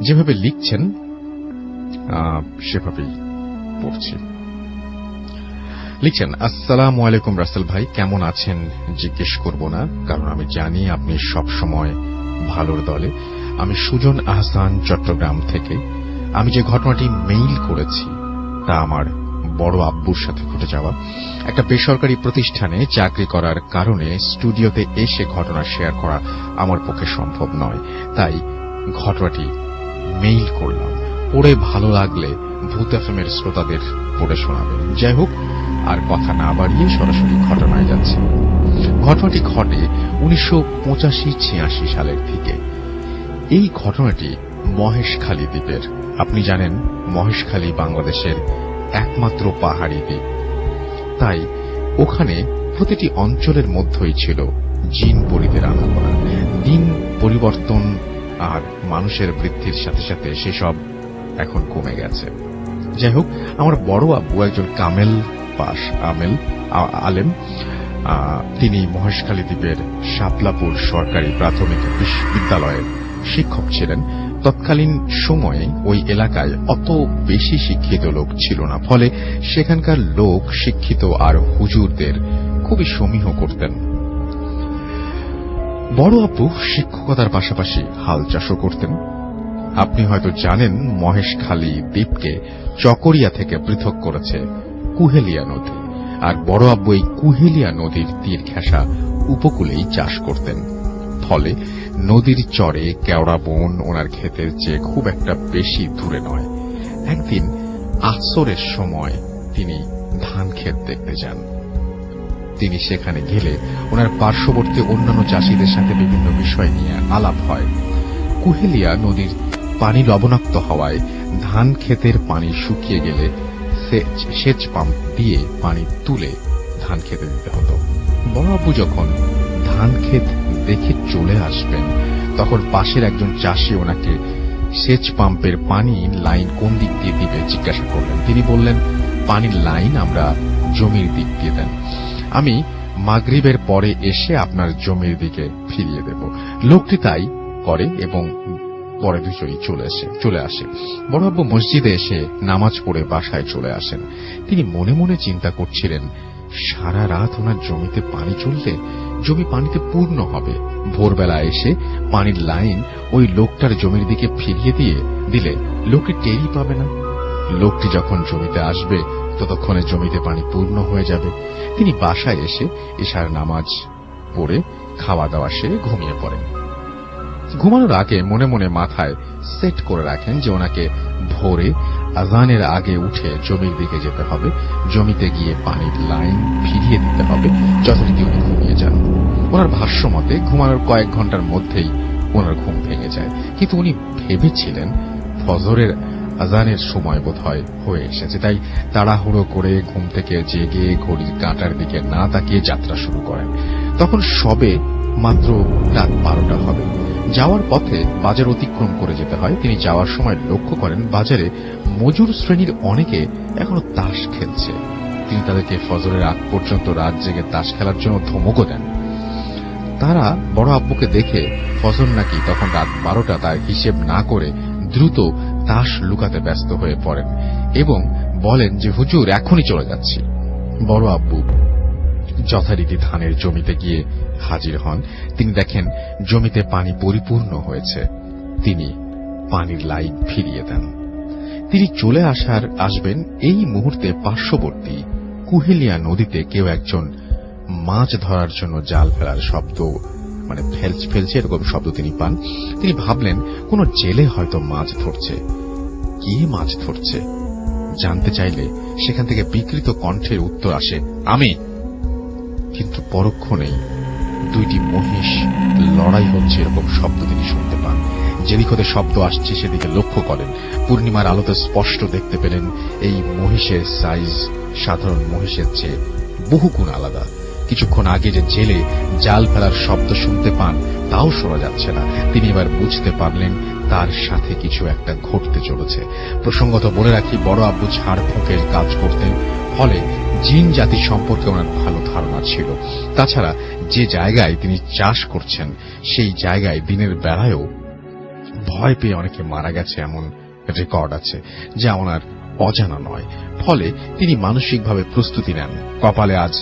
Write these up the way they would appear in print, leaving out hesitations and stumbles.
যেভাবে লিখছেন সেভাবেই পড়ছি। লিখছেন, আসসালামু আলাইকুম রাসেল ভাই, কেমন আছেন জিজ্ঞেস করব না, কারণ আমি জানি আপনি সব সময় ভালোর দলে। আমি সুজন আহসান, চট্টগ্রাম থেকে। আমি যে ঘটনাটি মেইল করেছি তা আমার বড় আব্বুর সাথে ঘটে যাওয়া। একটা বেসরকারি প্রতিষ্ঠানে চাকরি করার কারণে স্টুডিওতে এসে ঘটনা শেয়ার করা আমার পক্ষে সম্ভব নয়, তাই ঘটনাটি মেইল করলাম। পড়ে ভালো লাগলে ভূত এফএমের শ্রোতাদের পড়ে শোনাবেন। যাই হোক, আর কথা না বাড়িয়ে সরাসরি ঘটনায় যাচ্ছে। ঘটনাটি ঘটে 1985-86 সালের দিকে। এই ঘটনাটি মহেশখালী দ্বীপের। আপনি জানেন মহেশখালী বাংলাদেশের একমাত্র পাহাড়ি দ্বীপ, তাই ওখানে প্রতিটি অঞ্চলের মধ্যেই ছিল জিন পরীদের আনাগোনা। দিন পরিবর্তন আর মানুষের বৃদ্ধির সাথে সাথে সেসব এখন কমে গেছে। যাই হোক, আমার বড় আব্বু একজন কামেল পাশ আলেম। তিনি মহেশখালী দ্বীপের শাপলাপুর সরকারি প্রাথমিক বিদ্যালয়ের শিক্ষক ছিলেন। তৎকালীন সময়ে ওই এলাকায় অত বেশি শিক্ষিত লোক ছিল না, ফলে সেখানকার লোক শিক্ষিত আর হুজুরদের খুবই সমীহ করতেন। বড় আব্বু শিক্ষকতার পাশাপাশি হাল চাষও করতেন। আপনি হয়তো জানেন মহেশখালী দ্বীপকে চকরিয়া থেকে পৃথক করেছে কুহেলিয়া নদী, আর বড় আব্বু এই কুহেলিয়া নদীর তীর ঘেঁষা উপকূলেই চাষ করতেন। ফলে নদীর চরে কেওড়া বন ওনার ক্ষেতের চেয়ে খুব একটা বেশি দূরে নয়। একদিন আসরের সময় তিনি ধান ক্ষেত দেখতে যান। তিনি সেখানে গেলে ওনার পার্শ্ববর্তী অন্যান্য চাষীদের সাথে বিভিন্ন বিষয় নিয়ে আলাপ হয়। কুহেলিয়া নদীর পানি লবণাক্ত হওয়ায় ধান ক্ষেতের পানি শুকিয়ে গেলে সেচ পাম্প দিয়ে পানি তুলে ধান খেতে দিতে হতো। বড় আব্বু যখন ধান ক্ষেত দেখে চলে আসবেন, তখন পাশের একজন চাষী ওনাকে সেচ পাম্পের পানি লাইন কোন দিক দিয়ে দিবে জিজ্ঞাসা করলেন। তিনি বললেন, পানির লাইন আমরা জমির দিক দিয়ে দেন, আমি মাগরিবের পরে এসে আপনার জমির দিকে ফিরিয়ে দেব। লোকটি তাই করে এবং পরে দুজনই চলে আসে। বড় আব্বু মসজিদে এসে নামাজ পড়ে বাসায় চলে আসেন। তিনি মনে মনে চিন্তা করছিলেন, সারা রাত ওনার জমিতে পানি চললে জমি পানিতে পূর্ণ হবে। ভোরবেলা এসে পানির লাইন ওই লোকটার জমির দিকে ফিরিয়ে দিলে লোকটি টেরই পাবে না। লোকটি যখন জমিতে আসবে ততক্ষণে জমিতে পানি পূর্ণ হয়ে যাবে। তিনি বাসায় এসে এশার নামাজ পড়ে খাওয়া দাওয়া সেরে ঘুমিয়ে পড়েন। ঘুমানোর আগে মনে মনে মাথায় সেট করে রাখেন যে ওনাকে ভোরে আজানের আগে উঠে জমির দিকে যেতে হবে, জমিতে গিয়ে পানির লাইন ফিরিয়ে দিতে হবে। যথারীতি উনি ঘুমিয়ে যান। ওনার ভাষ্য মতে ঘুমানোর কয়েক ঘন্টার মধ্যেই ওনার ঘুম ভেঙে যায়, কিন্তু উনি ভেবেছিলেন ফজরের আজানের সময় বোধহয় হয়ে এসেছে, তাই তাড়াহুড়ো করে ঘুম থেকে জেগে ঘড়ির কাঁটার দিকে না তাকিয়ে যাত্রা শুরু করেন। তখন সবে মাত্র রাত 12টা হবে। যাওয়ার পথে বাজার অতিক্রম করে যেতে হয়। তিনি যাওয়ার সময় লক্ষ্য করেন বাজারে মজুর শ্রেণীর অনেকে এখনো তাস খেলছে। তিনি তাদেরকে ফজরের আগ পর্যন্ত রাত জেগে তাস খেলার জন্য ধমকও দেন। তারা বড় আব্বুকে দেখে ফজর নাকি তখন রাত 12টা তার হিসেব না করে দ্রুত তাস লুকাতে ব্যস্ত হয়ে পড়েন এবং বলেন যে হুজুর এখনই চলে যাচ্ছি। বড় আব্বু যথারীতি ধানের জমিতে গিয়ে হাজির হন। তিনি দেখেন জমিতে পানি পরিপূর্ণ হয়েছে। তিনি পানির লাইন ফিরিয়ে দেন। তিনি চলে আসবেন এই মুহূর্তে পার্শ্ববর্তী কুহেলিয়া নদীতে কেউ একজন মাছ ধরার জন্য জাল ফেলার শব্দ, মানে ফেলছে এরকম শব্দ তিনি পান। তিনি ভাবলেন কোন জেলে হয়তো মাছ ধরছে। কে মাছ ধরছে জানতে চাইলে সেখান থেকে বিকৃত কণ্ঠের উত্তর আসে, আমি। কিন্তু পরক্ষণেই দুইটি মহিষ লড়াই হচ্ছে এরকম শব্দ তিনি শুনতে পান। যেদিক হতে শব্দ আসছে সেদিকে লক্ষ্য করেন। পূর্ণিমার আলোতে স্পষ্ট দেখতে পেলেন এই মহিষের সাইজ সাধারণ মহিষের চেয়ে বহুগুণ আলাদা। কিছুক্ষণ আগে যে জেলে জাল ফেলার শব্দ শুনতে পান তাও শোনা যাচ্ছে না। তিনি এবার বুঝতে পারলেন তার সাথে কিছু একটা ঘটতে চলেছে। প্রসঙ্গত বলে রাখি, বড় আব্বু ঝাড় ফুঁকের কাজ করতেন, ফলে জিন জাতি সম্পর্কে ওনার ভালো ধারণা ছিল। তাছাড়া যে জায়গায় তিনি চাষ করছেন সেই জায়গায় দিনের বেলায়ও ভয় পেয়ে অনেকে মারা গেছে এমন রেকর্ড আছে, যা ওনার অজানা নয়। ফলে তিনি মানসিকভাবে প্রস্তুতি নেন, কপালে আজ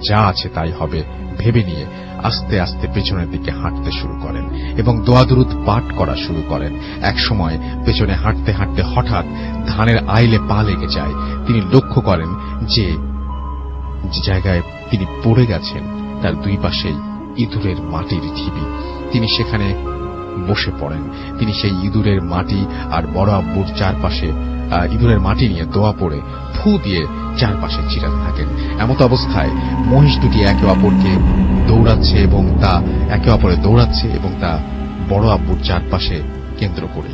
যা আছে তাই হবে ভেবে নিয়ে আস্তে আস্তে পেছনের দিকে হাঁটতে শুরু করেন এবং দোয়া দুরুদ পাঠ করা শুরু করেন। এক সময় পেছনে হাঁটতে হাঁটতে হঠাৎ ধানের আইলে পা লেগে যায়। তিনি লক্ষ্য করেন যে জায়গায় তিনি পড়ে গেছেন তার দুই পাশেই ইঁদুরের মাটির ঢিবি। তিনি সেখানে বসে পড়েন। তিনি সেই ইঁদুরের মাটি আর বড় আব্বুর চারপাশে ইঁদুরের মাটি নিয়ে দোয়া পড়ে ফু দিয়ে চারপাশে চিরাতে থাকেন। এমত অবস্থায় মহিষ দুটি একে অপরকে দৌড়াচ্ছে এবং তা একে অপরে দৌড়াচ্ছে এবং তা বড় আব্বুর চারপাশে কেন্দ্র করে।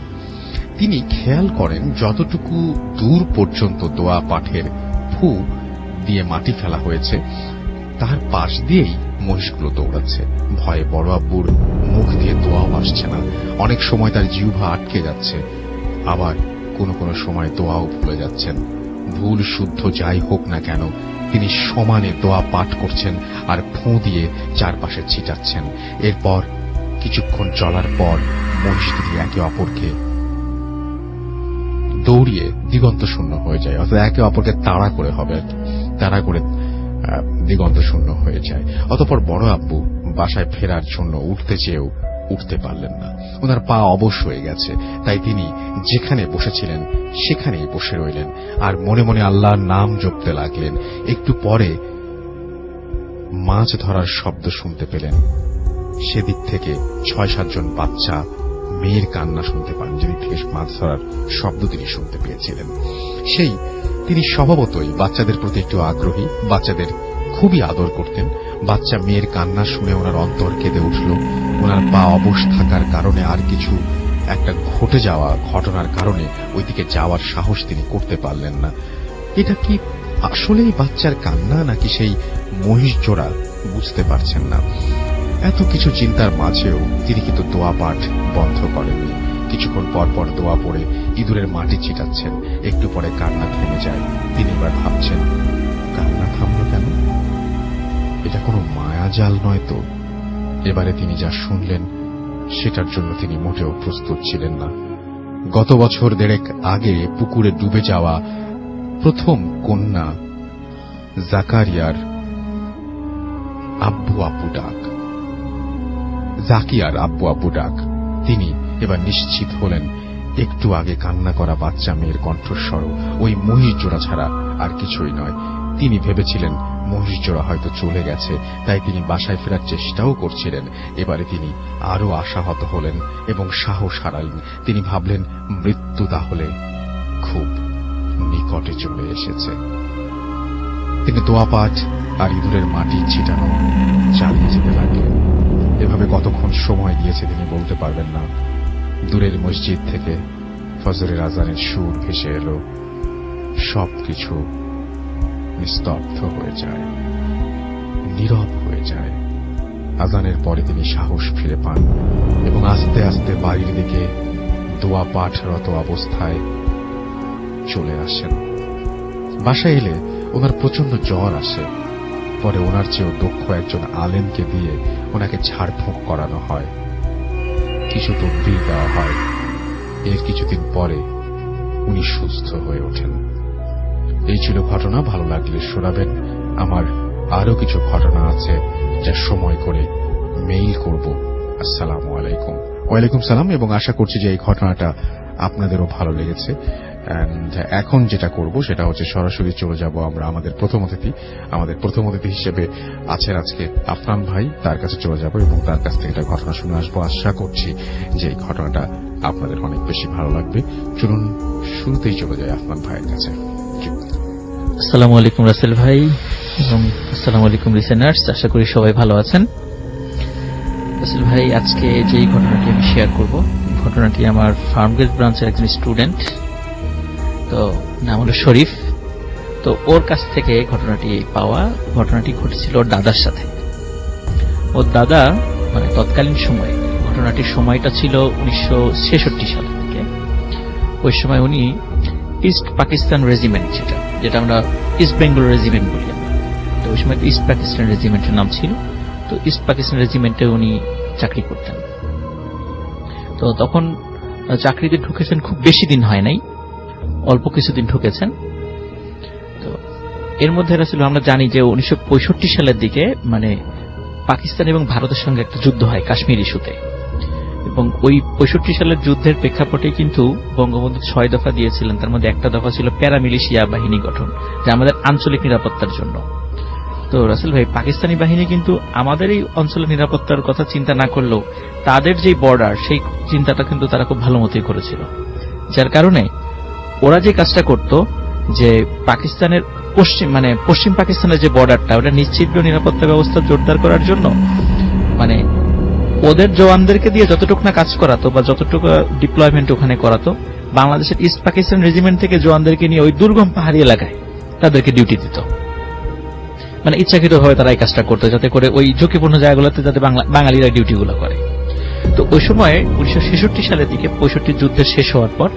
তিনি খেয়াল করেন যতটুকু দূর পর্যন্ত দোয়া পাঠের ফু দিয়ে মাটি ফেলা হয়েছে তার পাশ দিয়েই মহিষগুলো দৌড়াচ্ছে। ভয়ে বড় আব্বুর মুখ দিয়ে দোয়াও আসছে না। অনেক সময় তার জিহ্বা আটকে যাচ্ছে, আবার কোনো কোনো সময় দোয়াও ভুলে যাচ্ছেন। ভুল শুদ্ধ যাই হোক না কেন তিনি সমানে দোয়া পাঠ করছেন আর ফু দিয়ে চারপাশে ছিটাচ্ছেন। এরপর কিছুক্ষণ চলার পর মহিষ দুটি একে অপরকে দৌড়িয়ে দিগন্ত শূন্য হয়ে যায়, অর্থাৎ একে অপরকে তাড়া করে হবে, তাড়া করে দিগন্ত শূন্য হয়ে যায়। অতঃপর বড় আব্বু বাসায় ফেরার জন্য উঠতে চেয়েও উঠতে পারলেন না। ওনার পা অবশ হয়ে গেছে, তাই তিনি যেখানে বসেছিলেন সেখানেই বসে রইলেন আর মনে মনে আল্লাহর নাম জপতে লাগলেন। একটু পরে মাছ ধরার শব্দ শুনতে পেলেন। সেদিক থেকে ৬-৭ জন বাচ্চা মেয়ের কান্না শুনতে পান, যেদিক থেকে মাছ ধরার শব্দ তিনি শুনতে পেয়েছিলেন। সেই তিনি স্বভাবতই বাচ্চাদের প্রতি একটু আগ্রহী, বাচ্চাদের খুবই আদর করতেন। বাচ্চা মেয়ের কান্না শুনে ওনার অন্তর কেঁদে উঠল। ওনার পা অবশ থাকার কারণে আর কিছু একটা ঘটে যাওয়া ঘটনার কারণে ওইদিকে যাওয়ার সাহস তিনি করতে পারলেন না। এটা কি আসলেই বাচ্চার কান্না নাকি সেই মহিষ জোড়া বুঝতে পারছেন না। এত কিছু চিন্তার মাঝেও তিনি কিন্তু দোয়া পাঠ বন্ধ করেননি। কিছুক্ষণ পর পর দোয়া পড়ে ইঁদুরের মাটি ছিটাচ্ছেন। একটু পরে কান্না থেমে যায়। তিনি এবার ভাবছেন, কান্না থামল কেন? এটা কোনো মায়াজাল নয় তো? এবারে তিনি যা শুনলেন সেটার জন্য তিনি মোটেও প্রস্তুত ছিলেন না। গত বছর ১.৫ আগে পুকুরে ডুবে যাওয়া প্রথম কন্যা জাকারিয়ার আব্বু আব্বু ডাক, জাকিয়ার আব্বু আব্বু ডাক। তিনি এবার নিশ্চিত হলেন একটু আগে কান্না করা বাচ্চা মেয়ের কণ্ঠস্বর ওই মহিষ জোড়া ছাড়া আর কিছুই নয়। তিনি ভেবেছিলেন মহিষ জোড়া হয়তো চলে গেছে, তাই তিনি বাসায় ফেরার চেষ্টাও করছিলেন। এবারে তিনি আরো আশাহত হলেন এবং সাহস হারালেন। তিনি ভাবলেন মৃত্যু তাহলে খুব নিকটে চলে এসেছে। তিনি দোয়া পাঠ আর ইঁদুরের মাটি ছিটানো চালিয়ে যেতে লাগলেন। এভাবে কতক্ষণ সময় গিয়েছে তিনি বলতে পারবেন না। দূরের মসজিদ থেকে ফজরের আজানের সুর ভেসে এলো। সবকিছু নিস্তব্ধ হয়ে যায়, নীরব হয়ে যায়। আজানের পরে তিনি সাহস ফিরে পান এবং আস্তে আস্তে বাড়ির দিকে দোয়া পাঠরত অবস্থায় চলে আসেন। বাসায় এলে ওনার প্রচন্ড জ্বর আসে। পরে ওনার চেয়েও দক্ষ একজন আলেমকে দিয়ে ওনাকে ঝাড়ফুঁক করানো হয়, কিছু তদবির দেওয়া হয়। এর কিছুদিন পরে উনি সুস্থ হয়ে ওঠেন। এই ছিল ঘটনা। ভালো লাগলে শোনাবেন। আমার আরো কিছু ঘটনা আছে যা সময় করে মেইল করব। আসসালামু আলাইকুম। ওয়ালাইকুম সালাম। এবং আশা করছি যে এই ঘটনাটা আপনাদেরও ভালো লেগেছে। এখন যেটা করব সেটা হচ্ছে সরাসরি চলে যাব আমরা আমাদের প্রথম অতিথি হিসেবে আছেন আজকে আফনান ভাই, তার কাছে চলে যাব এবং তার কাছ থেকে একটা ঘটনা শুনে আসবো। আশা করছি যে এই ঘটনাটা আপনাদের অনেক বেশি ভালো লাগবে। চলুন শুরুতেই চলে যাই আফনান ভাইয়ের কাছে। আসসালামু আলাইকুম রাসেল ভাই এবং আসসালামু আলাইকুম লিসেনার্স। আশা করি সবাই ভালো আছেন। রাসেল ভাই, আজকে যেই ঘটনাটি আমি শেয়ার করব, ঘটনাটি আমার ফার্মগেট ব্রাঞ্চের একজন স্টুডেন্ট, তো নাম হলো শরীফ। তো ওর কাছ থেকে ঘটনাটি পাওয়া। ঘটনাটি ঘটেছিল ওর দাদার সাথে। ওর দাদা মানে তৎকালীন সময়ে, ঘটনাটির সময়টা ছিল 1966 সাল থেকে। ওই সময় উনি ইস্ট পাকিস্তান রেজিমেন্ট, যেটা আমরা ইস্ট বেঙ্গল রেজিমেন্ট বলি, তো ওই সময় ইস্ট পাকিস্তান রেজিমেন্টের নাম ছিল। তো ইস্ট পাকিস্তান রেজিমেন্টে উনি চাকরি করতেন। তো তখন চাকরিতে ঢুকেছেন খুব বেশি দিন হয় নাই, অল্প কিছুদিন ঢুকেছেন। তো এর মধ্যে রাসূল আমরা জানি যে 1965 সালের দিকে মানে পাকিস্তান এবং ভারতের সঙ্গে একটা যুদ্ধ হয় কাশ্মীর ইস্যুতে, এবং ওই 65 সালের যুদ্ধের প্রেক্ষাপটে কিন্তু বঙ্গবন্ধু 6 দফা দিয়েছিলেন। তার মধ্যে একটা দফা ছিল প্যারামিলিশিয়া বাহিনী গঠন, যা আমাদের আঞ্চলিক নিরাপত্তার জন্য। তো রাসেল ভাই, পাকিস্তানি বাহিনী কিন্তু আমাদের এই অঞ্চলের নিরাপত্তার কথা চিন্তা না করলেও তাদের যে বর্ডার সেই চিন্তাটা কিন্তু তারা খুব ভালো মতোই করেছিল, যার কারণে ওরা যে কাজটা করত যে পাকিস্তানের পশ্চিম পাকিস্তানের যে বর্ডারটা ওটা নিশ্চিদ্র নিরাপত্তা ব্যবস্থা জোরদার করার জন্য মানে ওদের জওয়ানদেরকে দিয়ে যতটুকু না কাজ করাতো বা যতটুকু ডিপ্লয়মেন্ট ওখানে করাতো, বাংলাদেশের ইস্ট পাকিস্তান রেজিমেন্ট থেকে জওয়ানদেরকে নিয়ে ওই দুর্গম পাহাড়ি এলাকায় তাদেরকে ডিউটি দিত। মানে ইচ্ছাকৃতভাবে তারা এই কাজটা করতো যাতে করে ওই ঝুঁকিপূর্ণ জায়গাগুলোতে যাতে বাঙালিরা ডিউটিগুলো করে। তো ওই সময় 1966 সালের দিকে 65 যুদ্ধের শেষ হওয়ার পর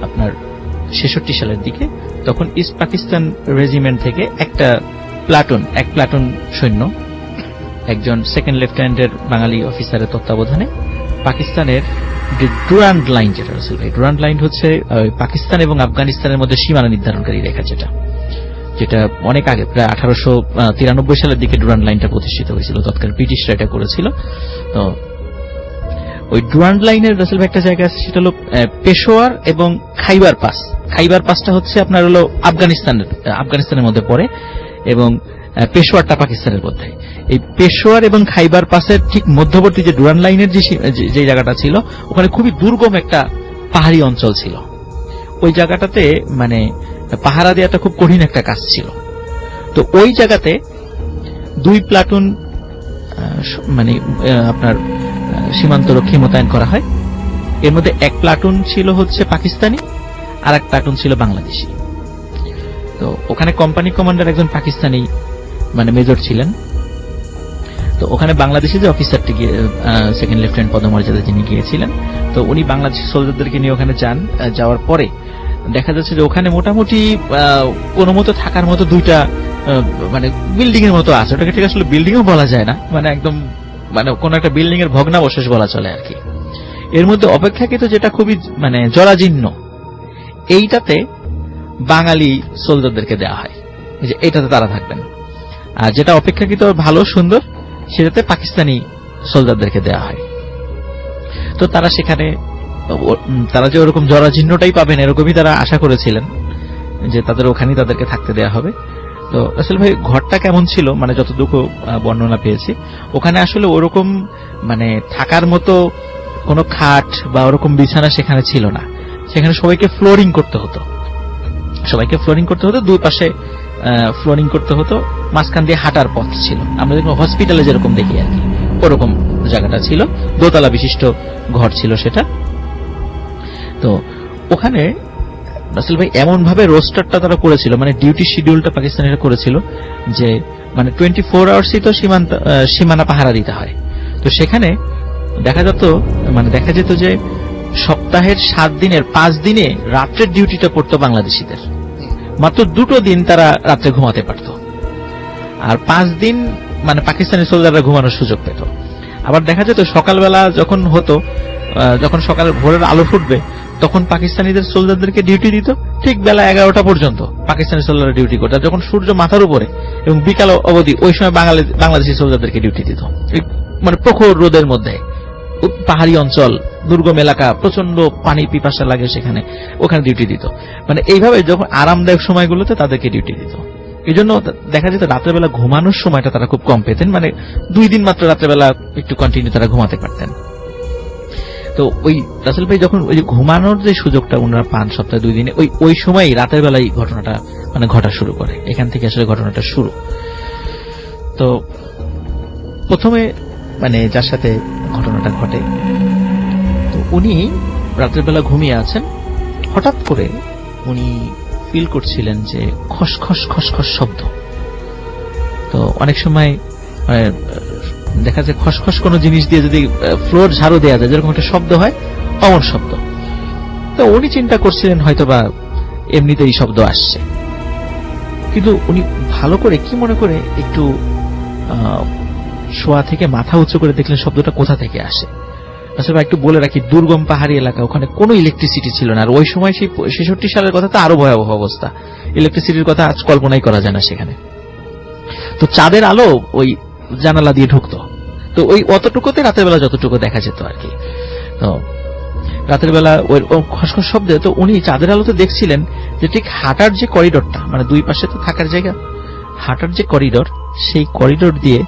আপনার 66 সালের দিকে তখন ইস্ট পাকিস্তান রেজিমেন্ট থেকে এক প্লাটুন সৈন্য একজন সেকেন্ড লেফটেন্যান্টের বাঙালি অফিসারের তত্ত্বাবধানে পাকিস্তানের ডুরান্ড লাইন, যেটা ছিল ডুরান্ড লাইন হচ্ছে পাকিস্তান এবং আফগানিস্তানের মধ্যে সীমানা নির্ধারণকারী রেখা, যেটা অনেক আগে প্রায় 1893 সালের দিকে ডুরান্ড লাইনটা প্রতিষ্ঠিত হয়েছিল। তৎকালীন ব্রিটিশরা এটা করেছিল। তো ওই ডুরান্ড লাইনের রাসেল ভাই একটা জায়গা আছে, সেটা হলো পেশোয়ার এবং খাইবার পাস। খাইবার পাসটা হচ্ছে আপনার হলো আফগানিস্তানের মধ্যে পড়ে এবং পেশোয়ারটা পাকিস্তানের মধ্যে। এই পেশোয়ার এবং খাইবার পাসের ঠিক মধ্যবর্তী যে ডুরান্ড লাইনের যে জায়গাটা ছিল, ওখানে খুবই দুর্গম একটা পাহাড়ি অঞ্চল ছিল। ওই জায়গাটাতে মানে পাহারা দেওয়াটা খুব কঠিন একটা কাজ ছিল। তো ওই জায়গাতে 2 প্লাটুন মানে আপনার সীমান্তরক্ষী মোতায়েন করা হয়। এর মধ্যে 1 প্লাটুন ছিল হচ্ছে পাকিস্তানি আর 1 প্লাটুন ছিল বাংলাদেশি। তো ওখানে কোম্পানি কমান্ডার একজন পাকিস্তানি মানে মেজর ছিলেন। তো ওখানে বাংলাদেশি যে অফিসারটি সেকেন্ড লেফটেন্যান্ট পদমর্যাদা যিনি গিয়েছিলেন, তো উনি বাংলাদেশি সোলজারদেরকে নিয়ে ওখানে যাওয়ার পরে দেখা যাচ্ছে যে ওখানে মোটামুটি কোনো মতো থাকার মতো 2টা মানে বিল্ডিং এর মতো আছে। ওটাকে ঠিক আসলে বিল্ডিংও বলা যায় না, মানে একদম মানে কোন একটা বিল্ডিং এর ভগ্নাবশেষ বলা চলে আর কি। এর মধ্যে অপেক্ষাকৃত যেটা খুবই মানে জরাজীর্ণ, এইটাতে বাঙালি সোলজারদেরকে দেওয়া হয় যে এটাতে তারা থাকবেন, আর যেটা অপেক্ষাকৃত ভালো সুন্দর সেটাতে পাকিস্তানি সোলজারদেরকে দেওয়া হয়। তো তারা সেখানে তারা যে ওরকম জরাজীর্ণটাই পাবেন এরকমই তারা আশা করেছিলেন যে তাদের ওখানেই তাদেরকে থাকতে দেওয়া হবে। তো আসলে ভাই ঘরটা কেমন ছিল, মানে যতটুকু বর্ণনা পেয়েছি ওখানে আসলে ওরকম মানে থাকার মতো কোনো খাট বা ওরকম বিছানা সেখানে ছিল না। সেখানে সবাইকে ফ্লোরিং করতে হতো, দুই পাশে ফ্লোরিং করতে হতো, মাঝখান দিয়ে হাঁটার পথ ছিল। আমরা যখন হসপিটালে যেরকম দেখি আর কি ওরকম জায়গাটা ছিল, দোতলা বিশিষ্ট ঘর ছিল সেটা। তো ওখানে রাসেল ভাই এমন ভাবে রোস্টারটা তারা করেছিল, মানে ডিউটি শিডিউলটা পাকিস্তানিরা করেছিল যে মানে 24 আওয়ার্সই তো সীমানা পাহারা দিতে হয়। তো সেখানে দেখা যেত যে সপ্তাহের 7 দিনের 5 দিনে রাত্রের ডিউটিটা পড়তো বাংলাদেশিদের। মাত্র 2টো দিন তারা রাত্রে ঘুমাতে পারত, আর 5 দিন মানে পাকিস্তানি সোলজাররা ঘুমানোর সুযোগ পেত। আবার দেখা যেত সকালবেলা যখন সকালের ভোরের আলো ফুটবে তখন পাকিস্তানিদের সোলজারদেরকে ডিউটি দিত ঠিক বেলা 11টা পর্যন্ত পাকিস্তানি সোলজাররা ডিউটি করত। যখন সূর্য মাথার উপরে এবং বিকাল অবধি ওই সময় বাংলাদেশি সোলজারদেরকে ডিউটি দিত, মানে প্রখর রোদের মধ্যে, পাহাড়ি অঞ্চল, দুর্গম এলাকা, প্রচন্ড পানি পিপাসা লাগে সেখানে, ওখানে ডিউটি দিত। মানে এইভাবে যখন আরামদায়ক সময়গুলোতে তাদেরকে ডিউটি দিত। এই জন্য দেখা যেত রাত্রেবেলা ঘুমানোর সময়টা তারা খুব কম পেতেন, মানে 2 দিন মাত্র রাত্রেবেলা একটু কন্টিনিউ তারা ঘুমাতে পারতেন। তো ওই রাসেল ভাই যখন ওই যে ঘুমানোর যে সুযোগটা ওনারা পান সপ্তাহে 2 দিনে, ওই সময়ই রাতের বেলায় ঘটনাটা মানে ঘটা শুরু করে। এখান থেকে আসলে ঘটনাটা শুরু। তো প্রথমে মানে যার সাথে ঘটনাটা ঘটে, তো উনি রাতের বেলা ঘুমিয়ে আছেন, হঠাৎ করে উনি ফিল করছিলেন যে খসখস খসখস শব্দ। তো অনেক সময় দেখা যায় খসখস কোনো জিনিস দিয়ে যদি ফ্লোর ঝাড়ু দেওয়া যায় যেরকম একটা শব্দ হয়, অমন শব্দ। তো উনি চিন্তা করছিলেন হয়তোবা এমনিতেই শব্দ আসছে, কিন্তু উনি ভালো করে কি মনে করে একটু শোয়া থেকে মাথা উঁচু করে দেখলেন শব্দটা কোথা থেকে আসে। আসলে একটু বলে রাখি, দুর্গম পাহাড়ি এলাকা, ওখানে কোনো ইলেকট্রিসিটি ছিল না। আর ওই সময় সেই 66 সালের কথা তো আরো ভয়াবহ অবস্থা, ইলেকট্রিসিটির কথা আজ কল্পনাই করা যায় না সেখানে। তো চাঁদের আলো ওই জানালা দিয়ে ঢুকতো, তো ওই অতটুকুতে রাতের বেলা যতটুকু দেখা যেত আর কি। তো রাতের বেলা ওই খসখস শব্দে তো উনি চাঁদের আলোতে দেখছিলেন যে ঠিক হাঁটার যে করিডোরটা, মানে দুই পাশে তো থাকার জায়গা, হাঁটার যে করিডোর, সেই করিডোর দিয়ে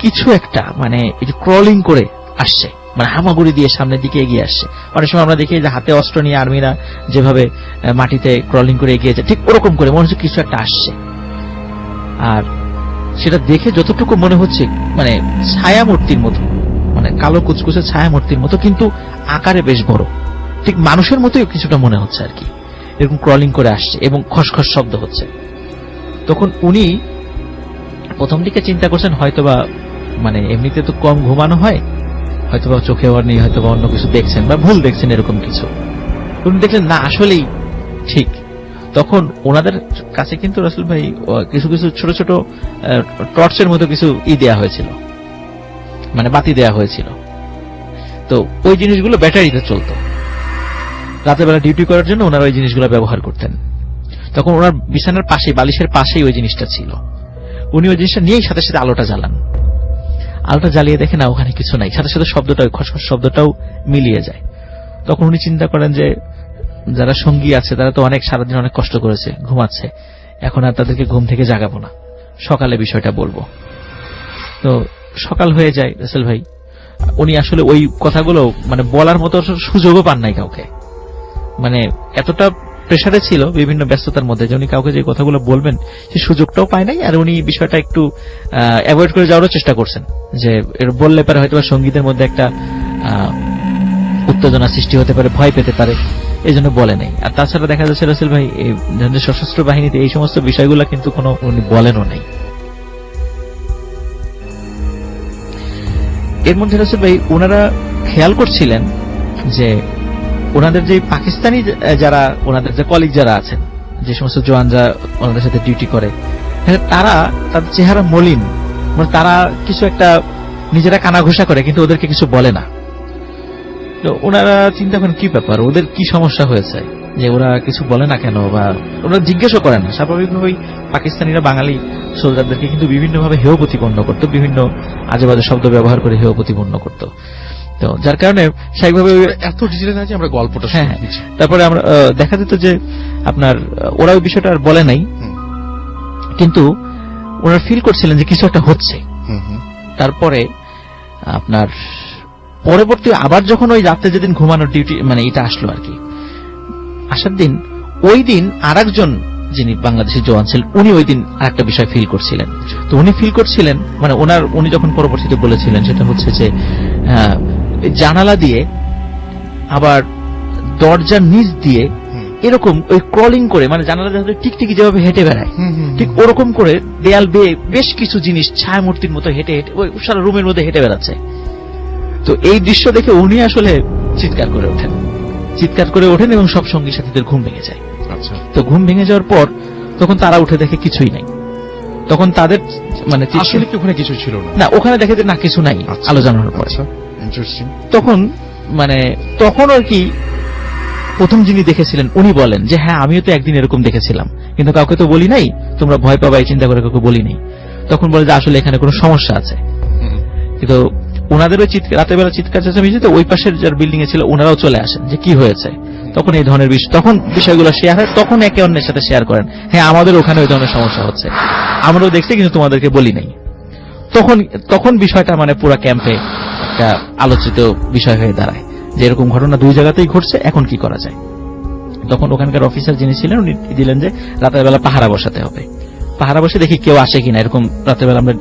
কিছু একটা মানে এই যে ক্রলিং করে আসছে, মানে হামাগুড়ি দিয়ে সামনের দিকে এগিয়ে আসছে। অনেক সময় আমরা দেখি যে হাতে অস্ত্র নিয়ে আর্মিরা যেভাবে মাটিতে ক্রলিং করে এগিয়ে যায়, ঠিক ওরকম করে মনে হচ্ছে কিছু একটা আসছে। আর সেটা দেখে যতটুকু মনে হচ্ছে মানে ছায়া মূর্তির মতো, মানে কালো কুচকুচে ছায়া মূর্তির মতো, কিন্তু আকারে বেশ বড়, ঠিক মানুষের মতোই কিছুটা মনে হচ্ছে আর কি। এরকম ক্রলিং করে আসছে এবং খসখস শব্দ হচ্ছে। তখন উনি প্রথম দিকে চিন্তা করছেন হয়তোবা মানে এমনিতে তো কম ঘুমানো হয়, হয়তোবা চোখে ওর নেই, হয়তোবা অন্য কিছু দেখছেন বা ভুল দেখছেন এরকম কিছু। উনি দেখলেন না, আসলেই ঠিক। তখন ওনাদের কাছে কিন্তু রাসেল ভাই কিছু কিছু ছোট ছোট টর্চের মতো কিছু দেয়া হয়েছিল, মানে বাতি দেয়া হয়েছিল। তো ওই জিনিসগুলো ব্যাটারিতে চলতো, রাতের বেলা ডিউটি করার জন্য ওনারা ওই জিনিসগুলো ব্যবহার করতেন। তখন ওনার বিছানার পাশে, বালিশের পাশেই ওই জিনিসটা ছিল। উনি ওই জিনিসটা নিয়েই সাথে সাথে আলোটা জ্বালান। আলোটা জ্বালিয়ে দেখে না ওখানে কিছু নাই, সাথে সাথে শব্দটা, খসখস শব্দটাও মিলিয়ে যায়। তখন উনি চিন্তা করেন যে যারা সঙ্গী আছে তারা তো অনেক সারাদিন অনেক কষ্ট করেছে, ঘুমাচ্ছে, এখন আর তাদেরকে ঘুম থেকে জাগাবো না, সকালে বিষয়টা বলবো। তো সকাল হয়ে যায় রাসেল ভাই, উনি আসলে ওই কথাগুলো মানে বলার মতো সুযোগও পান নাই কাউকে, মানে এতটা প্রেসারে ছিল বিভিন্ন ব্যস্ততার মধ্যে যে উনি কাউকে যে কথাগুলো বলবেন সে সুযোগটাও পায় নাই। আর উনি বিষয়টা একটু অ্যাভয়েড করে যাওয়ারও চেষ্টা করছেন, যে এর বললে পারে হয়তো সঙ্গীতের মধ্যে একটা উত্তেজনা সৃষ্টি হতে পারে, ভয় পেতে পারে, এই জন্য বলে নাই। আর তাছাড়া দেখা যাচ্ছে রাসেল ভাই এই ধরনের সশস্ত্র বাহিনীতে এই সমস্ত বিষয়গুলো কিন্তু কোনো উনি বলেনও নাই। এর মধ্যে রাসেল ভাই ওনারা খেয়াল করছিলেন যে ওনাদের যে পাকিস্তানি যারা, ওনাদের যে কলিগ যারা আছেন, যে সমস্ত জওয়ানরা ওনাদের সাথে ডিউটি করে, তারা তাদের চেহারা মলিন, মানে তারা কিছু একটা নিজেরা কানাঘুষা করে কিন্তু ওদেরকে কিছু বলে না। তো ওনারা চিন্তা করেন কি ব্যাপার, ওদের কি সমস্যা হয়েছে যে ওরা কিছু বলে না কেন, বা ওরা জিজ্ঞেসও করেন না। স্বাভাবিকভাবেই পাকিস্তানিরা বাঙালি সোলজারদেরকে কিন্তু বিভিন্নভাবে হেয় প্রতিপন্ন করতো, বিভিন্ন আজে বাজে শব্দ ব্যবহার করে হেয় প্রতিপন্ন করতো। তো যার কারণে স্বাভাবিকভাবে এত ডিটেইলে না যে আমরা গল্পটা হ্যাঁ, তারপরে আমরা দেখা যেত যে আপনার ওরা ওই বিষয়টা আর বলে নাই, কিন্তু ওনারা ফিল করছিলেন যে কিছু একটা হচ্ছে। তারপরে আপনার পরবর্তী আবার যখন ওই রাতে যেদিন ঘুমানোর ডিউটি মানে এটা আসলো আর কি, আসার দিন, ওই দিন আরেকজন যিনি বাংলাদেশি জওয়ান ছিলেন উনি ওই দিন আরেকটা বিষয় ফিল করছিলেন। তো উনি ফিল করছিলেন মানে উনি যখন পরবর্তীতে বলেছিলেন সেটা হচ্ছে যে জানালা দিয়ে আবার দরজার নিচ দিয়ে এরকম ওই ক্রলিং করে, মানে জানালা দিয়ে টিকটিকি যেভাবে হেঁটে বেড়ায় ঠিক ওরকম করে দেয়াল বেয়ে বেশ কিছু জিনিস ছায়া মূর্তির মতো হেঁটে হেঁটে ওই সারা রুমের মধ্যে হেঁটে বেড়াচ্ছে। তো এই দৃশ্য দেখে উনি আসলে চিৎকার করে ওঠেন এবং সব সঙ্গী সাথীদের ঘুম ভেঙে যায়। তো ঘুম ভেঙে যাওয়ার পর তখন তারা উঠে দেখে কিছুই নাই। তখন তাদের মানে আসলে কি ওখানে কিছু ছিল না, ওখানে দেখে যে না কিছু নাই আলো জানানোর পর। তখন মানে তখন আর কি প্রথম যিনি দেখেছিলেন উনি বলেন যে হ্যাঁ আমিও তো একদিন এরকম দেখেছিলাম, কিন্তু কাউকে তো বলি নাই, তোমরা ভয় পাবা এই চিন্তা করে কাউকে বলি নাই। তখন বলে যে আসলে এখানে কোনো সমস্যা আছে। কিন্তু ওনাদের ওই রাতের বেলা চিৎকার চেঁচামেচি, তো ওই পাশের যার বিল্ডিং এ ছিল ওনারাও চলে আসেন যে কি হয়েছে। তখন এই ধরনের বিষয়, তখন বিষয়গুলো শেয়ার হয়, তখন একে অন্যের সাথে শেয়ার করেন, হ্যাঁ আমাদের ওখানে ওই ধরনের সমস্যা হচ্ছে, আমরাও দেখছি কিন্তু তোমাদেরকে বলি নাই। তখন বিষয়টা মানে পুরো ক্যাম্পে একটা আলোচিত বিষয় হয়ে দাঁড়ায় যে এরকম ঘটনা দুই জায়গাতেই ঘটছে, এখন কি করা যায়। তখন ওখানকার অফিসার যিনি ছিলেন উনি দিলেন যে রাতের বেলা পাহারা বসাতে হবে, পাহারা বসে দেখি কেউ আসে কিনা, এরকম রাতের বেলা আমরা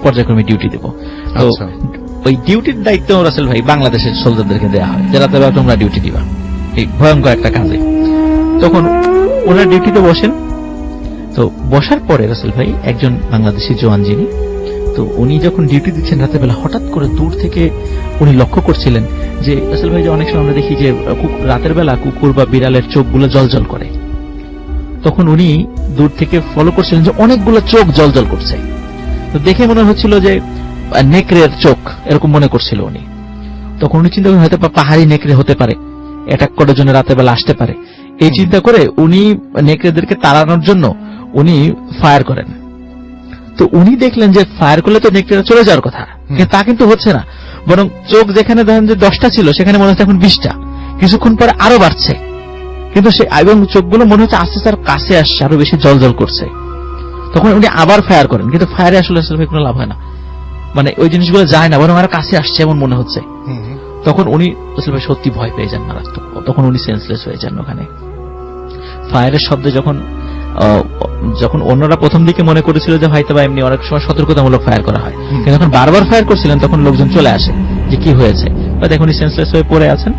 পর্যায়ক্রমে ডিউটি দেবো। তো ওই ডিউটির দায়িত্ব রাসেল ভাই বাংলাদেশের সোলজারদেরকে দেওয়া হয় যে রাতের বেলা তোমরা ডিউটি দিবা এই ভয়ঙ্কর একটা কাজে। তখন ওনারা ডিউটিতে বসেন। তো বসার পরে রাসেল ভাই একজন বাংলাদেশি জওয়ান যিনি, তো উনি যখন ডিউটি দিচ্ছেন রাতের বেলা হঠাৎ করে দূর থেকে উনি লক্ষ্য করছিলেন যে রাসেল ভাই যে অনেক সময় আমরা দেখি যে রাতের বেলা কুকুর বা বিড়ালের চোখগুলো জলজল করে, তখন উনি দূর থেকে ফলো করছিলেন যে অনেকগুলো চোখ জলজল করছে। তো দেখে মনে হচ্ছিল যে নেকড়ের চোখ এরকম মনে করছিল উনি। তখন উনি চিন্তা করেন হয়তো পাহাড়ি নেকড়ে হতে পারে, অ্যাটাক করার জন্য রাতের বেলা আসতে পারে। এই চিন্তা করে উনি নেকড়েদেরকে তাড়ানোর জন্য উনি ফায়ার করেন। তো উনি দেখলেন যে ফায়ার করলে তো নেকড়েরা চলে যাওয়ার কথা, কিন্তু তা কিন্তু হচ্ছে না, বরং চোখ যেখানে ধরেন যে 10টা ছিল সেখানে মনে হচ্ছে এখন 20টা, কিছুক্ষণ পরে আরো বাড়ছে, কিন্তু সে এবং চোখগুলো মনে হচ্ছে আস্তে আস্তে আরো কাছে আসছে, আরো বেশি জল করছে। তখন উনি আবার ফায়ার করেন, কিন্তু ফায়ারে আসলে কোনো লাভ হয় না, মানে ওই জিনিসগুলো যায় না, বরং আরো কাছে আসছে এমন মনে হচ্ছে। তখন উনি আসলে সত্যি ভয় পেয়ে যান মারাত্মক, তখন উনি সেন্সলেস হয়ে যান ওখানে। ফায়ারের শব্দে যখন অন্যরা প্রথম দিকে মনে করেছিল যে হয়তো বা এমনি অনেক সময় সতর্কতামূলক ফায়ার করা হয়, কিন্তু যখন বারবার ফায়ার করছিলেন তখন লোকজন চলে আসে যে কি হয়েছে, বা দেখুন উনি সেন্সলেস হয়ে পড়ে আছেন,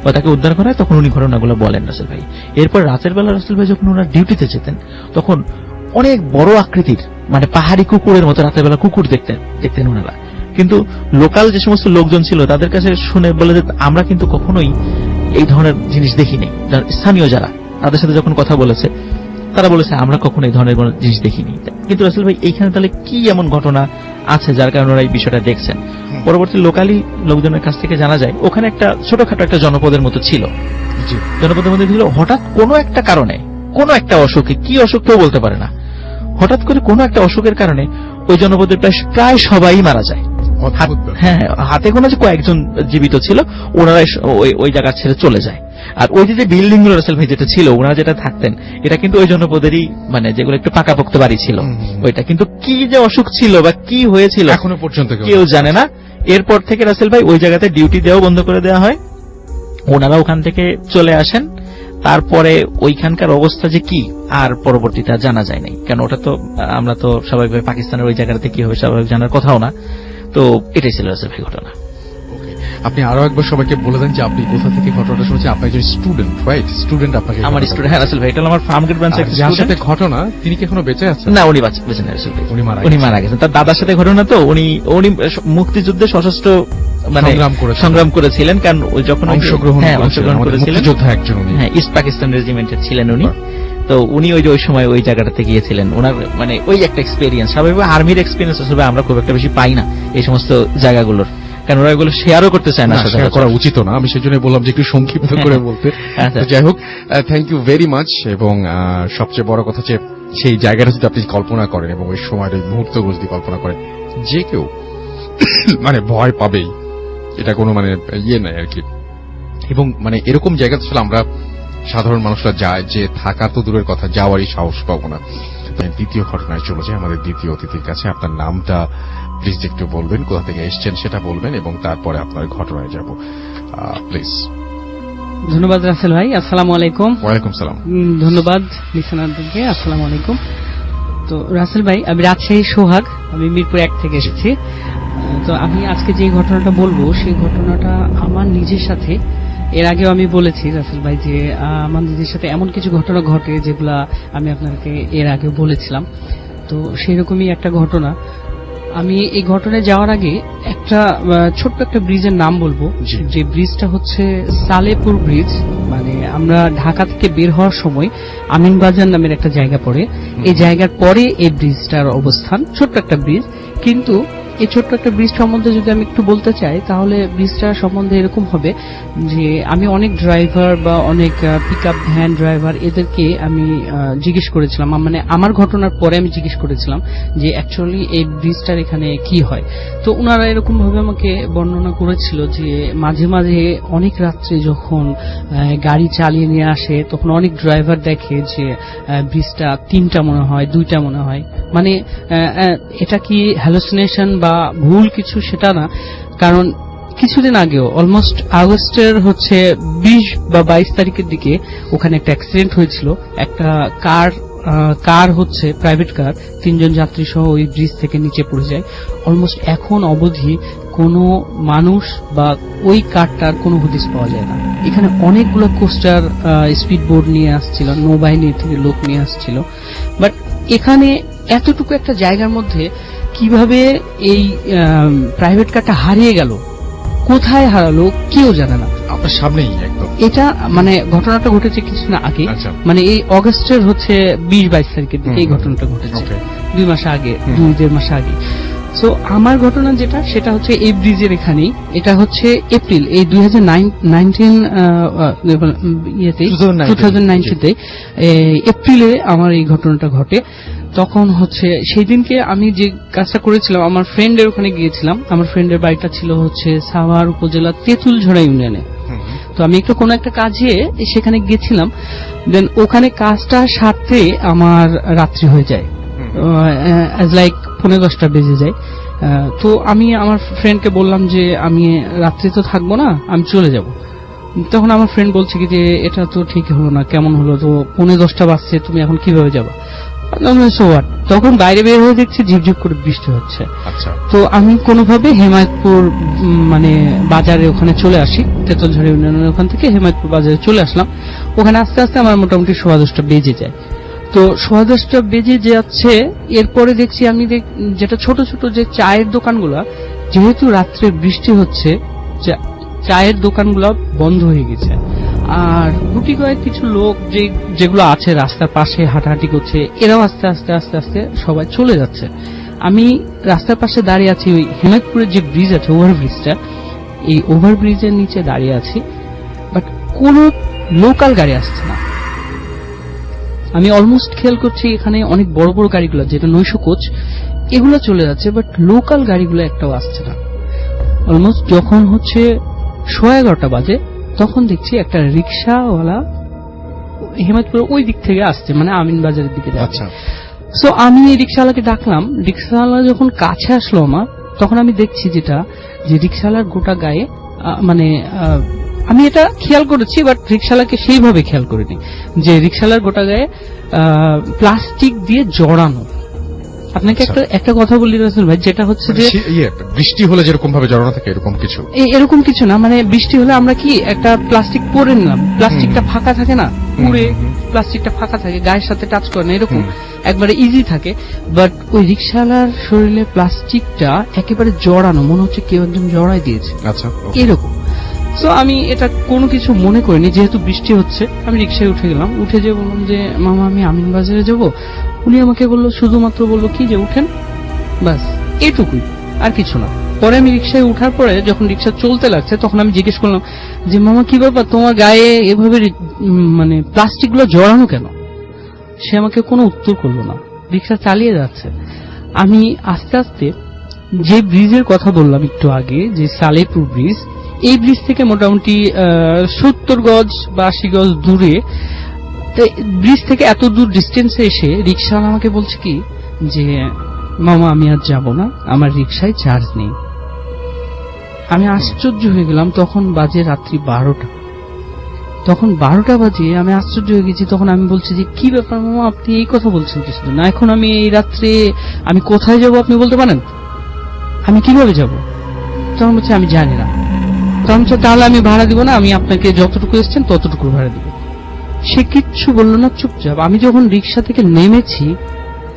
বা তাকে উদ্ধার করা হয়। তখন উনি ঘটনাগুলো বলেন রাসেল ভাই। এরপর রাতের বেলা রাসেল ভাই যখন ওনারা ডিউটিতে যেতেন, তখন অনেক বড় আকৃতির মানে পাহাড়ি কুকুরের মতো রাতের বেলা কুকুর দেখতেন ওনারা। কিন্তু লোকাল যে সমস্ত লোকজন ছিল তাদের কাছে শুনে বলে যে আমরা কিন্তু কখনোই এই ধরনের জিনিস দেখিনি। স্থানীয় যারা তাদের সাথে যখন কথা বলেছে তারা বলেছে আমরা কখনো এই ধরনের কোনো জিনিস দেখিনি। কিন্তু রাসেল ভাই এইখানে তাহলে কি এমন ঘটনা আছে যার কারণে ওরা এই বিষয়টা দেখছেন? পরবর্তী লোকালি লোকজনের কাছ থেকে জানা যায় ওখানে একটা ছোটখাটো একটা জনপদের মতো ছিল। জনপদের মধ্যে ছিল হঠাৎ কোনো একটা কারণে, কোনো একটা অসুখে, কি অসুখ কেউ বলতে পারে না, হঠাৎ করে কোনো একটা অসুখের কারণে ওই জনপদের প্রায় সবাই মারা যায়। হ্যাঁ, হাতে গোনা যে কয়েকজন জীবিত ছিল, ওনারা ওই জায়গা ছেড়ে চলে যায়। আর ওই যে বিল্ডিং গুলো রাসেল ভাই যেটা ছিল, ওনারা যেটা থাকতেন, এটা কিন্তু ওই জনপদেরই, মানে যেগুলো একটু পাকাপোক্ত বাড়ি ছিল ওইটা। কিন্তু কি যে অসুখ ছিল বা কি হয়েছিল এখনো পর্যন্ত কেউ জানে না। এরপর থেকে রাসেল ভাই ওই জায়গাতে ডিউটি দেওয়া বন্ধ করে দেওয়া হয়, ওনারা ওখান থেকে চলে আসেন। তারপরে ওইখানকার অবস্থা যে কি আর পরবর্তীতে জানা যায় নাই, কারণ ওটা তো আমরা তো স্বাভাবিকভাবে পাকিস্তানের ওই জায়গাতে কি হবে স্বাভাবিক জানার কথাও না। তো এটাই ছিল রাসেল ভাই ঘটনা। আপনি আরো একবার সবাইকে বলে দেন যে আপনি কোথা থেকে ঘটনাটা শুনেছেন। আপনি একজন স্টুডেন্ট, রাইট? স্টুডেন্ট আপনাকে আমার স্টুডেন্ট, হ্যাঁ রাসেল ভাই, এটা আমার ফার্মগেট ব্রাঞ্চের যার সাথে ঘটনা, তিনি কি এখনো বেঁচে আছেন? না, উনি বেঁচে নেই রাসেল ভাই, উনি মারা গেছেন। তার দাদার সাথে ঘটনা তো, উনি মুক্তিযুদ্ধে সশস্ত্র মানে সংগ্রাম করেছিলেন, কারণ যখন অংশগ্রহণ করেছিলেন মুক্তিযোদ্ধা একজন উনি, হ্যাঁ ইস্ট পাকিস্তান রেজিমেন্টের ছিলেন উনি। তো উনি ওই সময় ওই জায়গাটাতে গিয়েছিলেন, ওনার মানে ওই একটা এক্সপেরিয়েন্স। স্বাভাবিকভাবে আর্মির এক্সপেরিয়েন্স আসলে আমরা খুব একটা বেশি পাই না এই সমস্ত জায়গাগুলোর, কারণ ওরা এগুলো শেয়ারও করতে চায় না, শেয়ার করা উচিত না। আমি সেজন্য বললাম যে একটু সংক্ষিপ্ত করে বলতে। যাই হোক, থ্যাংক ইউ ভেরি মাচ। এবং সবচেয়ে বড় কথা যে সেই জায়গাটা যদি আপনি কল্পনা করেন এবং ওই সময়ের ওই মুহূর্তগুলো যদি কল্পনা করেন, যে কেউ মানে ভয় পাবেই, এটা কোনো মানে নাই আর কি। এবং মানে এরকম জায়গা আসলে আমরা সাধারণ মানুষরা যায়, যে থাকা তো দূরের কথা, যাওয়ারই সাহস পাবো না। দ্বিতীয় ঘটনায় চলে যায় আমাদের দ্বিতীয় অতিথির কাছে। আপনার নামটা প্লিজ একটু বলবেন, কোথা থেকে এসেছেন সেটা বলবেন, এবং তারপরে আপনার ঘটনায় যাব প্লিজ। ধন্যবাদ রাসেল ভাই, আসসালামু আলাইকুম। ওয়ালাইকুম সালাম। ধন্যবাদ লিসনারদেরকে, আসসালামু আলাইকুম। তো রাসেল ভাই, আমি রাজশাহী সোহাগ, আমি মিরপুর 1 থেকে এসেছি। তো আমি আজকে যে ঘটনাটা বলবো সেই ঘটনাটা আমার নিজের সাথে, এর আগেও আমি বলেছি রাসেল ভাই যে আমার নিজের সাথে এমন কিছু ঘটনা ঘটে যেগুলা আমি আপনাকে এর আগেও বলেছিলাম। তো সেরকমই একটা ঘটনা। আমি এই ঘটনায় যাওয়ার আগে একটা ছোট্ট একটা ব্রিজের নাম বলবো, যে ব্রিজটা হচ্ছে সালেপুর ব্রিজ। মানে আমরা ঢাকা থেকে বের হওয়ার সময় আমিনবাজার নামের একটা জায়গা পড়ে, এই জায়গার পরে এই ব্রিজটার অবস্থান। ছোট্ট একটা ব্রিজ, কিন্তু এই ছোট্ট একটা ব্রিজ সম্বন্ধে যদি আমি একটু বলতে চাই, তাহলে ব্রিজটা সম্বন্ধে এরকম হবে যে আমি অনেক ড্রাইভার বা অনেক পিকআপ ভ্যান ড্রাইভার এদেরকে আমি জিজ্ঞেস করেছিলাম, মানে আমার ঘটনার পরে আমি জিজ্ঞেস করেছিলাম যে অ্যাকচুয়ালি এই ব্রিজটার এখানে কি হয়। তো ওনারা এরকম ভাবে আমাকে বর্ণনা করেছিল যে মাঝে মাঝে অনেক রাত্রে যখন গাড়ি চালিয়ে নিয়ে আসে, তখন অনেক ড্রাইভার দেখে যে ব্রিজটা 3টা মনে হয়, 2টা মনে হয়। মানে এটা কি হ্যালুসিনেশন বা ভুল কিছু সেটা না, কারণ কিছুদিন আগেও অলমোস্ট আগস্টের 20 বা 22 তারিখের দিকে ওখানে একটা অ্যাক্সিডেন্ট হয়েছিল। একটা কার প্রাইভেট কার, 3 জন যাত্রী সহ ওই ব্রিজ থেকে নিচে পড়ে যায়। অলমোস্ট এখন অবধি কোনো মানুষ বা ওই কারটার কোনো হদিস পাওয়া যায় না। এখানে অনেকগুলো কোস্টার স্পিড বোর্ড নিয়ে আসছিল, নৌবাহিনী থেকে লোক নিয়ে আসছিল, বাট এখানে এতটুকু একটা জায়গার মধ্যে কিভাবে এই প্রাইভেট কারটা হারিয়ে গেল, কোথায় হারালো কেউ জানে না। আপনার সামনেই একদম এটা মানে ঘটনাটা ঘটেছে কিছুদিন আগে, মানে এই অগস্টের 20-22 তারিখের দিকে এই ঘটনাটা ঘটেছে, 2 মাস আগে, 2-1.5 মাস আগে। সো আমার ঘটনা যেটা সেটা হচ্ছে এই ব্রিজের এখানেই, এটা হচ্ছে এপ্রিল এই 2019 এপ্রিলে আমার এই ঘটনাটা ঘটে। তখন হচ্ছে সেই দিনকে আমি যে কাজটা করেছিলাম, আমার ফ্রেন্ডের ওখানে গিয়েছিলাম। আমার ফ্রেন্ডের বাড়িটা ছিল হচ্ছে সাভার উপজেলা তেঁতুলঝড়া ইউনিয়নে। তো আমি একটু কোনো একটা কাজে সেখানে গেছিলাম, দেন ওখানে কাজটা সারতে আমার রাত্রি হয়ে যায়, লাইক 10:30 বেজে যায়। তো আমি আমার ফ্রেন্ডকে বললাম যে আমি রাত্রে তো থাকবো না, আমি চলে যাব। তখন আমার ফ্রেন্ড বলছে কি যে এটা তো ঠিক হলো না, কেমন হলো, তো 10:30 বাজছে, তুমি এখন কিভাবে যাবা? তখন বাইরে বের হয়ে দেখছি ঝিপঝিপ করে বৃষ্টি হচ্ছে। আচ্ছা, তো আমি কোনোভাবে হেমায়তপুর মানে বাজারে ওখানে চলে আসি, তেঁতুলঝড়া ইউনিয়নের ওখান থেকে হেমায়তপুর বাজারে চলে আসলাম। ওখানে আস্তে আস্তে আমার মোটামুটি 10:15 বেজে যায়। তো 10:15 বেজে যাচ্ছে, এরপরে দেখছি আমি যেটা ছোট ছোট যে চায়ের দোকানগুলা, যেহেতু রাত্রে বৃষ্টি হচ্ছে, চায়ের দোকানগুলো বন্ধ হয়ে গেছে। আর গুটি কয়েক কিছু লোক যেগুলো আছে রাস্তার পাশে হাঁটাহাঁটি করছে, এরাও আস্তে আস্তে আস্তে আস্তে সবাই চলে যাচ্ছে। আমি রাস্তার পাশে দাঁড়িয়ে আছি, ওই হেমায়তপুরের যে ব্রিজ আছে, ওভারব্রিজটা, এই ওভারব্রিজের নিচে দাঁড়িয়ে আছি, বাট কোনো লোকাল গাড়ি আসছে না। আমি অলমোস্ট খেয়াল করছি এখানে অনেক বড় বড় গাড়িগুলো, যেটা 900 কোচ, এগুলো চলে যাচ্ছে, বাট লোকাল গাড়িগুলো একটাও আসছে না। অলমোস্ট যখন হচ্ছে 11:30 বাজে, তখন দেখছি একটা রিক্সাওয়ালা হেমায়তপুর ওই দিক থেকে আসছে, মানে আমিন বাজারের দিকে যাচ্ছে। সো আমি এই রিক্সাওয়ালাকে ডাকলাম। রিক্সাওয়ালা যখন কাছে আসলো আমার, তখন আমি দেখছি যেটা যে রিক্সাওয়ালার গোটা গায়ে মানে আমি এটা খেয়াল করেছি, বাট রিক্সাওয়ালাকে সেইভাবে খেয়াল করিনি যে রিক্সাওয়ালার গোটা গায়ে প্লাস্টিক দিয়ে জড়ানো। আপনাকে একটা কথা বলি রাসেল ভাই, যেটা হচ্ছে যে বৃষ্টি হলে যেরকম ভাবে জড়ানো থাকে এরকম কিছু, এরকম কিছু না। মানে বৃষ্টি হলে আমরা কি একটা প্লাস্টিক পরে নিলাম, প্লাস্টিকটা ফাঁকা থাকে না, পুরে প্লাস্টিকটা ফাঁকা থাকে, গায়ের সাথে টাচ করে না, এরকম একবারে ইজি থাকে। বাট ওই রিক্সাওয়ালার শরীরে প্লাস্টিকটা একেবারে জড়ানো, মনে হচ্ছে কেউ একজন জড়াই দিয়েছে। আচ্ছা, এরকম। তো আমি এটা কোনো কিছু মনে করিনি, যেহেতু বৃষ্টি হচ্ছে। আমি রিক্সায় উঠে গেলাম, উঠে যে বললাম যে মামা আমি আমিন বাজারে যাব। উনি আমাকে বললো, শুধুমাত্র বললো কি যে উঠেন, বাস এটুকুই, আর কিছু না। পরে আমি রিক্সায় উঠার পরে যখন রিক্সা চলতে লাগছে, তখন আমি জিজ্ঞেস করলাম যে মামা কি ব্যাপার, তোমার গায়ে এভাবে মানে প্লাস্টিক গুলো জড়ানো কেন? সে আমাকে কোনো উত্তর করলো না, রিক্সা চালিয়ে যাচ্ছে। আমি আস্তে আস্তে যে ব্রিজের কথা বললাম একটু আগে, যে সালেপুর ব্রিজ, এই ব্রিজ থেকে মোটামুটি 70 গজ বা 80 গজ দূরে, ব্রিজ থেকে এত দূর ডিস্টেন্সে এসে রিক্সাওয়ালা আমাকে বলছে কি যে মামা আমি আর যাব না, আমার রিক্সায় চার্জ নেই। আমি আশ্চর্য হয়ে গেলাম। তখন বাজে রাত্রি 12টা। তখন 12টা বাজে, আমি আশ্চর্য হয়ে গেছি। তখন আমি বলছি যে কি ব্যাপার মামা, আপনি এই কথা বলছেন কিছুদিন না, এখন আমি এই রাত্রে আমি কোথায় যাব আপনি বলতে পারেন? আমি কিভাবে যাব? তখন বলছে আমি জানি না। তখন তাহলে আমি ভাড়া দিব না, আমি আপনাকে যতটুকু এসছেন ততটুকু ভাড়া দিব। সে কিচ্ছু বললো না, চুপচাপ। আমি যখন রিক্সা থেকে নেমেছি,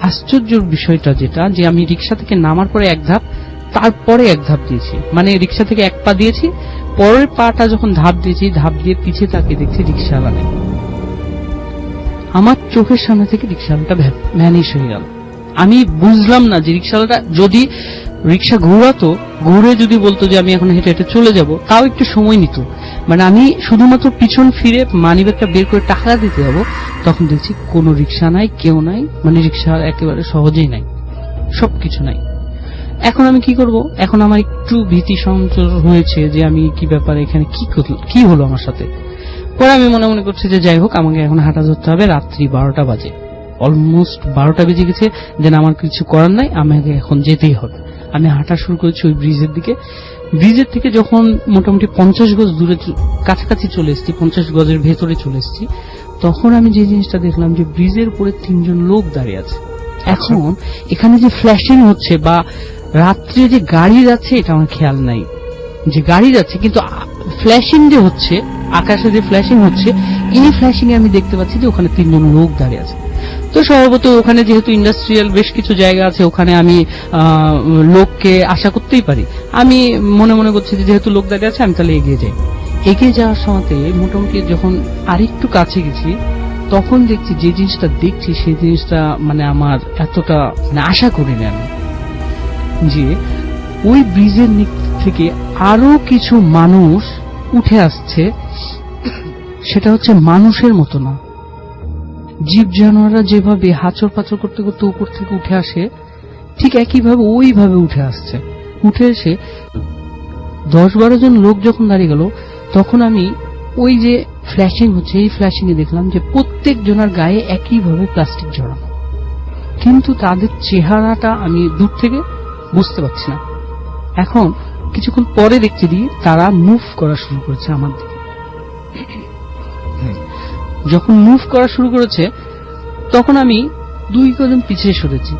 আশ্চর্যের বিষয়টা যেটা, যে আমি রিক্সা থেকে নামার পরে এক ধাপ, তারপরে এক ধাপ দিয়েছি, মানে রিক্সা থেকে এক পা দিয়েছি, পরের পাটা যখন ধাপ দিয়েছি, ধাপ দিয়ে পিছিয়ে তাকিয়ে দেখছি রিক্সাওয়ালা নেই। আমার চোখের সামনে থেকে রিক্সাওয়ালাটা ভ্যানিশ হয়ে গেল। আমি বুঝলাম না যে রিক্সাওয়ালাটা যদি রিক্সা ঘোরাতো, ঘুরে যদি বলতো যে আমি এখন হেঁটে হেঁটে চলে যাব, তাও একটু সময় নিত। মানে আমি শুধুমাত্র পিছন ফিরে মানিব্যাগটা বের করে টাকা দিতে যাবো, তখন দেখছি কোনো রিক্সা নাই, কেউ নাই, মানে রিক্সা একেবারে সহজেই নাই, সবকিছু নাই। এখন আমি কি করব? এখন আমার একটু ভীতি সঞ্চার হয়েছে যে আমি কি ব্যাপার, এখানে কি হলো আমার সাথে। পরে আমি মনে মনে করছি যে যাই হোক, আমাকে এখন হাঁটা ধরতে হবে। রাত্রি 12টা বাজে, অলমোস্ট 12টা বেজে গেছে, যেন আমার কিছু করার নাই, আমাকে এখন যেতেই হবে। আমি হাঁটা শুরু করেছি ওই ব্রিজের দিকে। ব্রিজের থেকে যখন মোটামুটি 50 গজ দূরে কাছাকাছি চলে এসেছি, 50 গজের ভেতরে চলে এসেছি, তখন আমি যে জিনিসটা দেখলাম যে ব্রিজের উপরে 3 জন লোক দাঁড়িয়ে আছে। এখন এখানে যে ফ্ল্যাশিং হচ্ছে বা রাত্রে যে গাড়ি যাচ্ছে, এটা আমার খেয়াল নাই যে গাড়ি যাচ্ছে, কিন্তু ফ্ল্যাশিং যে হচ্ছে, আকাশে যে ফ্ল্যাশিং হচ্ছে, এই ফ্ল্যাশিং এ আমি দেখতে পাচ্ছি যে ওখানে 3 জন লোক দাঁড়িয়ে আছে। তো স্বভাবত ওখানে যেহেতু ইন্ডাস্ট্রিয়াল বেশ কিছু জায়গা আছে, ওখানে আমি লোককে আশা করতেই পারি। আমি মনে মনে করছি যে যেহেতু লোক দাঁড়িয়ে আছে, আমি তাহলে এগিয়ে যাই। এগিয়ে যাওয়ার সময়তে মোটামুটি যখন আরেকটু কাছে গেছি, তখন দেখছি যে জিনিসটা দেখছি সেই জিনিসটা মানে আমার এতটা মানে আশা করিনি আমি। যে ওই ব্রিজের নিচ থেকে আরো কিছু মানুষ উঠে আসছে, সেটা হচ্ছে মানুষের মতো না। জীব জানোয়াররা যেভাবে হাঁচড় পাচড় করতে করতে উপর থেকে উঠে আসে, ঠিক একইভাবে ওইভাবে উঠে আসছে। উঠে এসে 10-12 জন লোক যখন দাঁড়িয়ে গেল, তখন আমি ওই যে ফ্ল্যাশিং হচ্ছে, এই ফ্ল্যাশিং এ দেখলাম যে প্রত্যেক জনের গায়ে একইভাবে প্লাস্টিক জড়ানো, কিন্তু তাদের চেহারাটা আমি দূর থেকে বুঝতে পারছি না। এখন কিছুক্ষণ পরে দেখছি দিয়ে তারা মুভ করা শুরু করেছে আমার দিকে। যখন মুভ করা শুরু করেছে তখন আমি 2 কদম পিছিয়ে সরেছি।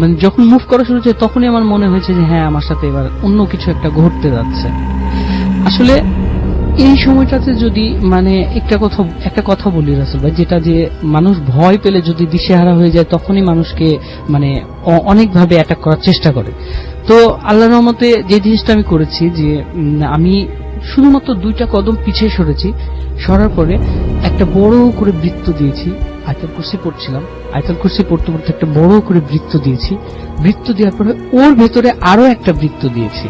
মানে যখন মুভ করা শুরু হয়েছে তখনই আমার মনে হয়েছে যে হ্যাঁ, আমার সাথে এবার অন্য কিছু একটা ঘটতে যাচ্ছে। আসলে এই সময়টাতে যদি মানে একটা কথা বলি রাসেল ভাই, যেটা যে মানুষ ভয় পেলে যদি দিশেহারা হয়ে যায় তখনই মানুষকে মানে অনেকভাবে অ্যাটাক করার চেষ্টা করে। তো আল্লাহর রহমতে যে জিনিসটা আমি করেছি যে আমি শুধুমাত্র 2টা কদম পিছিয়ে সরেছি। সরার পরে একটা বড় করে বৃত্ত দিয়েছি। আয়াতুল কুরসি পড়ছিলাম, আয়াতুল কুরসি পড়তে পড়তে একটা বড় করে বৃত্ত দিয়েছি। বৃত্ত দেওয়ার পরে ওর ভেতরে আরো একটা বৃত্ত দিয়েছি।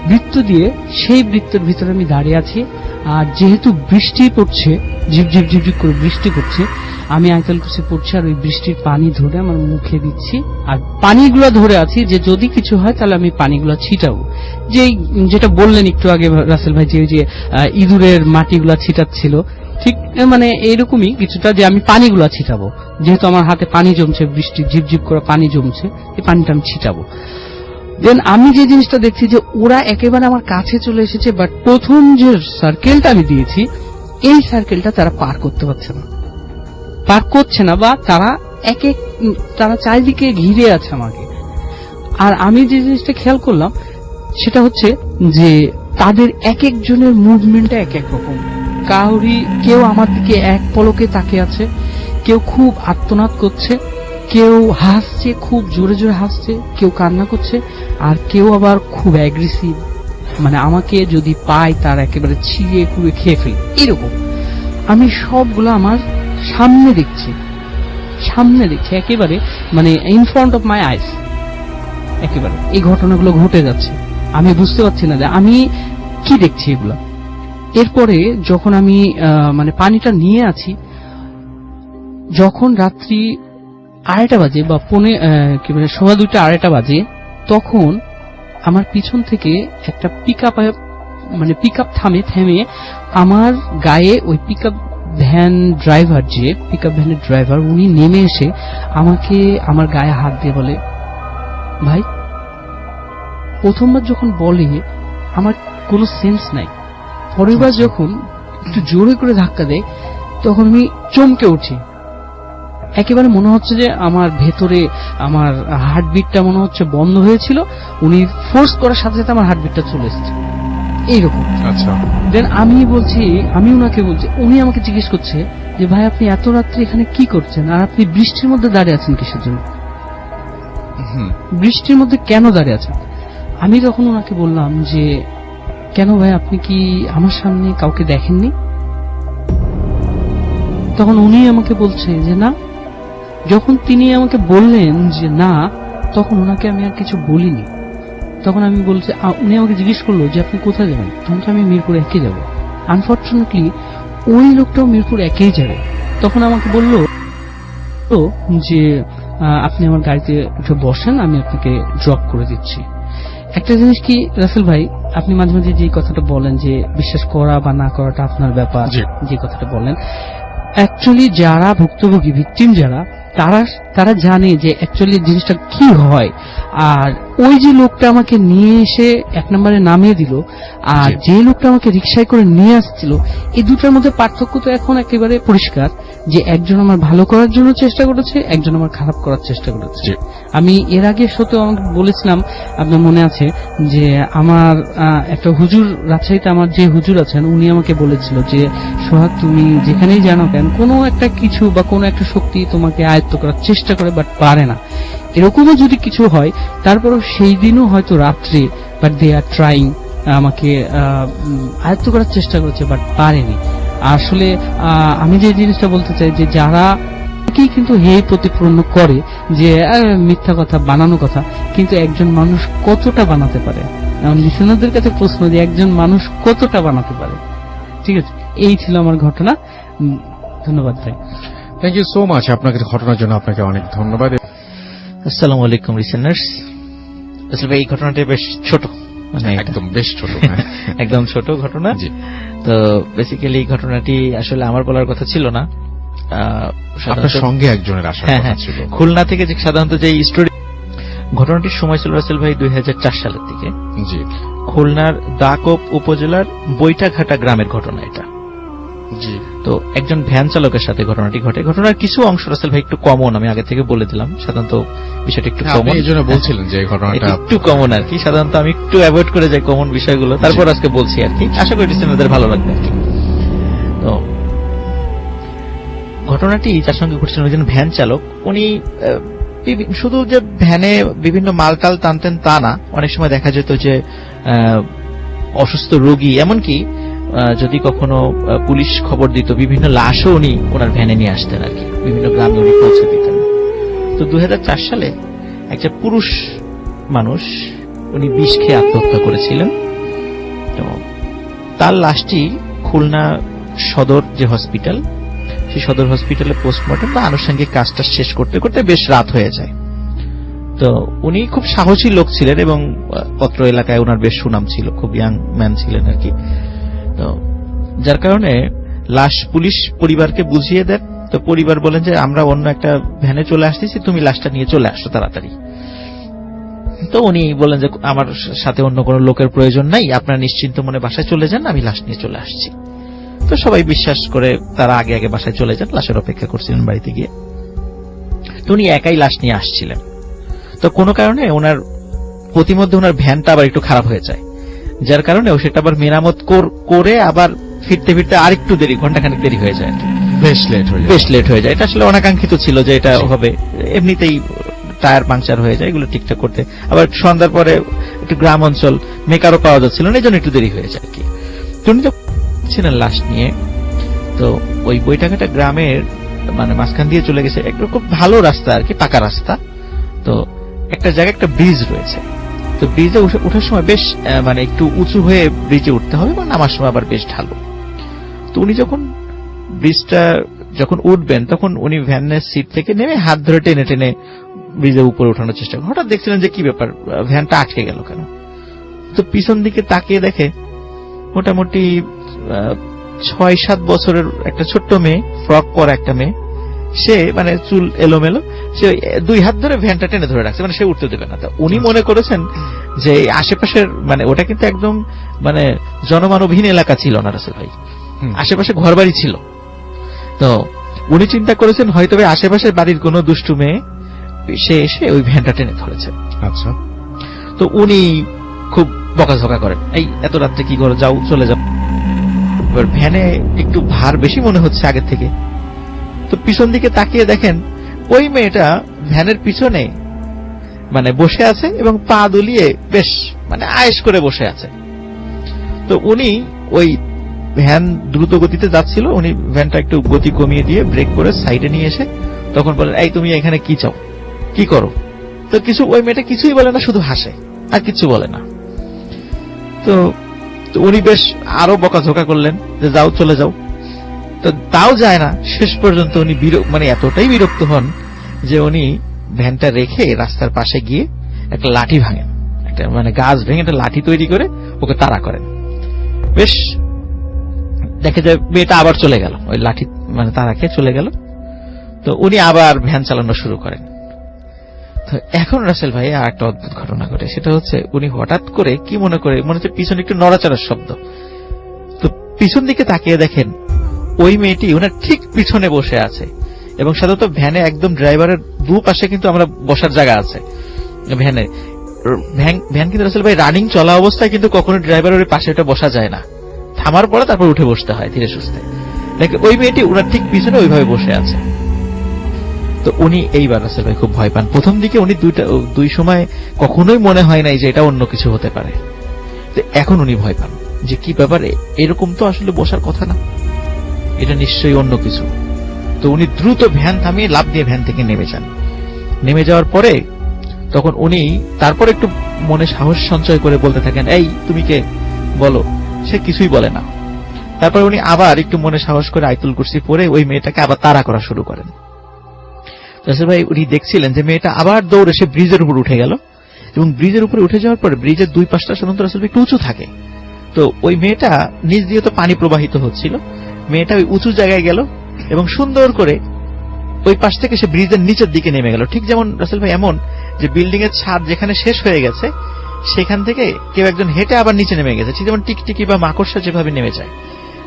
বৃত্ত দিয়ে সেই বৃত্তের ভিতরে আমি দাঁড়িয়ে আছি। আর যেহেতু বৃষ্টি পড়ছে, ঝিপঝিপ ঝিপঝিপ করে বৃষ্টি পড়ছে, আমি আয়াতুল কুরসি পড়ছি আর ওই বৃষ্টির পানি ধরে আমার মুখে দিচ্ছি। আর পানিগুলো ধরে আছি যে যদি কিছু হয় তাহলে আমি পানিগুলো ছিটাবো। যেটা বললেন একটু আগে রাসেল ভাই, যে ইঁদুরের মাটিগুলা ছিটাচ্ছিল, ঠিক মানে এইরকমই কিছুটা, যে আমি পানিগুলা ছিটাবো। যেহেতু আমার হাতে পানি জমছে, বৃষ্টি ঝিপঝিপ করে পানি জমছে, এই পানিটা আমি ছিটাবো। দেন আমি যে জিনিসটা দেখছি যে ওরা একেবারে আমার কাছে চলে এসেছে, বাট প্রথম যে সার্কেলটা আমি দিয়েছি এই সার্কেলটা তারা পার করতে পারছে না, বা তারা চারিদিকে ঘিরে আছে আমাকে। আর আমি যে জিনিসটা খেয়াল করলাম সেটা হচ্ছে যে তাদের এক একজনের মুভমেন্টটা এক এক রকম। কেউ আমার দিকে এক পলকে তাকিয়ে আছে, কেউ খুব আর্তনাদ করছে, কেউ হাসছে, খুব জোরে জোরে হাসছে, কেউ কান্না করছে, আর কেউ আবার খুব অ্যাগ্রেসিভ, মানে আমাকে যদি পায় তার একেবারে ছিঁড়ে কুড়ে খেয়ে ফেলে, এরকম। আমি সবগুলো আমার সামনে দেখছি একেবারে, মানে ইন ফ্রন্ট অফ মাই আইস, একেবারে এই ঘটনাগুলো ঘটে যাচ্ছে। আমি বুঝতে পারছি না যে আমি কি দেখছি এগুলা। এরপরে যখন আমি মানে পানিটা নিয়ে আছি, যখন রাত্রি 2:30 বাজে বা 2:15 বাজে, তখন আমার পিছন থেকে একটা পিকআপ থেমে আমার গায়ে ওই পিকআপ ভ্যানের ড্রাইভার উনি নেমে এসে আমাকে আমার গায়ে হাত দিয়ে বলে, ভাই। প্রথমবার যখন বলে আমার কোনো সেন্স নাই, পরের বার যখন একটু জোরে করে ধাক্কা দেয় তখন আমি চমকে উঠি। একেবারে মনে হচ্ছে যে আমার ভেতরে আমার হার্টবিটটা মনে হচ্ছে বন্ধ হয়েছিল, উনি ফোর্স করার সাথে সাথে আমার হার্টবিটটা চলে এসেছে, এইরকম। আচ্ছা, দেন আমি উনাকে বলছি, উনি আমাকে জিজ্ঞেস করছে যে ভাই আপনি এত রাত্রে এখানে কি করছেন, আর আপনি বৃষ্টির মধ্যে দাঁড়িয়ে আছেন কিসের জন্য, বৃষ্টির মধ্যে কেন দাঁড়িয়ে আছেন? আমি তখন ওনাকে বললাম যে কেন ভাই, আপনি কি আমার সামনে কাউকে দেখেননি? তখন উনি আমাকে বলছে যে না। যখন তিনি আমাকে বললেন যে না, তখন ওনাকে আমি আর কিছু বলিনি। তখন আমি বলছি, উনি আমাকে জিজ্ঞেস করলো যে আপনি কোথায় যাবেন? তখন আমি মিরপুর 1 যাব। আনফরচুনেটলি ওই লোকটাও মিরপুর 1 যাবে। তখন আমাকে বলল যে আপনি আমার গাড়িতে একটু বসেন, আমি আপনাকে ড্রপ করে দিচ্ছি। একটা জিনিস কি রাসেল ভাই, আপনি মাঝে মাঝে যে কথাটা বলেন যে বিশ্বাস করা বা না করাটা আপনার ব্যাপার, যে কথাটা বলেন, অ্যাকচুয়ালি যারা ভুক্তভোগী, ভিকটিম যারা, তারা জানে যে অ্যাকচুয়ালি জিনিসটা কি হয়। আর ওই যে লোকটা আমাকে নিয়ে এসে 1 নম্বরে নামিয়ে দিল, আর যে লোকটা আমাকে রিকশায় করে নিয়ে আসছিল, এই দুটার মধ্যে পার্থক্য তো এখন একেবারে পরিষ্কার, যে একজন আমার ভালো করার জন্য চেষ্টা করেছে, একজন আমার খারাপ করার চেষ্টা করেছে। আমি এর আগে শোতে আমাকে বলেছিলাম, আপনার মনে আছে, যে আমার একটা হুজুর, রাজশাহীতে আমার যে হুজুর আছেন, উনি আমাকে বলেছিল যে সোহাগ, তুমি যেখানেই জানো কেন, কোনো একটা কিছু বা কোনো একটা শক্তি তোমাকে আয়ত্ত করার চেষ্টা করে বাট পারে না। এরকমও যদি কিছু হয়, তারপরও সেই দিনও হয়তো রাত্রে, বাট দে আর ট্রাইং, আমাকে আয়ত্ত করার চেষ্টা করেছে বাট পারেনি। আসলে আমি যে জিনিসটা বলতে চাই যে যারা কি কিন্তু হে প্রতিপূর্ণ করে যে মিথ্যা কথা, বানানো কথা, কিন্তু একজন মানুষ কতটা বানাতে পারে? এখন লিসেনারদের কাছে প্রশ্ন যে একজন মানুষ কতটা বানাতে পারে। ঠিক আছে, এই ছিল আমার ঘটনা। ধন্যবাদ ভাই। Thank you so much. আপনাকে ঘটনার জন্য আপনাকে অনেক ধন্যবাদ। আসসালামু আলাইকুম লিসেনার্স। আসলে ভাই এই ঘটনাটা বেশ ছোট, মানে একদম বেশ ছোট। একদম ছোট ঘটনা। জি। তো বেসিক্যালি এই ঘটনাটি আসলে আমার বলার কথা ছিল না, আপনার সঙ্গে একজনের আসার কথা ছিল। খুলনা থেকে যে সাধারণত যে স্টোরি ঘটনাটির সময় ছিল রাসেল ভাই 2004 সালের দিকে। জি। খুলনার দাকোপ উপজেলার বৈটাঘাটা গ্রামের ঘটনা এটা। জি। তো একজন ভ্যান চালকের সাথে ঘটনাটি ঘটে। ঘটনার কিছু অংশ রাসেল ভাই একটু কমন, আমি আগে থেকে বলে দিলাম। সাধারণত বিষয়টা একটু কমন, এই জন্য বলছিলেন যে ঘটনাটা একটু কমন আর কি। সাধারণত আমি একটু অ্যাভয়েড করে যাই কমন বিষয়গুলো, তারপর আজকে বলছি আর কি। আশা করি লিসেনারদের ভালো লাগবে আর কি। তো ঘটনাটি যার সঙ্গে ঘটছিল একজন ভ্যান চালক। উনি শুধু যে ভ্যানে বিভিন্ন মালটাল টানতেন তা না, অনেক সময় দেখা যেত যে অসুস্থ রোগী, এমনকি যদি কখনো পুলিশ খবর দিত, বিভিন্ন লাশও উনি ওনার ভ্যানে নিয়ে আসতেন আর কি, বিভিন্ন গ্রামে উনি পৌঁছে দিতেন। তো 2004 সালে একটা পুরুষ মানুষ উনি বিষ খেয়ে আত্মহত্যা করেছিলেন। তো তার লাশটি খুলনা সদর যে হসপিটাল, সেই সদর হসপিটালে পোস্টমর্টম বা আনুষঙ্গিক কাজটা শেষ করতে করতে বেশ রাত হয়ে যায়। তো উনি খুব সাহসী লোক ছিলেন এবং পত্র এলাকায় ওনার বেশ সুনাম ছিল, খুব ইয়াং ম্যান ছিলেন আর কি। তো যার কারণে লাশ পুলিশ পরিবারকে বুঝিয়ে দেন। তো পরিবার বলেন যে আমরা অন্য একটা ভ্যানে চলে আসতেছি, তুমি লাশটা নিয়ে চলে আসো তাড়াতাড়ি। তো উনি বলেন যে আমার সাথে অন্য কোনো লোকের প্রয়োজন নাই, আপনারা নিশ্চিন্ত মনে বাসায় চলে যান, আমি লাশ নিয়ে চলে আসছি। তো সবাই বিশ্বাস করে তারা আগে আগে বাসায় চলে যান, লাশের অপেক্ষা করছিলেন বাড়িতে গিয়ে। তো উনি একাই লাশ নিয়ে আসছিলেন। তো কোনো কারণে ওনার প্রতিমধ্যে ওনার ভ্যানটা আবার একটু খারাপ হয়ে যায়, যার কারণে ও সেটা আবার মেরামত করে আবার ফিরতে ফিরতে আরেকটু দেরি, ঘন্টাখানেক দেরি হয়ে যায়, বেশ লেট হয়ে যায়। এটা আসলে অনাকাঙ্ক্ষিত ছিল যে এটা হবে, এমনিতেই টায়ার পাংচার হয়ে যায়, এগুলো ঠিকঠাক করতে। আবার সন্ধ্যার পরে একটু গ্রাম অঞ্চল, মেকারও পাওয়া যাচ্ছিল না, এই জন্য একটু দেরি হয়ে যায় আর কি। উনি তো ছিলেন লাশ নিয়ে। তো ওই বৈটাঘাটা গ্রামের মানে মাঝখান দিয়ে চলে গেছে, একটু খুব ভালো রাস্তা আর কি, পাকা রাস্তা। তো একটা জায়গায় একটা ব্রিজ রয়েছে। তো ব্রিজে ওঠার সময় বেশ মানে একটু উঁচু হয়ে ব্রিজে উঠতে হবে এবং নামার সময় আবার বেশ ঢালু। তো উনি যখন ব্রিজটা যখন উঠবেন, তখন উনি ভ্যানের সিট থেকে নেমে হাত ধরে টেনে টেনে ব্রিজের উপরে ওঠানোর চেষ্টা করেন। হঠাৎ দেখছিলেন যে কি ব্যাপার, ভ্যানটা আটকে গেল কেন। তো পিছন দিকে তাকিয়ে দেখে মোটামুটি 6-7 বছরের একটা ছোট্ট মেয়ে, ফ্রক পরা একটা মেয়ে, সে মানে চুল এলোমেলো, সে 2 হাত ধরে ভ্যানটা টেনে ধরে রাখছে, মানে সে উঠতে দেবে না। তো উনি মনে করেছেন যে আশেপাশের মানে ওটা কিন্তু একদম মানে জনমানবহীন এলাকা ছিল না রাসেল ভাই, আশেপাশে ঘরবাড়ি ছিল। তো উনি চিন্তা করেছেন হয়তো আশেপাশের বাড়ির কোনো দুষ্টু মেয়ে সে এসে ওই ভ্যানটা টেনে ধরেছে। আচ্ছা। তো উনি খুব বকাঝকা করেন, এই এত রাত্রে কি করো, যাও চলে যাও। এবার ভ্যানে একটু ভার বেশি মনে হচ্ছে আগের থেকে। তো পিছন দিকে তাকিয়ে দেখেন ওই মেয়েটা ভ্যানের পিছনে মানে বসে আছে এবং পা দুলিয়ে বেশ মানে আয়েশ করে বসে আছে। তো উনি ওই ভ্যান দ্রুত গতিতে যাচ্ছিল, উনি ভ্যানটা একটু গতি কমিয়ে দিয়ে ব্রেক করে সাইডে নিয়ে এসে তখন বলেন, এই তুমি এখানে কি চাও, কি করো? তো কিছু ওই মেয়েটা কিছুই বলে না, শুধু হাসে আর কিছু বলে না। তো উনি বেশ আরো বকাঝকা করলেন যে যাও চলে যাও। তো তাও যায় না। শেষ পর্যন্ত উনি মানে এতটাই বিরক্ত হন যে উনি ভ্যানটা রেখে রাস্তার পাশে গিয়ে একটা লাঠি ভাঙেন, একটা মানে গাছ ভেঙে একটা লাঠি তৈরি করে ওকে তাড়া করেন। বেশ দেখে যায় মেয়েটা আবার চলে গেল, ওই লাঠি মানে তাড়া খেয়ে চলে গেল। তো উনি আবার ভ্যান চালানো শুরু করেন। তো এখন রাসেল ভাই আর একটা অদ্ভুত ঘটনা ঘটে, সেটা হচ্ছে উনি হঠাৎ করে কি মনে হচ্ছে পিছনে একটু নড়াচড়ার শব্দ। তো পিছন দিকে তাকিয়ে দেখেন ওই মেয়েটি ওনার ঠিক পিছনে বসে আছে এবং সাধারণত ভ্যানে একদম ড্রাইভারের দুপাশে কিন্তু আমরা বসার জায়গা আছে ভ্যানে। ভ্যান কিন্তু রাসেল ভাই রানিং চলা অবস্থায় কিন্তু কখনো ড্রাইভারের পাশে ওটা বসা যায় না, থামার পরে তারপর উঠে বসতে হয় ধীরে সুস্থে। দেখে ওই মেয়েটি ওনার ঠিক পিছনে ওইভাবে বসে আছে। তো উনি এইবার রাসেল ভাই খুব ভয় পান। প্রথম দিকে উনি দুই সময় কখনোই মনে হয় নাই যে এটা অন্য কিছু হতে পারে। তো এখন উনি ভয় পান যে কি ব্যাপারে, এরকম তো আসলে বসার কথা না, এটা নিশ্চয়ই অন্য কিছু। তো উনি দ্রুত ভ্যান থামিয়ে লাফ দিয়ে ভ্যান থেকে নেমে যান। নেমে যাওয়ার পরে তখন উনি তারপর একটু মনে সাহস সঞ্চয় করে বলতে থাকেন, এই তুমি কে, বলো। সে কিছুই বলে না। তারপর উনি আবার একটু মনে সাহস করে আয়াতুল কুরসি পড়ে ওই মেয়েটাকে আবার তাড়া করা শুরু করেন। রাসেল ভাই উনি দেখছিলেন যে মেয়েটা আবার দৌড়ে সে ব্রিজের উপর উঠে গেল, এবং ব্রিজের উপরে উঠে যাওয়ার পরে ব্রিজের দুই পাশটা সাধারণত রাসেল ভাই একটু উঁচু থাকে। তো ওই মেয়েটা নিচ দিয়ে তো পানি প্রবাহিত হচ্ছিল, মেয়েটা ওই উঁচু জায়গায় গেল এবং সুন্দর করে ওই পাশ থেকে সে ব্রিজের নিচের দিকে নেমে গেল। ঠিক যেমন রাসেল ভাই এমন যে বিল্ডিং এর ছাদ যেখানে শেষ হয়ে গেছে সেখান থেকে কেউ একজন হেঁটে আবার নিচে নেমে গেছে, ঠিক যেমন টিকটিকি বা মাকড়সা যেভাবে নেমে যায়।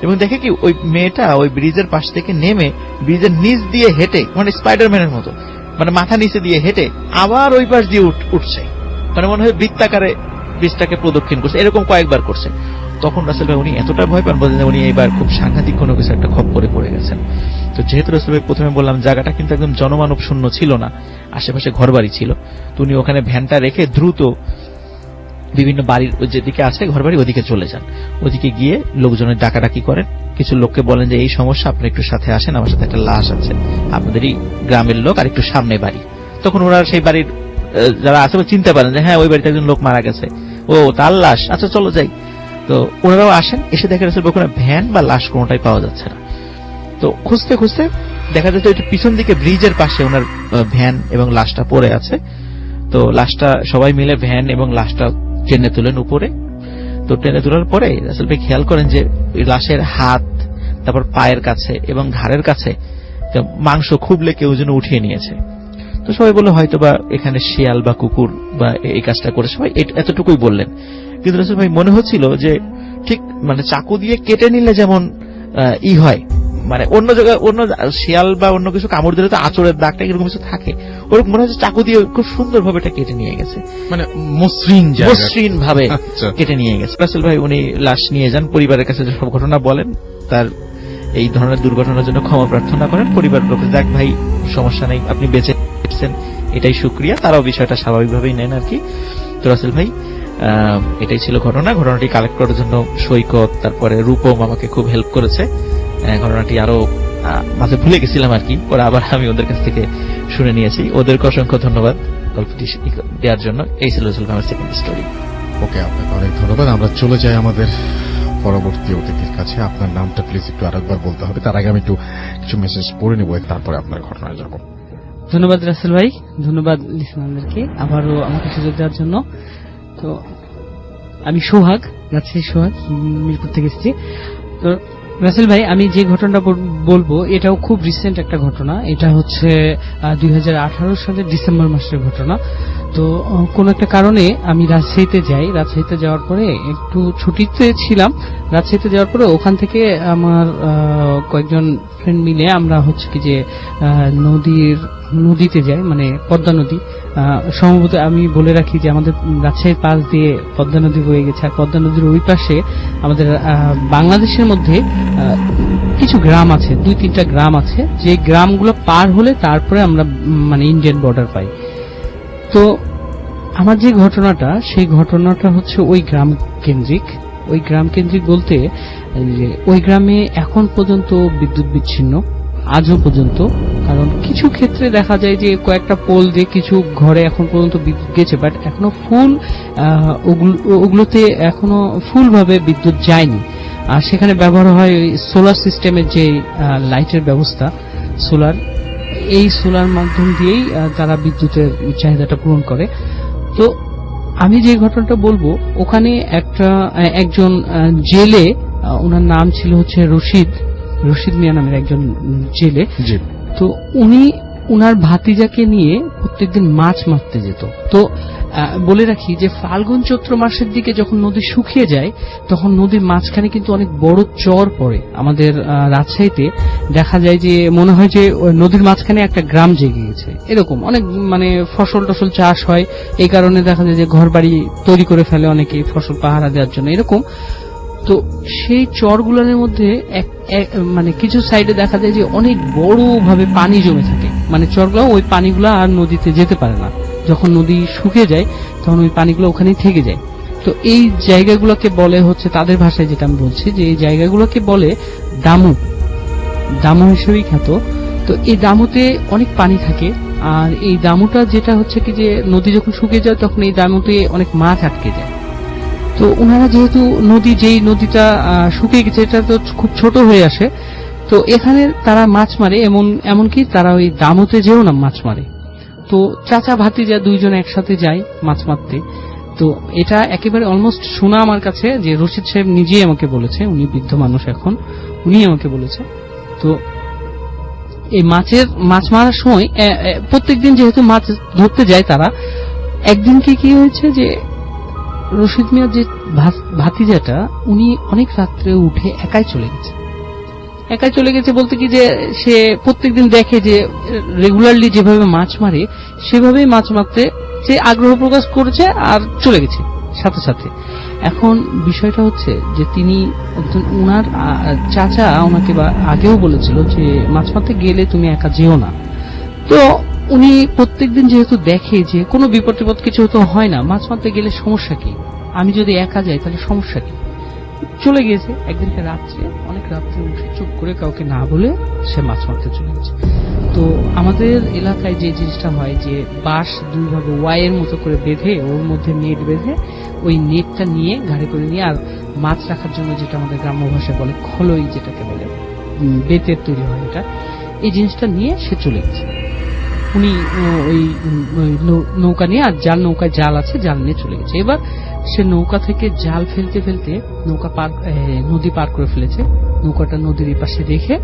এবং দেখে কি ওই মেয়েটা ওই ব্রিজের পাশ থেকে নেমে ব্রিজের নিচ দিয়ে হেঁটে, মানে স্পাইডারম্যানের মতো, মানে মাথা নিচে দিয়ে হেঁটে আবার ওই পাশ দিয়ে উঠছে, মানে মনে হয় বৃত্তাকারে ব্রিজটাকে প্রদক্ষিণ করছে, এরকম কয়েকবার করছে। তখন রাসেল ভাই উনি এতটা ভয় পান, বলেন উনি এবার খুব সাংঘাতিক কোনো কিছু একটা খপ্পরে পড়ে গেছেন। তো যেহেতু রাসেল ভাই প্রথমে বললাম জায়গাটা কিন্তু একদম জনমানব শূন্য ছিল না, আশেপাশে ঘরবাড়ি ছিল, তো উনি ওখানে ভ্যানটা রেখে দ্রুত বিভিন্ন বাড়ির যেদিকে আছে ঘরবাড়ি ওদিকে চলে যান। ওদিকে গিয়ে লোকজনের ডাকাডাকি করেন, কিছু লোককে বলেন যে এই সমস্যা, আপনি একটু সাথে আসেন, আমার সাথে একটা লাশ আছে, আপনাদেরই গ্রামের লোক, আর একটু সামনে বাড়ি। তখন ওরা সেই বাড়ির যারা আছে চিনতে পারেন যে হ্যাঁ ওই বাড়িতে একজন লোক মারা গেছে, ও তার লাশ, আচ্ছা চলো যাই। তো ওনারাও আসেন, এসে দেখা যাচ্ছে ওখানে ভ্যান বা লাশ কোনোটাই পাওয়া যাচ্ছে না। তো খুঁজতে খুঁজতে দেখা যাচ্ছে ওই পিছন দিকে ব্রিজের পাশে ওনার ভ্যান এবং লাশটা পড়ে আছে। তো লাশটা সবাই মিলে ভ্যান এবং লাশটা টেনে তুলেন উপরে। তো টেনে তোলার পরে রাসেল ভাই খেয়াল করেন যে লাশের হাত, তারপর পায়ের কাছে এবং ঘাড়ের কাছে মাংস খুবলে কেউ যেন উঠিয়ে নিয়েছে। তো সবাই বললো হয়তো বা এখানে শিয়াল বা কুকুর বা এই কাজটা করে, সবাই এতটুকুই বললেন। কিন্তু রাসেল ভাই মনে হচ্ছিল যে ঠিক মানে চাকু দিয়ে কেটে নিলে যেমন হয়, মানে অন্য জায়গায় অন্য শিয়াল বা অন্য কিছু কামড় দিলে তো আঁচড়ের দাগটা এরকম কিছু থাকে, ওরকম মনে হচ্ছে চাকু দিয়ে খুব সুন্দর ভাবে এটা কেটে নিয়ে গেছে, মানে মসৃণ ভাবে কেটে নিয়ে গেছে। রাসেল ভাই উনি লাশ নিয়ে যান, পরিবারের কাছে সব ঘটনা বলেন, তার এই ধরনের দুর্ঘটনার জন্য ক্ষমা প্রার্থনা করেন। পরিবারের লোক যাক ভাই সমস্যা নেই, আপনি বেঁচে গেছেন, এটাই শুকরিয়া, তারাও বিষয়টা স্বাভাবিকভাবেই নেন আর কি। তো রাসেল ভাই এটাই ছিল ঘটনাটি কালেক্ট করার জন্য সৈকত, তারপরে রূপম আমাকে খুব হেল্প করেছে। ঘটনাটি আরো মাঝে ভুলে গেছিলাম আর কি, পরে আবার আমি ওদের কাছ থেকে শুনে নিয়েছি। ওদেরকে অসংখ্য ধন্যবাদ গল্পটি দেওয়ার জন্য। এই ছিল আমার সেকেন্ড স্টোরি। ওকে, আপনাকে অনেক ধন্যবাদ। আমরা চলে যাই আমাদের পরবর্তী অতিথির কাছে। আপনার নামটা প্লিজ একটু আরেকবার বলতে হবে, তার আগে আমি একটু কিছু মেসেজ পড়ে নেব, তারপরে আপনার ঘটনায় যাব। ধন্যবাদ রাসেল ভাই, ধন্যবাদ লিসনারদেরকে আবারও আমাকে সুযোগ দেওয়ার জন্য। তো আমি সোহাগ, রাজশাহী সোহাগ, মিরপুর থেকে এসেছি। তো রাসেল ভাই আমি যে ঘটনাটা বলবো এটাও খুব রিসেন্ট একটা ঘটনা। এটা হচ্ছে 2018 সালের ডিসেম্বর মাসের ঘটনা। তো কোন একটা কারণে আমি রাজশাহীতে যাই। রাজশাহীতে যাওয়ার পরে একটু ছুটিতে ছিলাম। রাজশাহীতে যাওয়ার পরে ওখান থেকে আমার কয়েকজন ফ্রেন্ড মিলে আমরা হচ্ছে কি যে নদীতে যাই, মানে পদ্মা নদী। সম্ভবত আমি বলে রাখি যে আমাদের রাজশাহীর পাশ দিয়ে পদ্মা নদী বয়ে গেছে, আর পদ্মা নদীর ওই পাশে আমাদের বাংলাদেশের মধ্যে কিছু গ্রাম আছে, 2-3টা গ্রাম আছে, যে গ্রামগুলো পার হলে তারপরে আমরা মানে ইন্ডিয়ান বর্ডার পাই। তো আমার যে ঘটনাটা, সেই ঘটনাটা হচ্ছে ওই গ্রাম কেন্দ্রিক বলতে ওই গ্রামে এখন পর্যন্ত বিদ্যুৎ বিচ্ছিন্ন, আজও পর্যন্ত। কারণ কিছু ক্ষেত্রে দেখা যায় যে কয়েকটা পোল দিয়ে কিছু ঘরে এখন পর্যন্ত বিদ্যুৎ গেছে, বাট এখনো ওগুলোতে এখনো ফুল ভাবে বিদ্যুৎ যায়নি। আর সেখানে ব্যবহার হয় সোলার সিস্টেমের যে লাইটের ব্যবস্থা, এই সোলার মাধ্যম দিয়েই তারা বিদ্যুতের চাহিদাটা পূরণ করে। তো আমি যে ঘটনাটা বলবো, ওখানে একজন জেলে, ওনার নাম ছিল হচ্ছে রশিদ মিয়া নামের একজন জেলে। তো উনি উনার ভাতিজাকে নিয়ে প্রত্যেকদিন মাছ মারতে যেত। তো বলে রাখি যে ফাল্গুন চৈত্র মাসের দিকে যখন নদী শুকিয়ে যায়, তখন নদীর মাঝখানে কিন্তু অনেক বড় চর পড়ে। আমাদের রাজশাহীতে দেখা যায় যে মনে হয় যে নদীর মাঝখানে একটা গ্রাম জেগে গেছে, এরকম অনেক মানে ফসল টসল চাষ হয়, এই কারণে দেখা যায় যে ঘর বাড়ি তৈরি করে ফেলে অনেকে ফসল পাহারা দেওয়ার জন্য, এরকম। তো সেই চরগুলোর মধ্যে মানে কিছু সাইডে দেখা যায় যে অনেক বড় ভাবে পানি জমে থাকে, মানে চরগুলো ওই পানিগুলো আর নদীতে যেতে পারে না। যখন নদী শুকিয়ে যায় তখন ওই পানিগুলো ওখানেই থেকে যায়। তো এই জায়গাগুলোকে বলে হচ্ছে, তাদের ভাষায় যেটা আমি বলছি, যে এই জায়গাগুলোকে বলে দামু হিসেবেই খ্যাত। তো এই দামুতে অনেক পানি থাকে, আর এই দামুটা যেটা হচ্ছে কি যে নদী যখন শুকিয়ে যায় তখন এই দামুতে অনেক মাছ আটকে যায়। তো ওনারা যেহেতু যেই নদীটা শুকিয়ে গেছে এটা তো খুব ছোট হয়ে আসে, তো এখানে তারা মাছ মারে, এমনকি তারা ওই দামুতে যেও না মাছ মারে। তো চাচা ভাতিজা দুইজন একসাথে যায় মাছ মারতে। তো এটা একেবারে অলমোস্ট শোনা আমার কাছে, যে রশিদ সাহেব নিজেই আমাকে বলেছে, উনি বৃদ্ধ মানুষ এখন, উনি আমাকে বলেছে। তো এই মাছ মারার সময় প্রত্যেকদিন যেহেতু মাছ ধরতে যায় তারা, একদিনকে কি হয়েছে যে রশিদ মিয়ার যে ভাতিজাটা উনি অনেক রাত্রে উঠে একাই চলে গেছে বলতে কি যে সে প্রত্যেকদিন দেখে যে রেগুলারলি যেভাবে মাছ মারে সেভাবেই মাছ মারতে সে আগ্রহ প্রকাশ করেছে আর চলে গেছে সাথে সাথে। এখন বিষয়টা হচ্ছে যে তিনি ওনার চাচা ওনাকে আগেও বলেছিল যে মাছ মারতে গেলে তুমি একা যেও না। তো উনি প্রত্যেকদিন যেহেতু দেখে যে কোনো বিপদ টিপদ কিছু তো হয় না, মাছ মারতে গেলে সমস্যা কি, আমি যদি একা যাই তাহলে সমস্যা কি, চলে গিয়েছে। একদিনকে রাত্রে অনেক রাত্রে উঠে চুপ করে কাউকে না বলে সে মাছ মারতে চলে গেছে। তো আমাদের এলাকায় যে জিনিসটা হয় যে বাঁশ দুই ভাগে ওয়াইয়ের মতো করে বেঁধে ওর মধ্যে নেট বেঁধে ওই নেটটা নিয়ে ঘাড়ে করে নিয়ে, আর মাছ রাখার জন্য যেটা আমাদের গ্রাম্য ভাষায় বলে খলই, যেটাকে বলে বেতের তৈরি হয় এটা, এই জিনিসটা নিয়ে সে চলে গেছে। উনি ওই নৌকা নিয়ে, আর নৌকায় জাল আছে, জাল নিয়ে চলে গেছে। এবার সে নৌকা থেকে জাল ফেলতে ফেলতে নদী পার করে ফেলেছে। নৌকাটা নদীর এই পাশে রেখে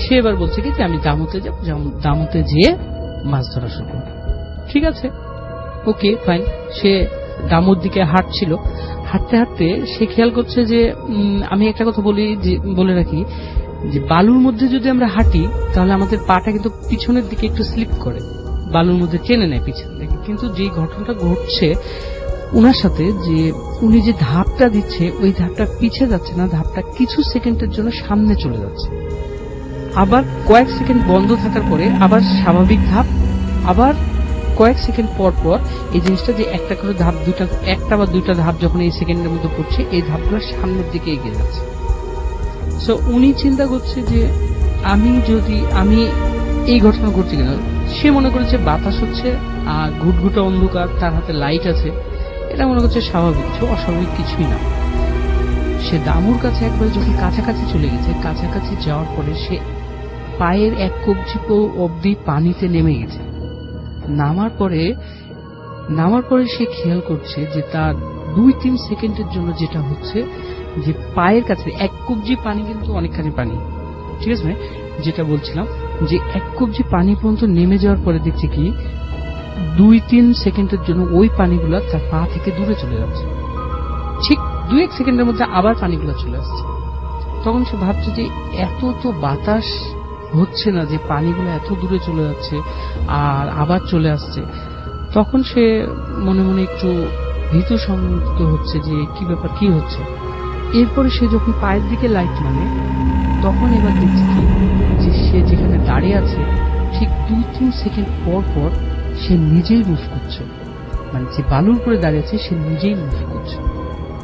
সে এবার বলছে কি যে আমি দামুতে যাব, দামুতে যেয়ে মাছ ধরা শুরু করব। ঠিক আছে, ওকে ফাইন। সে দামুর দিকে হাঁটছিল, হাঁটতে হাঁটতে সে খেয়াল করছে যে আমি একটা কথা বলে রাখি যে বালুর মধ্যে যদি আমরা হাঁটি তাহলে আমাদের পাটা কিন্তু পিছনের দিকে একটু স্লিপ করে, বালুর মধ্যে টেনে নেয় পিছন থেকে। কিন্তু যে ঘটনাটা ঘটছে উনার সাথে, যে উনি যে ধাপটা দিচ্ছে ওই ধাপটা পিছে যাচ্ছে না, ধাপটা কিছু সেকেন্ডের জন্য সামনে চলে যাচ্ছে, আবার কয়েক সেকেন্ড বন্ধ থাকার পরে আবার স্বাভাবিক ধাপ, আবার কয়েক সেকেন্ড পর পর এই জিনিসটা যে একটা করে ধাপ, একটা বা দুইটা ধাপ যখন এই সেকেন্ডের মধ্যে পড়ছে এই ধাপগুলো সামনের দিকে এগিয়ে যাচ্ছে। সো উনি চিন্তা করছে যে আমি এই ঘটনা ঘটছে কেন। সে মনে করেছে বাতাস হচ্ছে আর ঘুটঘুটা অন্ধকার, তার হাতে লাইট আছে, এটা মনে করছে স্বাভাবিক কিছু, অস্বাভাবিক কিছুই না। সে দামুর কাছে একবার যখন কাছাকাছি চলে গেছে, কাছাকাছি যাওয়ার পরে সে পায়ের এক কবজি অব্দি পানিতে নেমে গেছে। নামার পরে সে খেয়াল করছে যে তার 2-3 সেকেন্ডের জন্য যেটা হচ্ছে যে পায়ের কাছে এক কবজি পানি, কিন্তু অনেকখানি পানি, ঠিক আছে, যেটা বলছিলাম যে এক কবজি পানি পর্যন্ত নেমে যাওয়ার পরে দেখছে কি 2-3 সেকেন্ডের জন্য ওই পানিগুলা তার পা থেকে দূরে চলে যাচ্ছে। ঠিক 2-1 সেকেন্ডের মধ্যে আবার পানিগুলো চলে আসছে। তখন সে ভাবছে যে এত তো বাতাস হচ্ছে না যে পানিগুলো এত দূরে চলে যাচ্ছে আর আবার চলে আসছে। তখন সে মনে মনে একটু ভীত সন্দিগ্ধ হচ্ছে যে কি ব্যাপার, কি হচ্ছে। এরপরে সে যখন পায়ের দিকে লাইট মানে তখন এবার দেখছে কি যে সে যেখানে দাঁড়িয়ে আছে ঠিক 2-3 সেকেন্ড পর পর সে নিজেই মুভ করছে, মানে যে বালুর উপরে দাঁড়িয়ে আছে সে নিজেই মুভ করছে।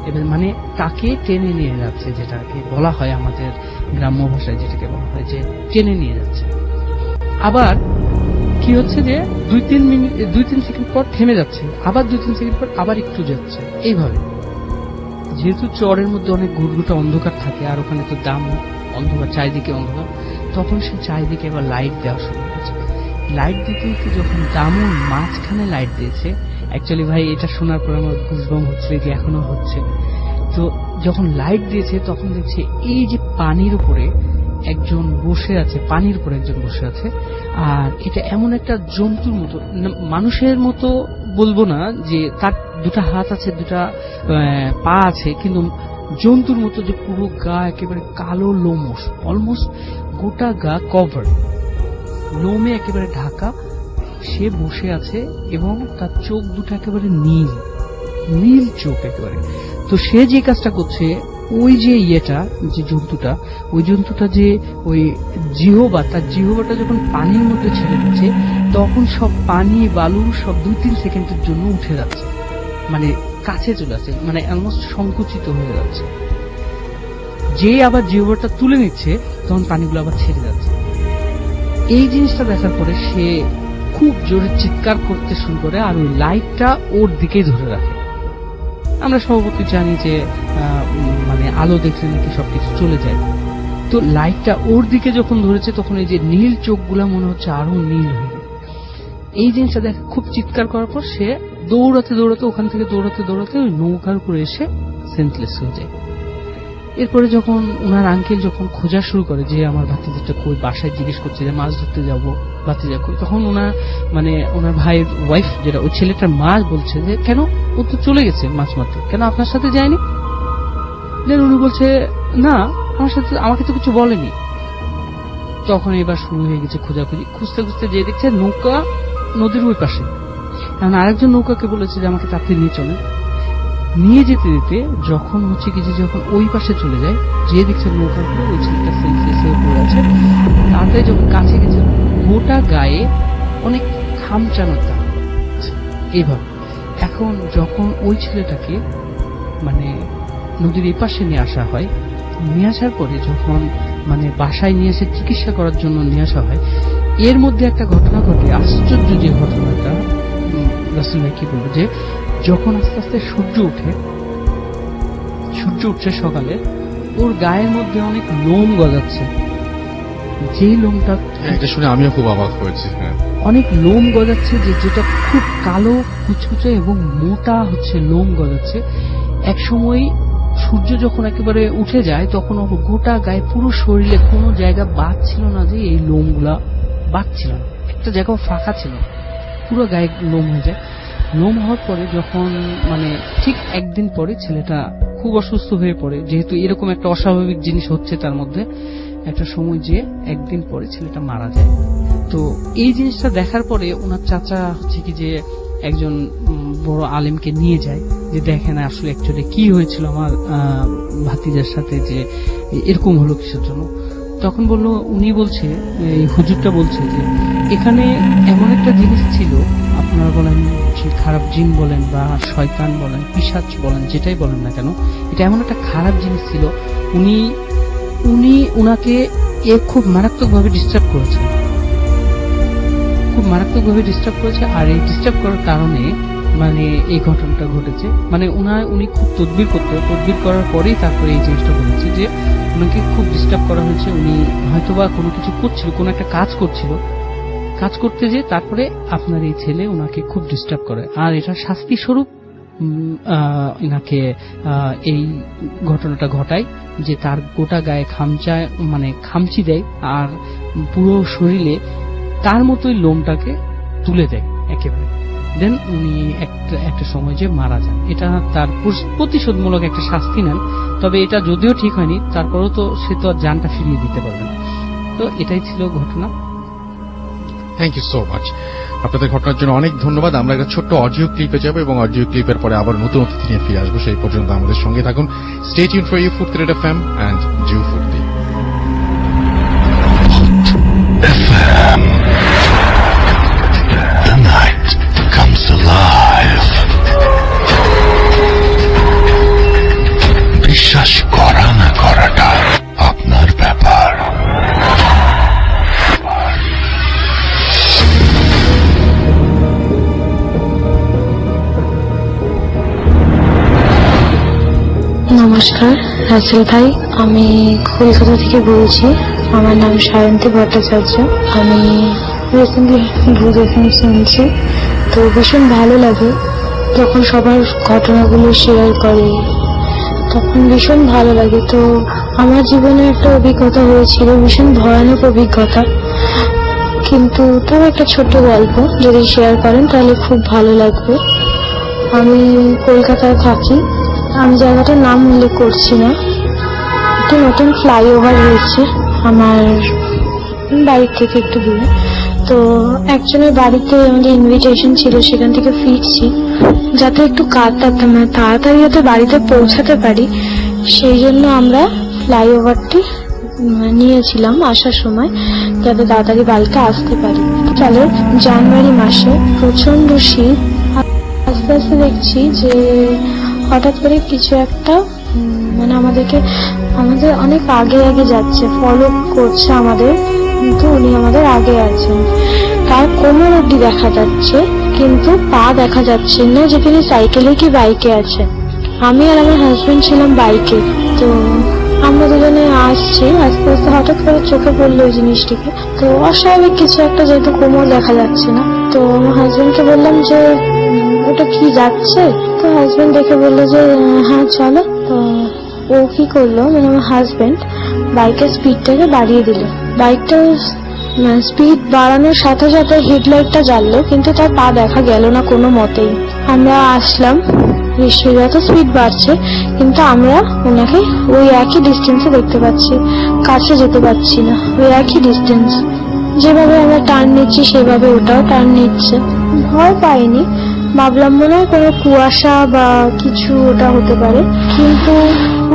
এবার মানে তাকে টেনে নিয়ে যাচ্ছে, যেটাকে বলা হয় আমাদের গ্রাম্য ভাষায় যেটাকে বলা হয় যে টেনে নিয়ে যাচ্ছে। আবার কি হচ্ছে যে 2-3 সেকেন্ড পর থেমে যাচ্ছে, আবার 2-3 সেকেন্ড পর আবার একটু যাচ্ছে। এইভাবে যেহেতু চরের মধ্যে অনেক ঘুটঘুটা অন্ধকার থাকে আর ওখানে তো দাম অন্ধকার, চারিদিকে অন্ধকার, তখন সে চারিদিকে এবার লাইট দেওয়া শুরু করেছে। লাইট দিতে দিতে যখন দামুর মাঝখানে লাইট দিয়েছে, অ্যাকচুয়ালি ভাই এটা শোনার পর আমার গুজবাম হচ্ছে, যে এখনো হচ্ছে। তো যখন লাইট দিয়েছে তখন দেখছে এই যে পানির উপরে একজন বসে আছে, পানির উপরে একজন বসে আছে, আর এটা এমন একটা জন্তুর মতো, মানুষের মতো বলবো না যে তার দুটা হাত আছে, দুটা পা আছে, কিন্তু জন্তুর মতো যে পুরো গা একেবারে কালো লোমশ, অলমোস্ট গোটা গা কভার, লোমে একেবারে ঢাকা, সে বসে আছে এবং তার চোখ দুটো একেবারে নীল চোখ একেবারে। তো সে যে কাজটা করছে, ওই যে যে জন্তুটা যে ওই জিহবা, তার জিহবাটা যখন পানির মধ্যে ছেড়ে দিচ্ছে তখন সব পানি বালু সব 2-3 সেকেন্ডের জন্য উঠে যাচ্ছে, মানে কাছে চলে আসছে, মানে অলমোস্ট সংকুচিত হয়ে যাচ্ছে। যে আবার জিহবাটা তুলে নিচ্ছে তখন পানিগুলো আবার ছেড়ে যাচ্ছে। এই জিনিসটা দেখার পরে সে খুব জোরে চিৎকার করতে শুরু করে আর ওই লাইটটা ওর দিকেই ধরে রাখে। আমরা স্বভাবতই জানি যে মানে আলো দেখলে নাকি সবকিছু চলে যায়। তো লাইটটা ওর দিকে যখন ধরেছে তখন এই যে নীল চোখগুলা মনে হচ্ছে আরো নীল হয়ে গেছে। এই জিনিসটা দেখে খুব চিৎকার করার পর সে দৌড়াতে দৌড়াতে ওখান থেকে দৌড়াতে দৌড়াতে ওই নৌকার উপরে এসে সেন্সলেস হয়ে যায়। এরপরে যখন ওনার আঙ্কেল যখন খোঁজা শুরু করে যে আমার ভাতিজাটা কই, বাসায় জিজ্ঞেস করছে যে মাছ ধরতে যাবো ভাতিজা কই, তখন ওনার ভাইয়ের ওয়াইফ যেটা ওই ছেলেটার মা বলছে যে কেন, ও তো চলে গেছে মাছ মারতে, কেন আপনার সাথে যায়নি? উনি বলছে না, আমাকে তো কিছু বলেনি। তখন এবার শুরু হয়ে গেছে খোঁজাখুঁজি, খুঁজতে খুঁজতে যে দেখছে নৌকা নদীর ওই পাশে। এখন আরেকজন নৌকাকে বলেছে যে আমাকে তাড়াতাড়ি নিয়ে চলে। নিয়ে যেতে যেতে যখন হচ্ছে কি যে যখন ওই পাশে চলে যায়, যে দেখছে নৌকার উপরে ওই ছেলেটা সেন্সলেস হয়ে পড়ে আছে। তাতে যখন কাছে গেছে গোটা গায়ে অনেক খামচানো দাগ এইভাবে। এখন যখন ওই ছেলেটাকে মানে নদীর এই পাশে নিয়ে আসা হয়, নিয়ে আসার পরে যখন মানে বাসায় নিয়ে এসে চিকিৎসা করার জন্য নিয়ে আসা হয়, এর মধ্যে একটা ঘটনা ঘটে। আশ্চর্য যে ঘটনাটা রাসেল ভাই কি বলবো, যে যখন আস্তে আস্তে সূর্য উঠছে সকালে, ওর গায়ের মধ্যে অনেক লোম গজাচ্ছে। যেই লোমটা, এটা শুনে আমিও খুব অবাক হয়েছি। অনেক লোম গজাচ্ছে, যেটা খুব কালো কুচকুচে এবং মোটা হচ্ছে লোম গজাচ্ছে। এক সময় সূর্য যখন একেবারে উঠে যায় তখন ওর গোটা গায়ে পুরো শরীরে কোনো জায়গা বাদ ছিল না যে এই লোমগুলা বাদ ছিল না, একটা জায়গাও ফাঁকা ছিল, পুরো গায়ে লোম হয়ে যায়। লোম হওয়ার পরে যখন মানে ঠিক একদিন পরে ছেলেটা খুব অসুস্থ হয়ে পড়ে, যেহেতু এরকম একটা অস্বাভাবিক জিনিস হচ্ছে তার মধ্যে, একটা সময় যে একদিন পরে ছেলেটা মারা যায়। তো এই জিনিসটা দেখার পরে ওনার চাচা হচ্ছে কি যে একজন বড় আলেমকে নিয়ে যায় যে দেখেন আসলে অ্যাকচুয়ালি কি হয়েছিল আমার ভাতিজার সাথে, যে এরকম হলো কিসের জন্য। তখন বলল, উনি বলছে, এই হুজুরটা বলছে যে এখানে এমন একটা জিনিস ছিল, আপনারা বলেন খারাপ জিন বলেন বা শয়তান বলেন, পিশাচ বলেন, যেটাই বলেন না কেন, এটা এমন একটা খারাপ জিনিস ছিল। উনাকে খুব মারাত্মকভাবে ডিস্টার্ব করেছে, আর এই ডিস্টার্ব করার কারণে মানে এই ঘটনাটা ঘটেছে। মানে উনি খুব তদবির করার পরেই তারপরে এই জিনিসটা বলেছে যে উনাকে খুব ডিস্টার্ব করা হয়েছে। উনি হয়তোবা কোনো কিছু করছিল, কোনো একটা কাজ করতে যে তারপরে আপনার এই ছেলে ওনাকে খুব ডিস্টার্ব করে, আর এটা শাস্তি স্বরূপ এনাকে এই ঘটনাটা ঘটায় যে তার গোটা গায়ে খামচি দেয় আর পুরো শরীরে তার মতোই লোমটাকে তুলে দেয় একেবারে। দেন উনি একটা সময় যে মারা যান। এটা তার প্রতিশোধমূলক একটা শাস্তি নেন। তবে এটা যদিও ঠিক হয়নি, তারপরেও তো সে তো আর জানটা ফিরিয়ে দিতে পারবে না। তো এটাই ছিল ঘটনা। Thank you so much. আপনাদের ঘটনার জন্য অনেক ধন্যবাদ। আমরা একটা ছোট্ট অডিও ক্লিপে যাবো এবং অডিও ক্লিপের পরে আবার নতুন অতিথি নিয়ে ফিরে আসবো। সেই পর্যন্ত আমাদের সঙ্গে থাকুন। স্টে টিউনড ফর ফুর্তি রেড এফএম এন্ড জিও ফুর্তি। The night comes alive. বিশ্বাস করা না করাটা আপনার ব্যাপার। নমস্কার রাসেল ভাই, আমি কলকাতা থেকে বলছি। আমার নাম সায়ন্তী ভট্টাচার্য। আমি রিসেন্টলি ভূত এফএম শুনছি, তো ভীষণ ভালো লাগে যখন সবার ঘটনাগুলো শেয়ার করে, তখন ভীষণ ভালো লাগে। তো আমার জীবনে একটা অভিজ্ঞতা হয়েছিল, ভীষণ ভয়ানক অভিজ্ঞতা, কিন্তু তার একটা ছোট্ট গল্প যদি শেয়ার করেন তাহলে খুব ভালো লাগবে। আমি কলকাতায় থাকি, আমি জায়গাটার নাম উল্লেখ করছি না। একটা নতুন ফ্লাইওভার হয়েছে আমার বাড়ির থেকে একটু দূরে। তো একজনের বাড়িতে আমাদের ইনভিটেশন ছিল, সেখান থেকে ফিরছি, যাতে একটু তাড়াতাড়ি যাতে বাড়িতে পৌঁছাতে পারি, সেই জন্য আমরা ফ্লাইওভারটি নিয়েছিলাম আসার সময়, যাতে তাড়াতাড়ি বাড়িতে আসতে পারি। তাহলে জানুয়ারি মাসে প্রচন্ড শীত। আস্তে আস্তে দেখছি যে হঠাৎ করে কিছু একটা আমাদেরকে আমাদের অনেক আগে আগে যাচ্ছে, ফলো করছে আমাদের, কিন্তু উনি আমাদের আগে আছেন। তার কোমর অব্দি দেখা যাচ্ছে, কিন্তু পা দেখা যাচ্ছে না যে তিনি সাইকেলে কি বাইকে আছেন। আমি আর আমার হাজবেন্ড ছিলাম বাইকে। তো আমরা দুজনে আসছি, আস্তে আস্তে হঠাৎ করে চোখে পড়লো ওই জিনিসটিকে। তো অস্বাভাবিক কিছু একটা, যেহেতু কোমর দেখা যাচ্ছে না। তো আমার হাজবেন্ডকে বললাম যে ওটা কি যাচ্ছে? তো হাজবেন্ড দেখে বললো যে হ্যাঁ চলো। তো ও কি করলো, মানে আমার হাজবেন্ড বাইকের স্পিডটাকে বাড়িয়ে দিল। বাইকটা স্পিড বাড়ানোর সাথে সাথে হেডলাইটটা জ্বাললো, কিন্তু তার পা দেখা গেল না কোনো মতেই। আমরা আসলাম, নিশ্চয়ই যত স্পিড বাড়ছে, কিন্তু আমরা ওনাকে ওই একই ডিস্টেন্সে দেখতে পাচ্ছি, কাছে যেতে পারছি না। ওই একই ডিস্টেন্স, যেভাবে আমরা টার্ন নিচ্ছি সেভাবে ওটাও টার্ন নিচ্ছে। ভয় পাইনি, ভাবলাম মনে হয় কোনো কুয়াশা বা কিছু ওটা হতে পারে। কিন্তু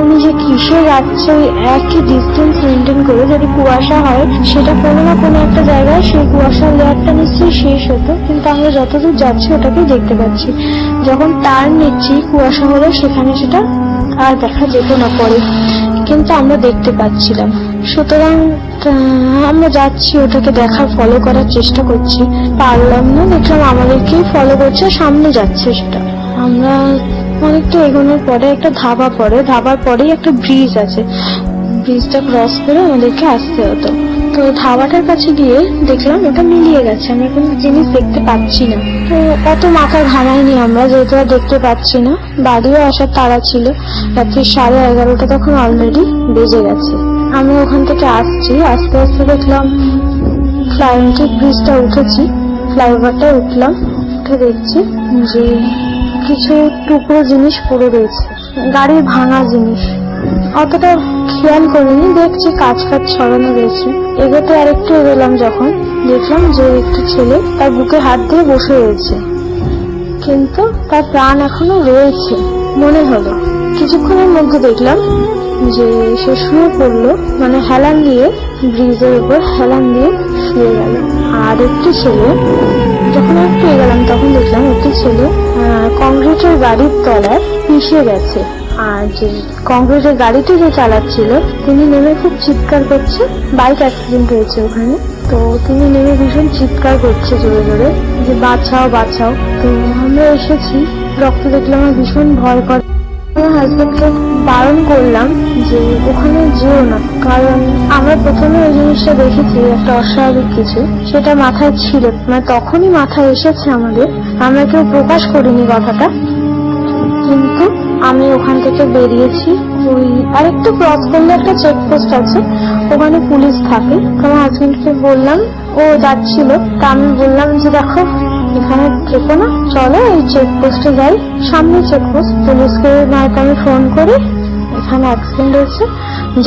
উনি যে কিসে যাচ্ছে ওই একই ডিস্টেন্স মেনটেন করে, যদি কুয়াশা হয় সেটা কোনো না কোনো একটা জায়গায় সেই কুয়াশার লেয়ারটা নিশ্চয়ই শেষ হতো, কিন্তু আমরা যতদূর যাচ্ছি ওটাকেই দেখতে পাচ্ছি। যখন টার্ন নিচ্ছি কুয়াশা হলে সেখানে সেটা আর দেখা যেত না পরে, কিন্তু আমরা দেখতে পাচ্ছিলাম। সুতরাং আমরা যাচ্ছি, ওটাকে দেখার, ফলো করার চেষ্টা করছি, পারলাম না। দেখলাম আমাদেরকেই ফলো করছে, সামনে যাচ্ছে সেটা। আমরা অনেকটা এগোনোর পরে একটা ধাবা পড়ে, ধাবার পরেই একটা ব্রিজ আছে, ব্রিজটা ক্রস করে আমাদেরকে আসতে হতো। তো ধাবাটার কাছে গিয়ে দেখলাম ওটা মিলিয়ে গেছে, আমরা কোনো জিনিস দেখতে পাচ্ছি না। তো অত মাথা ঘামাইনি আমরা, যেহেতু আর দেখতে পাচ্ছি না। বাড়িও আসার তাড়া ছিল, রাত্রি 11:30 তখন অলরেডি বেজে গেছে। আমি ওখান থেকে আসছি, আস্তে আস্তে দেখলাম ফ্লাইওভার ব্রিজটা উঠেছি, ফ্লাইওভারটা উঠলাম, উঠে দেখছি যে কিছু টুকরো জিনিস পড়ে রয়েছে, গাড়ির ভাঙা জিনিস। অতটা খেয়াল করিনি, দেখছি কাজ ছড়ানো রয়েছে। এগোতে আরেকটু এগোলাম, যখন দেখলাম যে একটি ছেলে তার বুকে হাত দিয়ে বসে রয়েছে, কিন্তু তার প্রাণ এখনো রয়েছে মনে হলো। কিছুক্ষণের মধ্যে দেখলাম যে সে শুয়ে পড়লো, মানে হেলান দিয়ে, ব্রিজের উপর হেলান দিয়ে শুয়ে গেল। আর একটি ছেলে, যখন একটু এগোলাম তখন দেখলাম একটি ছেলে কংক্রিটের গাড়ির তলায় পিষে গেছে। আর যে কংক্রিটের গাড়িটি যে চালাচ্ছিল তিনি নেমে খুব চিৎকার করছে, বাইক অ্যাক্সিডেন্ট হয়েছে ওখানে। তো তিনি নেমে ভীষণ চিৎকার করছে জোরে জোরে যে বাঁচাও বাঁচাও। তো আমরা এসেছি, রক্ত দেখলাম, আমার ভীষণ ভয় করে। আমার হাজবেন্ডকে বারণ করলাম যে ওখানে যেও না, কারণ আমরা প্রথমে ওই জিনিসটা দেখেছি একটা অস্বাভাবিক কিছু, সেটা মাথায় ছিল, মানে তখনই মাথায় এসেছে আমাদের। আমরা কেউ প্রকাশ করিনি কথাটা, কিন্তু আমি ওখান থেকে বেরিয়েছি। ওই আরেকটু ক্রস করলে একটা চেকপোস্ট আছে, ওখানে পুলিশ থাকে। তো আমার হাজবেন্ডকে বললাম, ও যাচ্ছিল, তা আমি বললাম যে দেখো এখানে থেকো না, চলো এই চেকপোস্টে যাই, সামনে চেকপোস্ট। পুলিশকে নয়তো আমি ফোন করি, এখানে অ্যাক্সিডেন্ট হয়েছে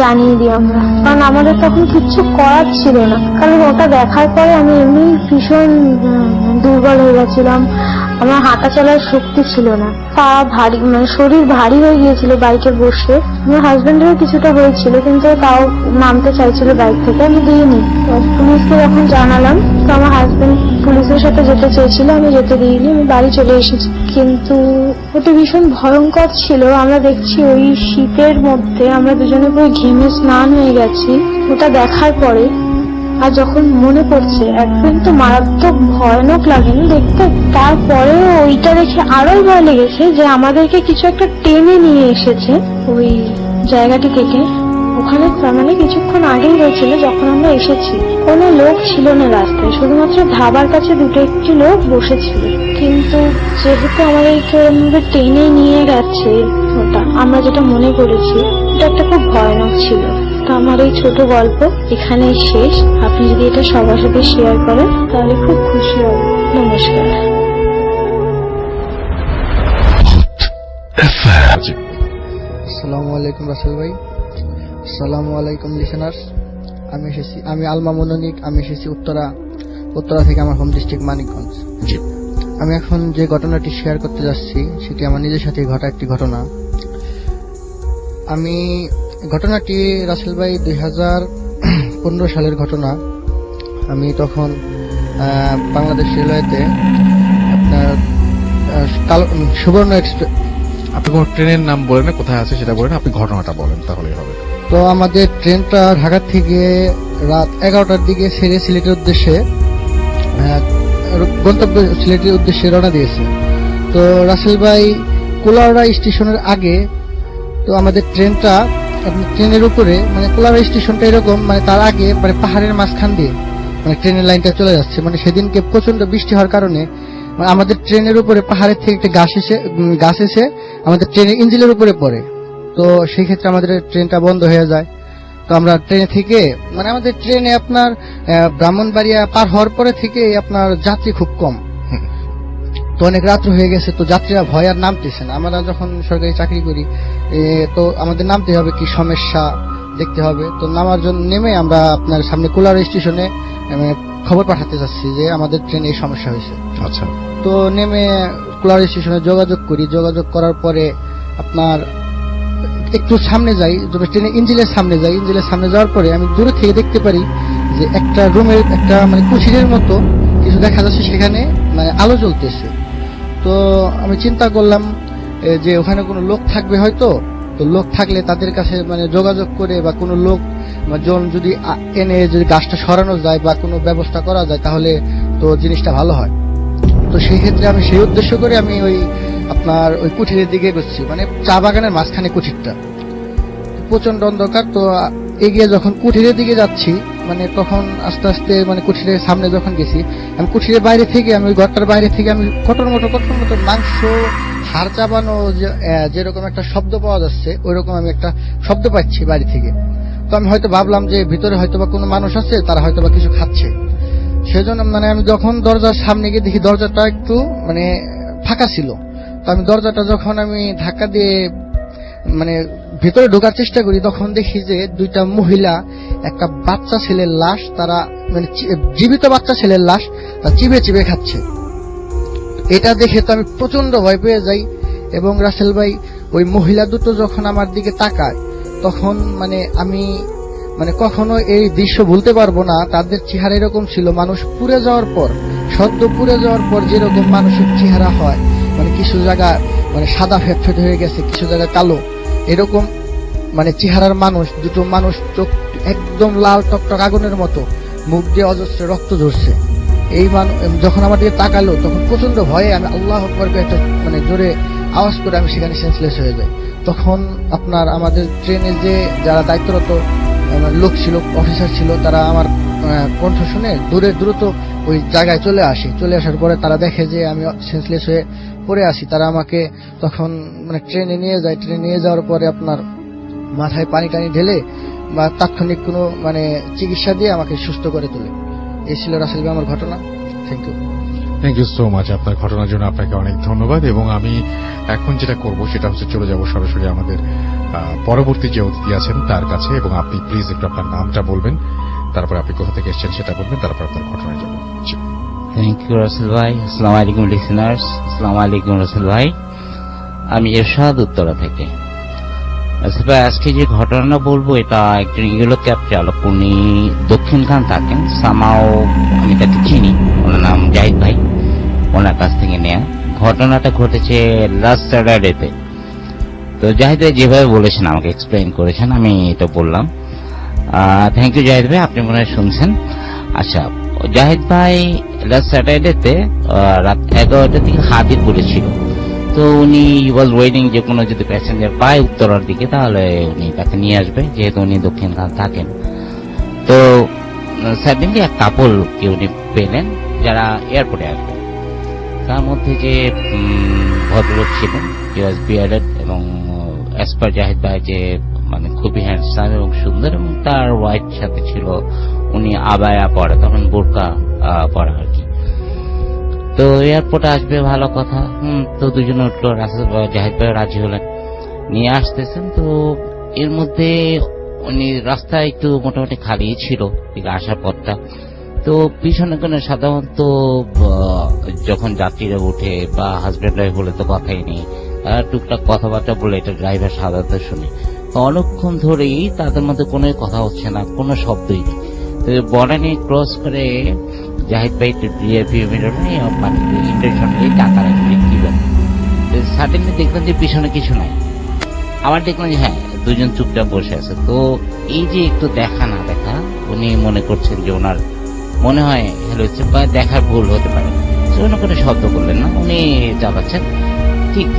জানিয়ে দিই আমরা, কারণ আমাদের তখন কিচ্ছু করার ছিল না। কারণ ওটা দেখার পরে আমি এমনি ভীষণ দুর্বল হয়ে গেছিলাম, আমার হাঁটা চলার শক্তি ছিল না, পা ভারী, মানে শরীর ভারী হয়ে গিয়েছিল বাইকে বসে। আমার হাজবেন্ডেরও কিছুটা হয়েছিল, কিন্তু তাও নামতে চাইছিল বাইক থেকে, আমি দিইনি। পুলিশকে যখন জানালাম, তো আমার হাজবেন্ড পুলিশের সাথে যেতে চেয়েছিল, আমি যেতে দিইনি, আমি বাড়ি চলে এসেছি। কিন্তু ওটা ভীষণ ভয়ঙ্কর ছিল। আমরা দেখছি ওই শীতের মধ্যে আমরা দুজনে পুরো ঘেমে স্নান হয়ে গেছি ওটা দেখার পরে। আর যখন মনে পড়ছে, একদিন তো মারাত্মক ভয়ানক লাগেনি দেখতে, তারপরেও ওইটা দেখে আরোই ভয় লেগেছে যে আমাদেরকে কিছু একটা টেনে নিয়ে এসেছে ওই জায়গাটি থেকে। ওখানে মানে কিছুক্ষণ আগেই হয়েছিল যখন আমরা এসেছি, কোনো লোক ছিল না রাস্তায়, শুধুমাত্র ধাবার কাছে দুটো একটি লোক বসেছিল। কিন্তু যেহেতু আমাদেরকে টেনে নিয়ে গেছে, ওটা আমরা যেটা মনে করেছি এটা একটা খুব ভয়ানক ছিল। তো আমার এই ছোট গল্প এখানেই শেষ। আপনি যদি এটা সবার সাথে শেয়ার করেন তাহলে খুব খুশি হব। নমস্কার। আসসালামু আলাইকুম রাসেল ভাই, আসসালামু আলাইকুম লিসেনার্স। আমি আলমা মনোনিক, আমি এসেছি উত্তরা থেকে, আমার হোম ডিস্ট্রিক্ট মানিকগঞ্জ। আমি এখন যে ঘটনাটি শেয়ার করতে যাচ্ছি সেটি আমার নিজের সাথে ঘটা একটি ঘটনা। ঘটনাটি রাসেল ভাই 2015 সালের ঘটনা। আমি তখন বাংলাদেশ রেলওয়েতে আপনার সুবর্ণ এক্সপ্রেস। আপনি কোন ট্রেনের নাম বলেন না, কোথায় আছে সেটা বলেন, আপনি ঘটনাটা বলেন তাহলেই হবে। তো আমাদের ট্রেনটা ঢাকা থেকে রাত 11টার দিকে ছেড়ে সিলেটের উদ্দেশ্যে গন্তব্য সিলেটের উদ্দেশ্যে রওনা দিয়েছে। তো রাসেল ভাই কুলাউড়া স্টেশনের আগে তো আমাদের ট্রেনটা ট্রেনের উপরে মানে কুলাউড়া স্টেশনটা এরকম মানে তার আগে মানে পাহাড়ের মাঝখান দিয়ে মানে ট্রেনের লাইনটা চলে যাচ্ছে। মানে সেদিনকে প্রচন্ড বৃষ্টি হওয়ার কারণে মানে আমাদের ট্রেনের উপরে পাহাড়ের থেকে একটা গাছ এসে আমাদের ট্রেনের ইঞ্জিনের উপরে পড়ে। তো সেই ক্ষেত্রে আমাদের ট্রেনটা বন্ধ হয়ে যায়। তো আমরা ট্রেনে থেকে মানে আমাদের ট্রেনে আপনার ব্রাহ্মণবাড়িয়া পার হওয়ার পরে থেকে আপনার যাত্রী খুব কম, তো অনেক রাত্র হয়ে গেছে। তো যাত্রীরা ভয় আর নামতেছে না। আমরা যখন সরকারি চাকরি করি তো আমাদের নামতে হবে, কি সমস্যা দেখতে হবে। তো নামার জন্য নেমে আমরা আপনার সামনে কুলাউড়া স্টেশনে খবর পাঠাতে যাচ্ছি যে আমাদের ট্রেনে এই সমস্যা হয়েছে। আচ্ছা, তো নেমে কুলাউড়া স্টেশনে যোগাযোগ করি। যোগাযোগ করার পরে আপনার একটু সামনে যাই, ট্রেনের ইঞ্জিনের সামনে যাই। ইঞ্জিনের সামনে যাওয়ার পরে আমি দূরে থেকে দেখতে পারি যে একটা রুমের একটা মানে কুঠিরের মতো কিছু দেখা যাচ্ছে, সেখানে মানে আলো জ্বলতেছে। তো আমি চিন্তা করলাম যে ওখানে কোনো লোক থাকবে হয়তো। তো লোক থাকলে তাদের কাছে মানে যোগাযোগ করে বা কোনো লোক জন যদি এনে যদি গাছটা সরানো যায় বা কোনো ব্যবস্থা করা যায় তাহলে তো জিনিসটা ভালো হয়। তো সেই ক্ষেত্রে আমি সেই উদ্দেশ্য করে আমি ওই আপনার ওই কুঠিরের দিকে এগোচ্ছি, মানে চা বাগানের মাঝখানে কুঠিরটা, প্রচন্ড অন্ধকার। তো এগিয়ে যখন কুঠিরের দিকে যাচ্ছি মানে তখন আস্তে আস্তে মানে কুঠিরের সামনে যখন গেছি, আমি কুঠিরের বাইরে থেকে আমি ওই ঘরটার বাইরে থেকে আমি কটর মতো মাংস হাড় চাবানো যেরকম একটা শব্দ পাওয়া যাচ্ছে ওইরকম আমি একটা শব্দ পাচ্ছি বাড়ি থেকে। তো আমি হয়তো ভাবলাম যে ভিতরে হয়তো বা কোনো মানুষ আছে, তারা হয়তো বা কিছু খাচ্ছে। সেজন্য মানে আমি যখন দরজার সামনে গিয়ে দেখি দরজাটা একটু মানে ফাঁকা ছিল। তো আমি দরজাটা যখন আমি ধাক্কা দিয়ে মানে ভিতরে ঢোকার চেষ্টা করি তখন দেখি যে দুইটা মহিলা একটা বাচ্চা ছেলের লাশ, তারা মানে জীবিত বাচ্চা ছেলের লাশ চিবে চিবে খাচ্ছে। এটা দেখে তো আমি প্রচন্ড ভয় পেয়ে যাই। এবং রাসেল ভাই ওই মহিলা দুটো যখন আমার দিকে তাকায় তখন মানে আমি মানে কখনো এই দৃশ্য ভুলতে পারবো না। তাদের চেহারা এরকম ছিল, মানুষ পুড়ে যাওয়ার পর, সদ্য পুড়ে যাওয়ার পর যেরকম মানুষের চেহারা হয়, মানে কিছু জায়গা মানে সাদা ফেটফেট হয়ে গেছে, কিছু জায়গা কালো, এরকম মানে চেহারার মানুষ দুটো। মানুষ চোখ একদম লাল টকটক আগুনের মতো, মুখ দিয়ে অজস্র রক্ত ঝরছে। এই যখন আমার দিকে তাকালো তখন প্রচন্ড ভয়ে আমি আল্লাহু আকবার করে একটা মানে জোরে আওয়াজ করে আমি সেখানে সেন্সলেস হয়ে যাই। তখন আপনার আমাদের ট্রেনে যে যারা দায়িত্বরত লোক ছিল, অফিসার ছিল, তারা আমার কণ্ঠ শুনে দ্রুত ওই জায়গায় চলে আসে। চলে আসার পরে তারা দেখে যে আমি সেন্সলেস হয়ে পড়ে আসি। তারা আমাকে তখন মানে ট্রেনে নিয়ে যায়। ট্রেনে নিয়ে যাওয়ার পরে আপনার মাথায় পানি টানি ঢেলে বা তাৎক্ষণিক কোনো মানে চিকিৎসা দিয়ে আমাকে সুস্থ করে তোলে। এই ছিল রাসেল ভাই আমার ঘটনা। Thank you so much. আপনার ঘটনার জন্য আপনাকে অনেক ধন্যবাদ। এবং আমি এখন যেটা করব সেটা হচ্ছে চলে যাব সরাসরি আমাদের পরবর্তী যে অতিথি আছেন তার কাছে। এবং আপনি প্লিজ একটু আপনার নামটা বলবেন, তারপর আপনি কোথা থেকে এসেছেন সেটা বলবেন, তারপর আপনার ঘটনায় যাব। থ্যাংক ইউ রাসেল ভাই। আসসালামু আলাইকুম লিসেনার্স। আসসালামু আলাইকুম রাসেল ভাই। আমি এরশাদ, উত্তরা থেকে। রাসেল ভাই, আজকে যে ঘটনা বলবো এটা একজন ইয়েলো ক্যাব চালক, উনি দক্ষিণখান থাকেন। সামাও আমি তাকে চিনি, ওনার নাম জাহিদ ভাই, ওনার কাছ থেকে নেয়া। ঘটনাটা ঘটেছে লাস্ট স্যাটারডেতে। তো জাহিদ ভাই যেভাবে বলেছেন আমাকে এক্সপ্লেইন করেছেন, আমি এটা বললাম। থ্যাংক ইউ জাহিদ ভাই, আপনি মনে হয় শুনছেন। আচ্ছা, জাহিদ ভাই লাস্ট স্যাটারডেতে রাত 11টার দিকে হাতিরপুরে ছিল। তো উনি ওয়াজ ওয়েটিং যে কোনো যদি প্যাসেঞ্জার পায় উত্তরার দিকে তাহলে উনি তাকে নিয়ে আসবে, যেহেতু উনি দক্ষিণখান থাকেন। তো সাডেনলি এক কাপলকে উনি পেলেন যারা এয়ারপোর্টে আসবেন। তার মধ্যে যে ভদ্রলোক ছিলেন, হি ওয়াজ বিয়ার্ডেড এবং অ্যাজ পার জাহিদ ভাই যে মানে খুবই হ্যান্ডসাম এবং সুন্দর, এবং তার ওয়াইফ সাথে ছিল, উনি আবায়া পরে, তখন বোরকা পরা আর কি। তো এয়ারপোর্টে আসবে ভালো কথা। তো দুজনে উঠলো, জাহিদ ভাই রাজি হলেন, নিয়ে আসতেছেন। তো এর মধ্যে উনি রাস্তায় একটু মোটামুটি খালি ছিল আসার পথটা। তো পিছনে কোনো সাধারণত যখন যাত্রীরা উঠে বা হাজব্যান্ড ওয়াইফ বলে তো কথাই নেই, টুকটাক কথাবার্তা বলে এটা ড্রাইভার সাধারণত শুনে। অনেকক্ষণ ধরেই তাদের মধ্যে কোনো কথা হচ্ছে না, কোনো শব্দই নেই। তো বর্ডারে ক্রস করে জাহিদ ভাই মানে ইন্টেনশন নিয়ে টাকা রাখবেন কি ব্যাপার। সাডেনলি দেখলাম যে পিছনে কিছু নাই। আবার দেখলাম যে হ্যাঁ দুজন চুপচাপ বসে আছে। তো এই যে একটু দেখা না দেখা, উনি মনে করছেন যে ওনার মনে হয় হ্যালো বা দেখার ভুল হতে পারে, উনি কোনো শব্দ করলেন না, উনি চালাচ্ছেন ঠিক।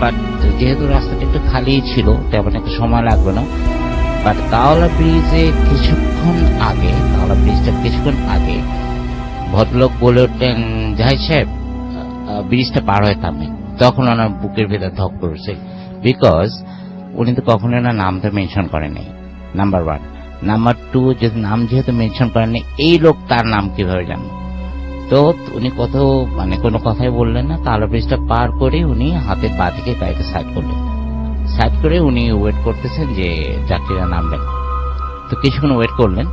বাট যেহেতু রাস্তাটা একটু খালি ছিল, তেমন একটা সময় লাগবে না। বাট কাওলা ব্রিজটা কিছুক্ষণ আগে ভদ্রলোক বলে উঠলেন, জাহিদ সাহেব ব্রিজটা পার হয়ে থামবেন। তখন ওনার বুকের ভেতর ধক করেছে, বিকজ উনি তো কখনো না নামটা মেনশন করেন নাই, নাম্বার 1। নাম্বার 2, যদি নাম যেহেতু মেনশন করেননি, এই লোক তার নাম কিভাবে জানবে? তো উনি কোনো কথাই বললেন না। কালো ব্রিজটা পার করে উনি হাতের পা থেকে গাড়িটা সাইড করলেন। সাইড করে উনি ওয়েট করতেছেন যে যাত্রীরা নামবেন। তো কিছুক্ষণ ওয়েট করলেন,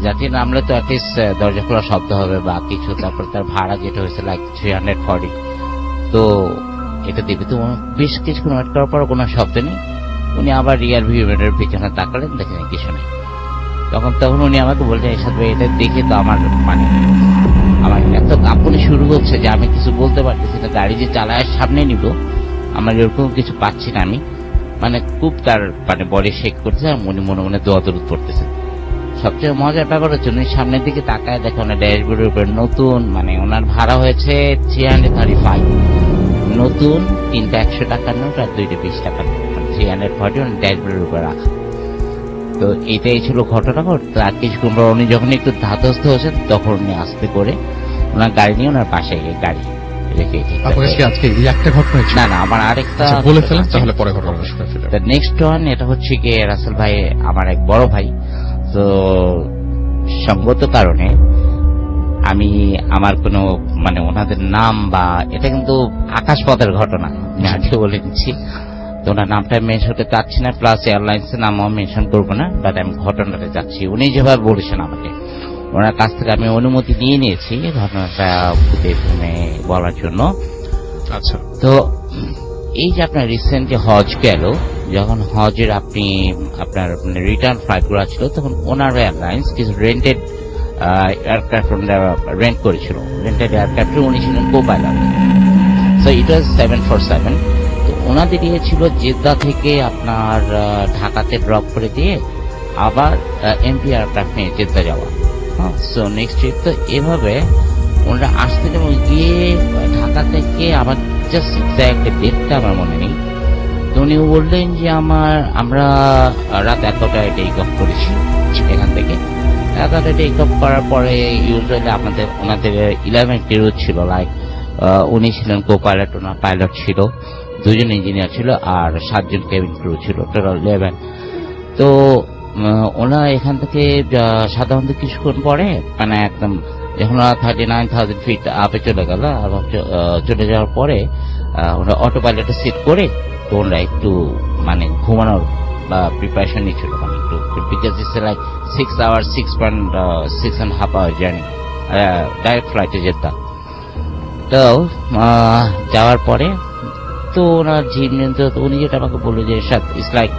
যাত্রী নামলে তো অ্যাটলিস্ট দরজা খোলা শব্দ হবে বা কিছু, তারপর তার ভাড়া যেটা হয়েছে লাইক 340, তো এটা দেবে। তো বেশ কিছুক্ষণ ওয়েট করার পর কোনো শব্দ নেই। উনি আবার রিয়ার ভিউ মিররের পিছনে তাকালেন, দেখেন কিছু নেই। তখন উনি আমাকে বললেন, এরশাদ ভাই এটা দেখে তো আমার এত কাঁপুনি শুরু হচ্ছে যে আমি কিছু বলতে পারতেছি না। গাড়ি যে চালায় সামনে নিব, আমার এরকম কিছু পাচ্ছি না আমি। খুব তার বডি শেক করতেছে, আর উনি মনে মনে দোয়া দরুদ পড়তেছেন। সবচেয়ে মজার ব্যাপার হচ্ছে উনি সামনের দিকে তাকায় দেখে ওনার ড্যাশবোর্ডের উপরে নতুন, ওনার ভাড়া হয়েছে 335, নতুন 3টা 100 টাকার নোট আর 2টা 20 টাকার নোট, 340 ওনার ড্যাশবোর্ডের উপরে রাখা। তো এটাই ছিল ঘটনা। আর কিছুক্ষণ পর উনি যখন একটু ধাতস্থ হয়েছেন, তখন উনি আস্তে করে ওনার গাড়ি নিয়ে ওনার পাশে গিয়ে গাড়ি রেখে আজকে এই একটা ঘটনা না আমার আরেকটা বলে ফেলেন, তাহলে পরে ঘটনা শুনে ফেলেন। নেক্সট ওয়ান, এটা হচ্ছে গিয়ে রাসেল ভাই আমার এক বড় ভাই। তো সঙ্গত কারণে আমি আমার কোনো ওনাদের নাম বা এটা কিন্তু আকাশপথের ঘটনা, আমি আগে বলে দিচ্ছি। তো ওনার নামটা মেনশন করতে চাচ্ছি না, প্লাস এয়ারলাইন্সের নামও মেনশন করবো না। বাট আমি ঘটনাটা যাচ্ছি, উনি যেভাবে বলেছেন আমাকে, ওনার কাছ থেকে আমি অনুমতি নিয়ে নিয়েছি ঘটনাটা বলার জন্য। আচ্ছা, তো এই যে আপনার রিসেন্ট যে হজ গেল, যখন হজের আপনার রিটার্ন ফ্লাইট করা ছিল, তখন ওনার এয়ারলাইন্স কিছু রেন্টেড এয়ারক্রাফট রেন্ট করেছিল। রেন্টেড এয়ারক্রাফটে উনি ছিলেন কো-পাইলট। সো ইট ওয়াজ 747। তো ওনাদের ইয়ে ছিল জেদ্দা থেকে আপনার ঢাকাতে ড্রপ করে দিয়ে আবার এমপি এয়ারক্রাফট নিয়ে জেদ্দা যাওয়া। So next trip. তো এভাবে ওনারা আসতে গিয়ে ঢাকা থেকে আবার জাস্ট এক্সাক্ট ডেটটা আমার মনে নেই। তো উনি বললেন যে আমরা রাত 11টায় টেক অফ করেছি এখান থেকে। 11টায় টেক অফ করার পরে ইউজুয়ালি ওনাদের 11 ক্রু ছিল, লাইক উনি ছিলেন কো-পাইলট, ওনার পাইলট ছিল, 2জন ইঞ্জিনিয়ার ছিল, আর 7 জন কেবিন ক্রু ছিল, টোটাল 11। তো ওনারা এখান থেকে সাধারণত কিছুক্ষণ পরে একদম যখন 39,000 ফিট আপে চলে গেল, চলে যাওয়ার পরে ওরা অটো পাইলটে সিট করে, তো ওরা একটু ঘুমানোর বা প্রিপারেশন নিচ্ছিল, একটু, because it's like 6 hours 6.5 hour journey, direct ফ্লাইটে যেতাম। তো যাওয়ার পরে তো উনি যেটা আমাকে বললো যে ইটস লাইক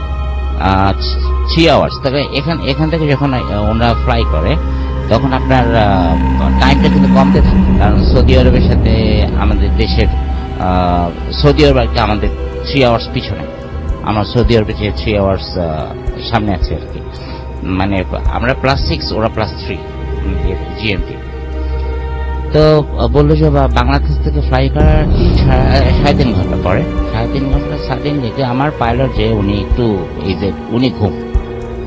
3 hours। তবে এখান থেকে যখন ওনারা ফ্লাই করে, তখন আপনার টাইমটা কিন্তু কমতে থাকে, কারণ সৌদি আরবের সাথে আমাদের দেশের সৌদি আরব আমাদের 3 hours পিছনে, আমরা সৌদি আরবে যে 3 hours সামনে আছে আর কি। আমরা +6, ওরা +3 জিএমটি। তো বললো যে বাংলাদেশ থেকে ফ্লাই করার 3.5 ঘন্টা পরে, 3.5 ঘন্টা সাডেন দেখে আমার পাইলট যে উনি একটু উনি ঘুম,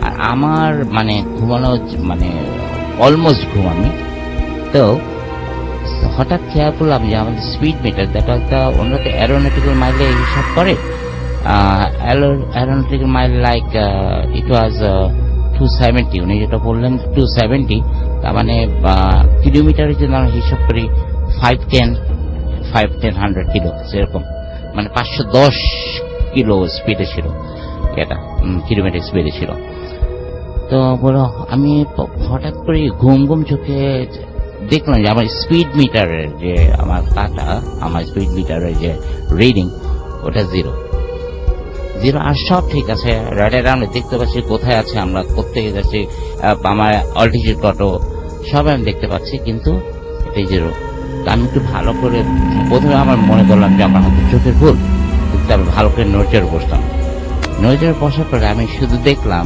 আর আমার ঘুমানো অলমোস্ট ঘুম আমি। তো হঠাৎ খেয়াল করলাম যে আমাদের স্পিড মিটার দেখা ওনারা তো অ্যারোনটিক্যাল মাইলে হিসাব করে, অ্যারোনটিক্যাল মাইল লাইক ইট ওয়াজ 270। উনি যেটা বললেন 270, তার কিলোমিটারের জন্য আমরা হিসাব করি 510-100 কিলো, সেরকম 510 কিলো স্পিডে ছিল, এটা কিলোমিটার স্পিডে ছিল। তো বলো আমি হঠাৎ করে ঘুম চোখে দেখলাম যে আমার স্পিড মিটারের যে আমার আমার স্পিড মিটারের যে রিডিং, ওটা 0। আর সব ঠিক আছে, রাডার আমরা দেখতে পাচ্ছি কোথায় আছে, আমরা কোথেকে যাচ্ছি, আমার অল্টিটিউড কত সব আমি দেখতে পাচ্ছি, কিন্তু এটাই 0। আমি একটু ভালো করে, প্রথমে আমার মনে করলাম যে আমার হয়তো চোখের ভুল, কিন্তু আমি ভালো করে নজর বসলাম। নজরে বসার পরে আমি শুধু দেখলাম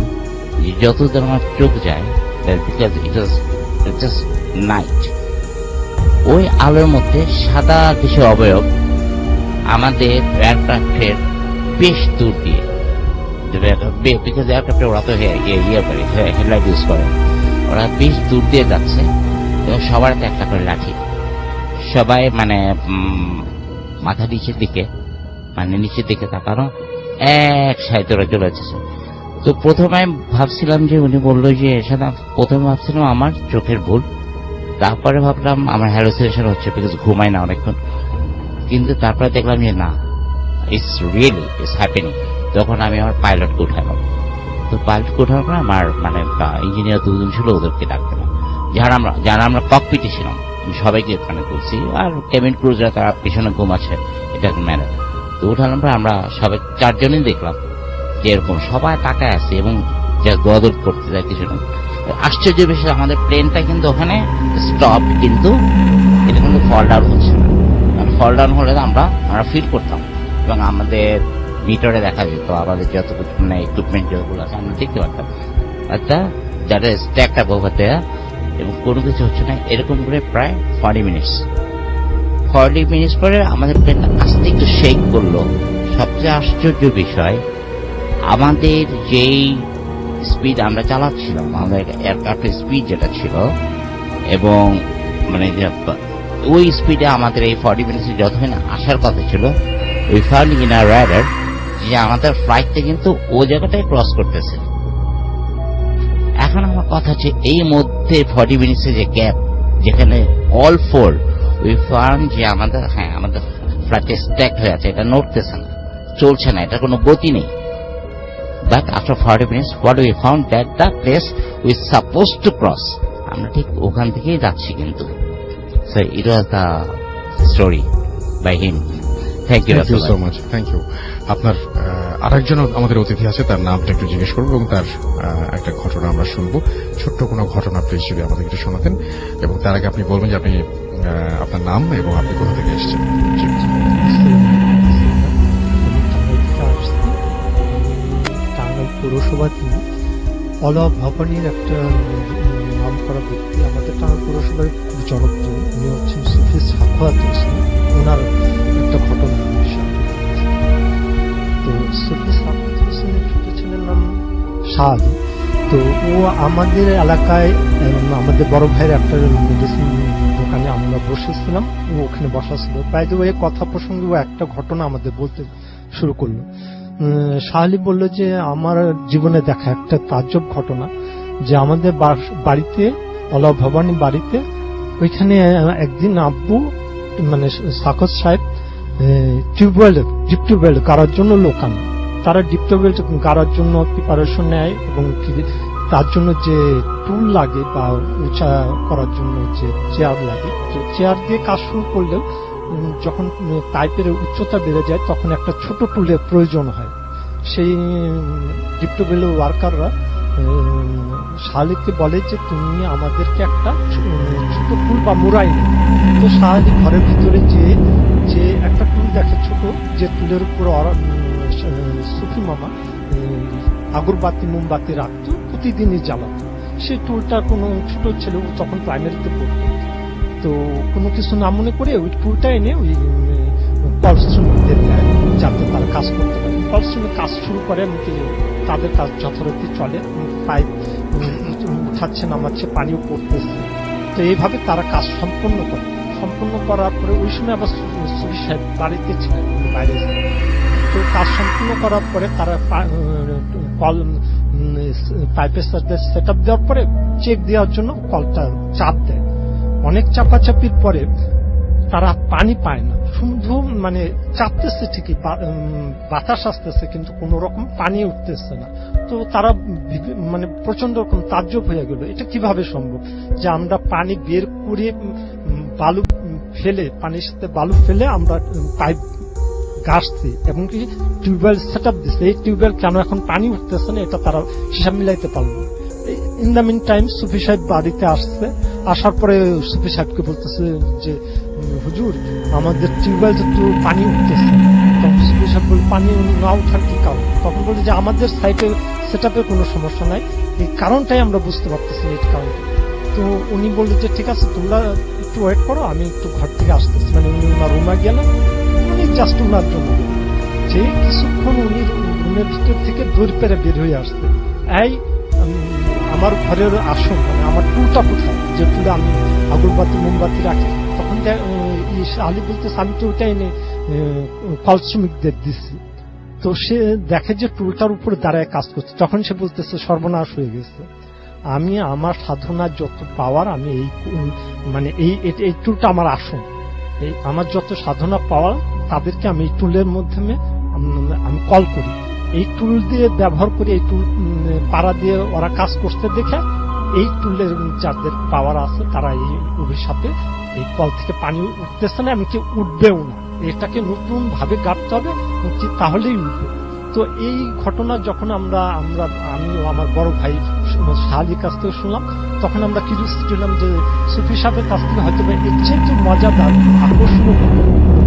যে যতদূর আমার চোখ যায়, because it was just night, ওই আলোর মধ্যে সাদা কিছু অবয়ব আমাদের এয়ারক্রাফটের বেশ দূর দিয়ে, বিকজ এয়ারক্রাফটে ওরা তো ইয়ে করে, হেডলাইট ইউজ করে, ওরা বেশ দূর দিয়ে যাচ্ছে এবং সবার হাতে একটা করে লাঠি। সবাই মানে মাথা নিচের দিকে, মানে নিচের দিকে তাকানো, এক সাইড ওরা চলে যাচ্ছে। তো প্রথমে ভাবছিলাম যে উনি বললো যে সেটা, প্রথমে ভাবছিলাম আমার চোখের ভুল, তারপরে ভাবলাম আমার হ্যালোসিনেশন হচ্ছে, বিকজ ঘুমাই না অনেকক্ষণ। কিন্তু তারপরে দেখলাম যে না, ইটস রিয়েলি ইটস হ্যাপেনিং। তখন আমি আমার পাইলটকে উঠালাম। তো পাইলটকে উঠানোর পর আমার মানে ইঞ্জিনিয়ার দুজন ছিল, ওদেরকে ডাকলাম, যারা আমরা ককপিটে ছিলাম, আমি সবাইকে মানে বলছি, আর কেবিন ক্রুজরা তারা পিছনে ঘুমাচ্ছে, এটা ম্যানার। তো উঠানোর পর আমরা সবাই চারজনই দেখলাম যে এরকম সবাই তাকায় আছে এবং যা দৌড় করতে যায় কিছু না। আশ্চর্য বিষয়, আমাদের প্লেনটা কিন্তু ওখানে স্টপ, কিন্তু এটা কিন্তু ফল ডাউন হচ্ছে না। ফল ডাউন হলে আমরা ফিল করতাম এবং আমাদের মিটারে দেখা যেত আমাদের যত মানে ইকুইপমেন্ট যেগুলো আছে আমরা দেখতে পারতাম। অর্থাৎ যারা স্ট্যাকটা বোঝাতে, এবং কোনো কিছু হচ্ছে না, এরকম করে প্রায় 40 মিনিটস পরে আমাদের প্লেনটা আস্তে একটু শেক করলো। সবচেয়ে আশ্চর্য বিষয়, আমাদের যেই স্পিড আমরা চালাচ্ছিলাম, আমাদের এয়ারক্রাফটের স্পিড যেটা ছিল, এবং মানে ওই স্পিডে আমাদের এই 40 মিনিটে যতক্ষণ আসার কথা ছিল, we found in our radar যে আমাদের ফ্লাইটটা কিন্তু ও জায়গাটাই ক্রস করতেছে। এখন আমার কথা হচ্ছে, এই মধ্যে 40 মিনিটসের যে গ্যাপ, যেখানে অল ফোর উই ফাউন্ড যে আমাদের ফ্লাইটটা স্ট্যাক হয়ে আছে, এটা নড়তেছে না, চলছে না, এটা কোনো গতি নেই। But after 40 minutes, what we found that the place we supposed to cross, আমরা ঠিক ওখান থেকেই যাচ্ছি কিন্তু। So it was the story by him. Thank you so much. Thank you. আপনার আরেকজন আমাদের অতিথি আছে, তার নামটা একটু জিজ্ঞেস করবো এবং তার একটা ঘটনা আমরা শুনবো। ছোট্ট কোনো ঘটনা প্লিজ যদি আমাদের একটু শোনাতেন, এবং তার আগে আপনি বলবেন যে আপনি আপনার নাম এবং আপনি কোথা থেকে এসেছেন। পৌরসভাধীন অলা ভবানীর একটা নাম করা ব্যক্তি, আমাদের টাঙ্গাইল পৌরসভায় খুব জনপ্রিয়। উনি হচ্ছেন সুফি সাখাওয়াত হোসেন। ওনার একটা ঘটনা তো সুফি সাখাওয়াত হোসেনের ছোট ছেলের নাম শাহ আলী। তো ও আমাদের এলাকায় আমাদের বড় ভাইয়ের একটা মেডিসিন দোকানে আমরা বসেছিলাম, ও ওখানে বসা ছিল। প্রায় যে ওই কথা প্রসঙ্গে ও একটা ঘটনা আমাদের বলতে শুরু করলো। শাহালি বলল যে আমার জীবনে দেখা একটা তাজ্জব ঘটনা, যে আমাদের বাড়িতে অলা ভবানী বাড়িতে ওইখানে একদিন আব্বু মানে সাকত সাহেব ডিপ টিউবওয়েল গাড়ার জন্য লোক আনে। তারা ডিপ টিউবওয়েল গাড়ার জন্য প্রিপারেশন নেয় এবং তার জন্য যে টুল লাগে বা উঁচা করার জন্য যে চেয়ার লাগে, চেয়ার দিয়ে কাজ শুরু করলেও যখন পাইপের উচ্চতা বেড়ে যায় তখন একটা ছোট টুলের প্রয়োজন হয়। সেই ডিপ টিউবওয়েল ওয়ার্কাররা শাহালিকে বলে যে তুমি আমাদেরকে একটা ছোট টুল বা মুরাই নেই। তো শাহালি ঘরের ভিতরে যে একটা টুল দেখে ছোট, যে টুলের উপর সুফি মামা আগরবাতি মোমবাতি রাখতো, প্রতিদিনই জ্বালাতো। সেই টুলটা কোনো ছোট ছেলে তখন প্রাইমারিতে পড়তো, তো কোনো কিছু না মনে করে ওই টুলটা এনে ওই পরিশ্রমিকদের দেয় যাতে তারা কাজ করতে পারে। পরিশ্রমিক কাজ শুরু করে, তাদের কাজ যথারীতি চলে, পাইপ উঠাচ্ছে নামাচ্ছে, পানিও পড়তেছে। তো এইভাবে তারা কাজ সম্পন্ন করে। সম্পন্ন করার পরে ওই সময় আবার সুফি সাহেব বাড়িতে ছিলেন, বাইরে ছিলেন। তো কাজ সম্পূর্ণ করার পরে তারা পাইপের সাথে সেট আপ দেওয়ার পরে চেক দেওয়ার জন্য কলটা চাপ দেয়। অনেক চাপাচাপির পরে তারা পানি পায় না, শুধু মানে চাপতেছে ঠিকই, বাতাস আসতেছে কিন্তু কোন রকম পানি উঠতেছে না। তো তারা মানে প্রচন্ড রকম তাজ্জব হয়ে গেল, এটা কিভাবে সম্ভব যে আমরা পানি বের করে বালু ফেলে, পানির সাথে বালু ফেলে আমরা পাইপ গাছছি এবং কি টিউবওয়েল সেট আপ দিচ্ছে, এই টিউবওয়েল কেন এখন পানি উঠতেছে না এটা তারা হিসাব মিলাইতে পারলো না। ইন দ্য মিন টাইম সুফি সাহেব বাড়িতে আসছে, আসার পরে সুফি সাহেবকে বলতেছে যে হুজুর আমাদের টিউবওয়েল তো পানি উঠতেছে। তখন সুফি সাহেব বলে পানি না ওঠার কি কারণ? তখন বলে যে আমাদের সাইটে সেটআপে কোনো সমস্যা নাই, এই কারণটাই আমরা বুঝতে পারতেছি না, এই কারণটা। তো উনি বললেন যে ঠিক আছে তোমরা একটু ওয়েট করো, আমি একটু ঘর থেকে আসতেছি। মানে উনি ওনার রুমে গেলেন, উনি জাস্ট ওনার জন্য গেলেন। যে কিছুক্ষণ উনি রুমের ভিতর থেকে দৌড় পেরে বের হয়ে আসছে, এই আমার ঘরের আসন, মানে আমার টুলটা কোথায়, যে টুলে আমি আগরবাতি মোমবাতি রাখি। তখন আলী বলতেছে আমি তো ওটা এনে কল শ্রমিকদের দিচ্ছি। তো সে দেখে যে টুলটার উপরে দাঁড়ায় কাজ করছে। তখন সে বলতেছে সর্বনাশ হয়ে গেছে, আমি আমার সাধনার যত পাওয়ার আমি এই মানে এই টুলটা আমার আসন, এই আমার যত সাধনা পাওয়ার তাদেরকে আমি এই টুলের মাধ্যমে আমি কল করি, এই টুল দিয়ে ব্যবহার করি, এই টুল পাড়া দিয়ে ওরা কাজ করতে দেখে এই টুলের যাদের পাওয়ার আছে তারা এই অভিশাপে এই কল থেকে পানি উঠতেছে না, এমনকি উঠবেও না। এটাকে নতুন ভাবে গাঁথতে হবে, তাহলেই উঠবে। তো এই ঘটনা যখন আমি ও আমার বড় ভাই শাহালির কাছ থেকে শুনলাম, তখন আমরা কিউরিয়াস ছিলাম যে সুফি সাহেবের কাছ থেকে হয়তো এর চেয়ে মজাদার আকর্ষণীয়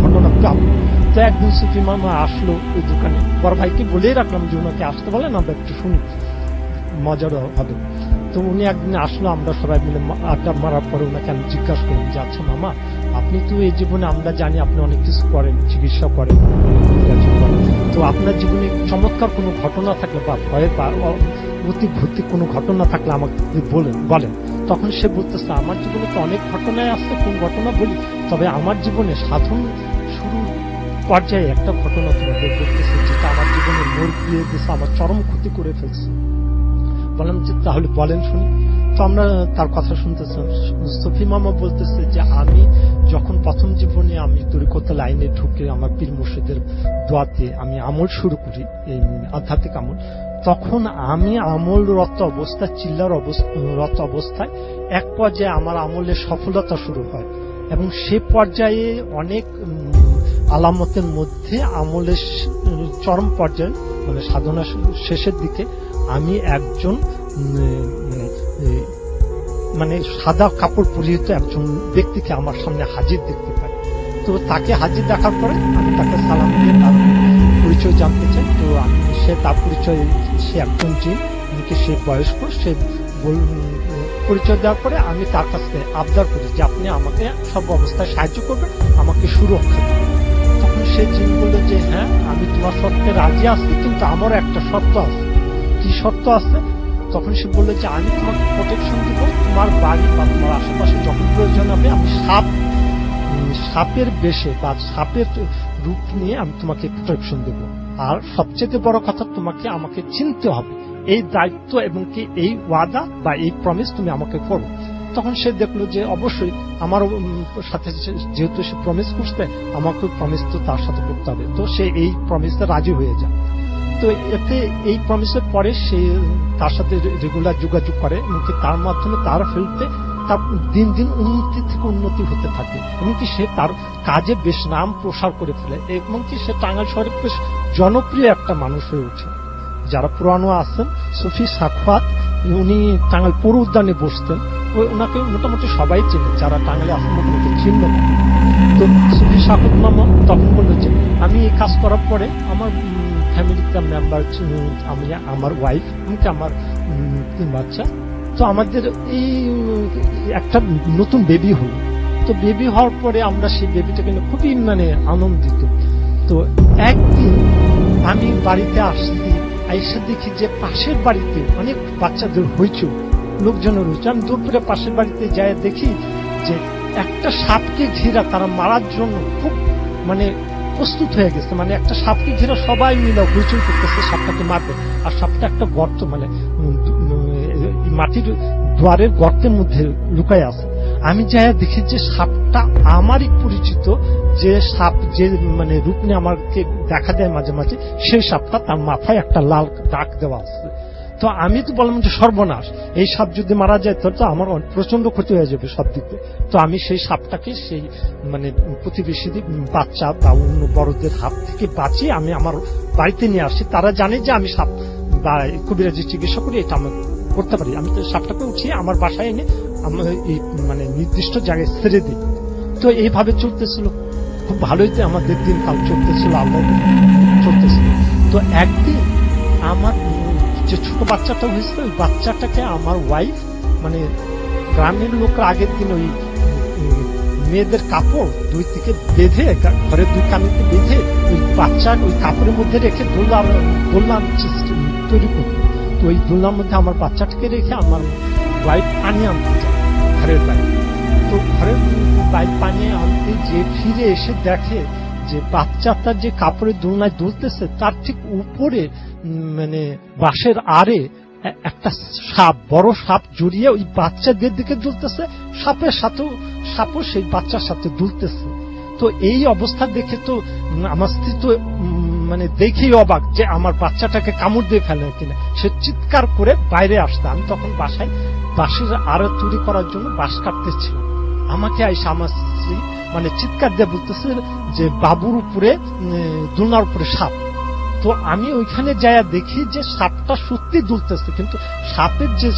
ঘটনা পাবো। তো একদিন সুফি মামা আসলো ওই দোকানে, বড় ভাইকে বলেই রাখলাম যে ওনাকে আসতে বলেন, আমরা একটু শুনি, মজার হবে। তো উনি একদিন আসলো, আমরা সবাই মিলে আড্ডা মারার পরে ওনাকে আমি জিজ্ঞাসা করলাম যে আচ্ছা মামা, আপনি তো এই জীবনে আমরা জানি আপনি অনেক কিছু করেন, চিকিৎসা করেন, তো আপনার জীবনে চমৎকার কোনো ঘটনা থাকলে বা ভয়ের বা অতিভূতি কোনো ঘটনা থাকলে আমাকে বলেন। তখন সে বলতেছে আমার জীবনে তো অনেক ঘটনায় আসছে, কোন ঘটনা বলি, তবে আমার জীবনে সাধন শুরুর পর্যায়ে একটা ঘটনা তোমাদের বলতেছে, যেটা আমার জীবনে মোড় দিয়ে দিয়েছে, আমার চরম ক্ষতি করে ফেলছে। বললাম যে তাহলে বলেন শুনি। তো আমরা তার কথা শুনতেছি। সফি মামা বলতেছে যে আমি যখন প্রথম জীবনে আমি তরিকত লাইনে ঢুকে আমার পীর মুর্শিদের দোয়াতে আমি আমল শুরু করি, এই আধ্যাত্মিক আমল, তখন আমি আমলরত অবস্থায় চিল্লারত অবস্থায় এক পর্যায়ে আমার আমলের সফলতা শুরু হয়, এবং সে পর্যায়ে অনেক আলামতের মধ্যে আমলের চরম পর্যায়ে মানে সাধনা শেষের দিকে আমি একজন মানে সাদা কাপড় পরিহিত একজন ব্যক্তিকে আমার সামনে হাজির দেখতে পাই। তো তাকে হাজির দেখার পরে আমি তাকে সালাম দিয়ে তার পরিচয় জানতে চাই। তো সে তার পরিচয়, সে একজন জিন, সে বয়স্ক। সে পরিচয় দেওয়ার পরে আমি তার কাছে আবদার করি যে আপনি আমাকে সব অবস্থায় সাহায্য করবেন, আমাকে সুরক্ষা দেবেন। তখন সে জিন বলল যে হ্যাঁ, আমি তোমার শর্তে রাজি আছি, কিন্তু আমারও একটা শর্ত আছে। কি শর্ত আছে? তখন সে বললো যে আমি তোমাকে প্রোটেকশন দিব, তোমার বাড়ি বা তোমার আশেপাশে যখন প্রয়োজন হবে আমি সাপের বেশে বা সাপের রূপ নিয়ে আমি তোমাকে প্রোটেকশন দেব। আর সবচেয়ে বড় কথা, তোমাকে আমাকে চিনতে হবে, এই দায়িত্ব এবং কি এই ওয়াদা বা এই প্রমিস তুমি আমাকে করো। তখন সে দেখলো যে অবশ্যই আমার সাথে যেহেতু সে প্রমিস করছে, আমাকে প্রমিস তো তার সাথে করতে হবে। তো সে এই প্রমিসে রাজি হয়ে যায়। তো এতে এই প্রমিসের পরে সে তার সাথে রেগুলার যোগাযোগ করে, এমনকি তার মাধ্যমে তার ফিল্ডে তার দিন দিন উন্নতি থেকে উন্নতি হতে থাকে, এমনকি সে তার কাজে বেশ নাম প্রসার করে ফেলে, এমনকি সে টাঙ্গাইল শহরে বেশ জনপ্রিয় একটা মানুষ হয়ে ওঠে। যারা পুরানো আছেন, সুফি সাক্ষাৎ, উনি টাঙ্গাইল পৌর উদ্যানে বসতেন, ওনাকে মোটামুটি সবাই চেনে, যারা টাঙ্গাইলে আসেন মোটামুটি চিহ্ন। তো সুফি সাক্ষাৎ মামা তখন বললো যে আমি এই কাজ করার পরে আমার ফ্যামিলিতে মেম্বার, আমি আমার ওয়াইফ, এমনকি আমার 3 বাচ্চা, তো আমাদের এই একটা নতুন বেবি হলো। তো বেবি হওয়ার পরে আমরা সেই বেবিটাকে নিয়ে খুবই মানে আনন্দিত। তো একদিন আমি বাড়িতে আসছি, এসে দেখি যে পাশের বাড়িতে অনেক বাচ্চাদের হইচই, লোকজনের হইচই। আমি দুপুরে পাশের বাড়িতে যাই, দেখি যে একটা সাপকে ঘিরা তারা মারার জন্য খুব মানে প্রস্তুত হয়ে গেছে, মানে একটা সাপকে ঘিরে সবাই মিলে হইচই করতেছে সাপটাকে মারবে। আর সাপটা একটা গর্ত, মানে মাটির দ্বারের গর্তের মধ্যে লুকায় আছে। আমি যাই দেখি যে সাপটা আমারই পরিচিত, যে সাপ যে মানে রূপ নিয়ে আমাকে দেখা দেয় মাঝে মাঝে, সেই সাপটা তার মাথায় একটা লাল দাগ দেওয়া আছে। তো আমি তো বললাম যে সর্বনাশ, এই সাপ যদি মারা যায় তো আমার প্রচন্ড ক্ষতি হয়ে যাবে সব দিকে। তো আমি সেই সাপটাকে সেই মানে প্রতিবেশীদের বাচ্চা বা অন্য বড়দের হাত থেকে বাঁচিয়ে আমি আমার বাড়িতে নিয়ে আসি। তারা জানে যে আমি সাপ বা কবিরাজি চিকিৎসা করি, এটা আমি করতে পারি। আমি তো সাপটাকে উঠিয়ে আমার বাসায় এনে মানে নির্দিষ্ট জায়গায় ছেড়ে দিই। তো এইভাবে চলতেছিল। খুব ভালোই যে আমাদের দিনকাল চলতেছিল, আল্লাহ চলতেছিল। তো একদিন আমার যে ছোট বাচ্চাটা হয়েছিল, ওই বাচ্চাটাকে আমার ওয়াইফ, মানে গ্রামের লোকরা আগের দিন ওই মেয়েদের কাপড় দুই দিকে বেঁধে, ঘরের দুই কানিতে বেঁধে ওই বাচ্চার ওই কাপড়ের মধ্যে রেখে দোলনা তৈরি করতো। তো ওই দোলনার মধ্যে আমার বাচ্চাটাকে রেখে আমার ওয়াইফ পানি আনতে যায় ঘরের বাইরে। তো ঘরের বাইরে পানি আনতে যে ফিরে এসে দেখে যে বাচ্চাটা যে কাপড়ের দোলনায় দুলতেছে তার ঠিক উপরে মানে বাঁশের আড়ে একটা সাপ, বড় সাপ জড়িয়ে ওই বাচ্চাদের দিকে দুলতেছে, সাপও সেই বাচ্চার সাথে দুলতেছে। তো এই অবস্থা দেখে তো আমার স্ত্রী তো মানে দেখেই অবাক যে আমার বাচ্চাটাকে কামড় দিয়ে ফেলে কিনা। সে চিৎকার করে বাইরে আসতো। আমি তখন বাসায় বাঁশের আড়ে তৈরি করার জন্য বাঁশ কাটতেছিলাম। আমাকে আইসা আমার স্ত্রী মানে চিৎকার দিয়ে বলতেছে যে বাবুর উপরে, দোলনার উপরে সাপ। তো আমি ওইখানে যাইয়া দেখি যে সাপটা সত্যি দুলতেছে, কিন্তু সাপের যে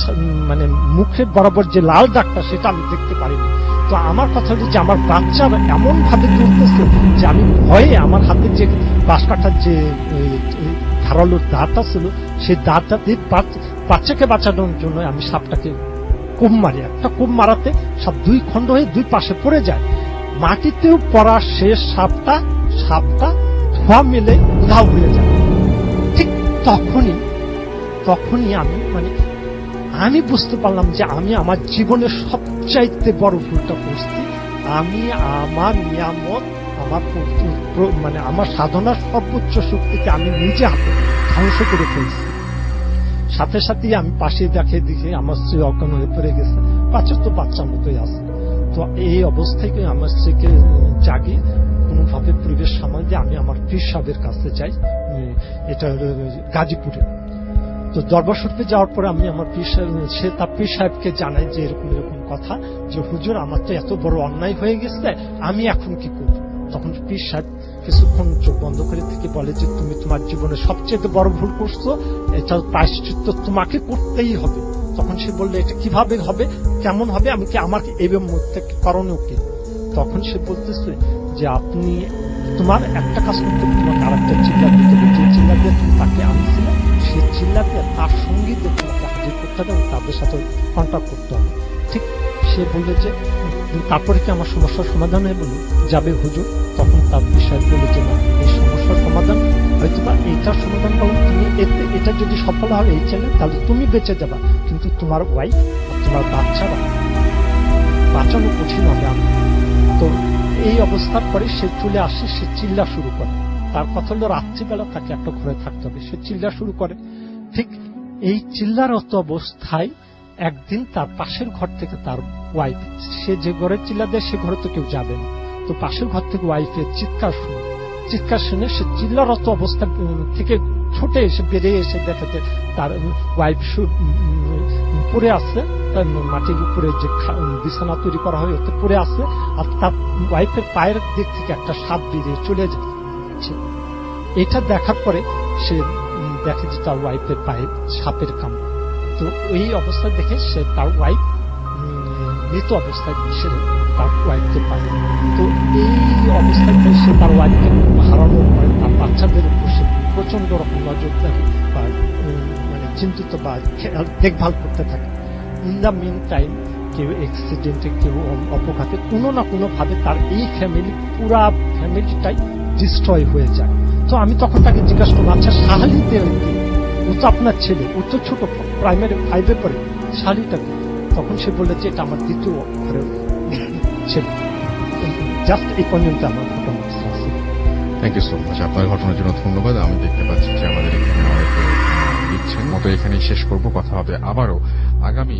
মানে মুখের বরাবর যে লাল দাগটা সেটা আমি দেখতে পারিনি। তো আমার কথা হচ্ছে যে আমার বাচ্চা এমন ভাবে দুলতেছে যে আমি ভয়ে আমার হাতে যে বাঁশ কাটার যে ধারালোর দাঁতটা ছিল সেই দাঁতটা দিয়ে বাচ্চাকে বাঁচানোর জন্য আমি সাপটাকে কোপ মারি। একটা কোপ মারাতে সব দুই খণ্ড হয়ে দুই পাশে পড়ে যায়। মাটিতেও পড়া শেষ সাপটা ধোয়া মেলে উধাও হয়ে যায়। ঠিক তখনই আমি বুঝতে পারলাম যে আমি আমার জীবনের সবচাইতে বড় ভুলটা করছি। আমি আমার নিয়ামত, মানে আমার সাধনার সর্বোচ্চ শক্তিকে আমি নিজে হাতে ধ্বংস করে ফেলছি। সাথে সাথেই আমি পাশে দেখে আমার স্ত্রী অজ্ঞান হয়ে পড়ে গেছে। বাচ্চার মতোই আছে। তো এই অবস্থায় আমার স্ত্রীকে জাগিয়ে কোনোভাবে পরিবেশ সামাল দিয়ে আমি আমার পীর সাহেবের কাছে যাই, এটা গাজীপুরে। তো দরবার শরীফে যাওয়ার পরে আমি আমার তার পীর সাহেবকে জানাই যে এরকম কথা, যে হুজুর আমার তো এত বড় অন্যায় হয়ে গেছে, আমি এখন কি করব। তখন পীর সাহেব কিছুক্ষণ চোখ বন্ধ করে থেকে বলে যে তুমি তোমার জীবনে সবচেয়ে বড় ভুল করছো, এটা প্রায়শ্চিত্ত তোমাকে করতেই হবে। তখন সে বললে এটা কিভাবে হবে, কেমন হবে, আমাকে এই মধ্যে করণীয় কি? তখন সে বলতেছে যে আপনি তোমার একটা কাজ করতে হবে, তোমাকে আর একটা চিল্লা দিতে হবে, যে চিল্লা দিয়ে তুমি তাকে আনছিলে সেই চিল্লা দিয়ে তার সঙ্গীদের তোমাকে হাজির করতে হবে এবং তাদের সাথে কন্ট্যাক্ট করতে হবে। ঠিক সে বললে যে তারপরে কি আমার সমস্যার সমাধান হয়ে বলল যাবে হুজুর? তখন তার বিষয় বলে যে না, এই সমস্যার সমাধান হয়তো বা এইটার সমাধান পাবো তুমি, এটা যদি সফল হয় এই চ্যানেল তাহলে তুমি বেঁচে যাবা, কিন্তু তোমার ওয়াইফ তোমার বাচ্চারা বাঁচানো কঠিন হবে। তো এই অবস্থার পরে সে চলে আসে, সে চিল্লা শুরু করে। তার কথা হলো রাত্রিবেলা তাকে একটা ঘরে থাকতে হবে, সে চিল্লা শুরু করে। ঠিক এই চিল্লারত অবস্থায় একদিন তার পাশের ঘর থেকে তার ওয়াইফ, সে যে ঘরে চিল্লা দেয় সে ঘরে তো কেউ যাবে না, তো পাশের ঘর থেকে ওয়াইফের চিৎকার শুনে সে চিল্লারত অবস্থা থেকে ছুটে এসে বেরিয়ে এসে দেখে যে তার ওয়াইফ পড়ে আছে, মাটির উপরে যে বিছানা তৈরি করা হয় ওতে পড়ে আছে, আর তার ওয়াইফের পায়ের দিক থেকে একটা সাপ বেরিয়ে চলে যাচ্ছে। এটা দেখার পরে সে দেখে যে তার ওয়াইফের পায়ে সাপের কামড়। তো এই অবস্থা দেখে সে তার ওয়াইফ মৃত অবস্থায় সে তার ওয়াইফকে পায়। তো এই অবস্থায় সে তার ওয়াইফকে হারানোর পরে তার বাচ্চাদের উপর সে প্রচন্ড রকম নজরদারি বা মানে চিন্তিত বা দেখভাল করতে থাকে। ইন দ্য মিন টাইম কেউ অ্যাক্সিডেন্টে, কেউ অপঘাতে, কোনো না কোনো ভাবে তার এই পুরা ফ্যামিলিটাই ডিস্ট্রয় হয়ে যায়। তো আমি তখন তাকে জিজ্ঞাসা করবো, আচ্ছা শাহালিতে ও তো আপনার ছেলে, ও তো ছোট, প্রাইমারি 5-এ পড়ে, শাহালিটাকে? তখন সে বললে যে এটা আমার দ্বিতীয় ঘরের ছেলে। জাস্ট এই পর্যন্ত আমার ঘটনা আছে। Thank you so much. আপনার ঘটনার জন্য ধন্যবাদ। আমি দেখতে পাচ্ছি যে আমাদের এখানে অনেকে দিচ্ছেন মতো এখানেই শেষ করব। কথা হবে আবারও আগামী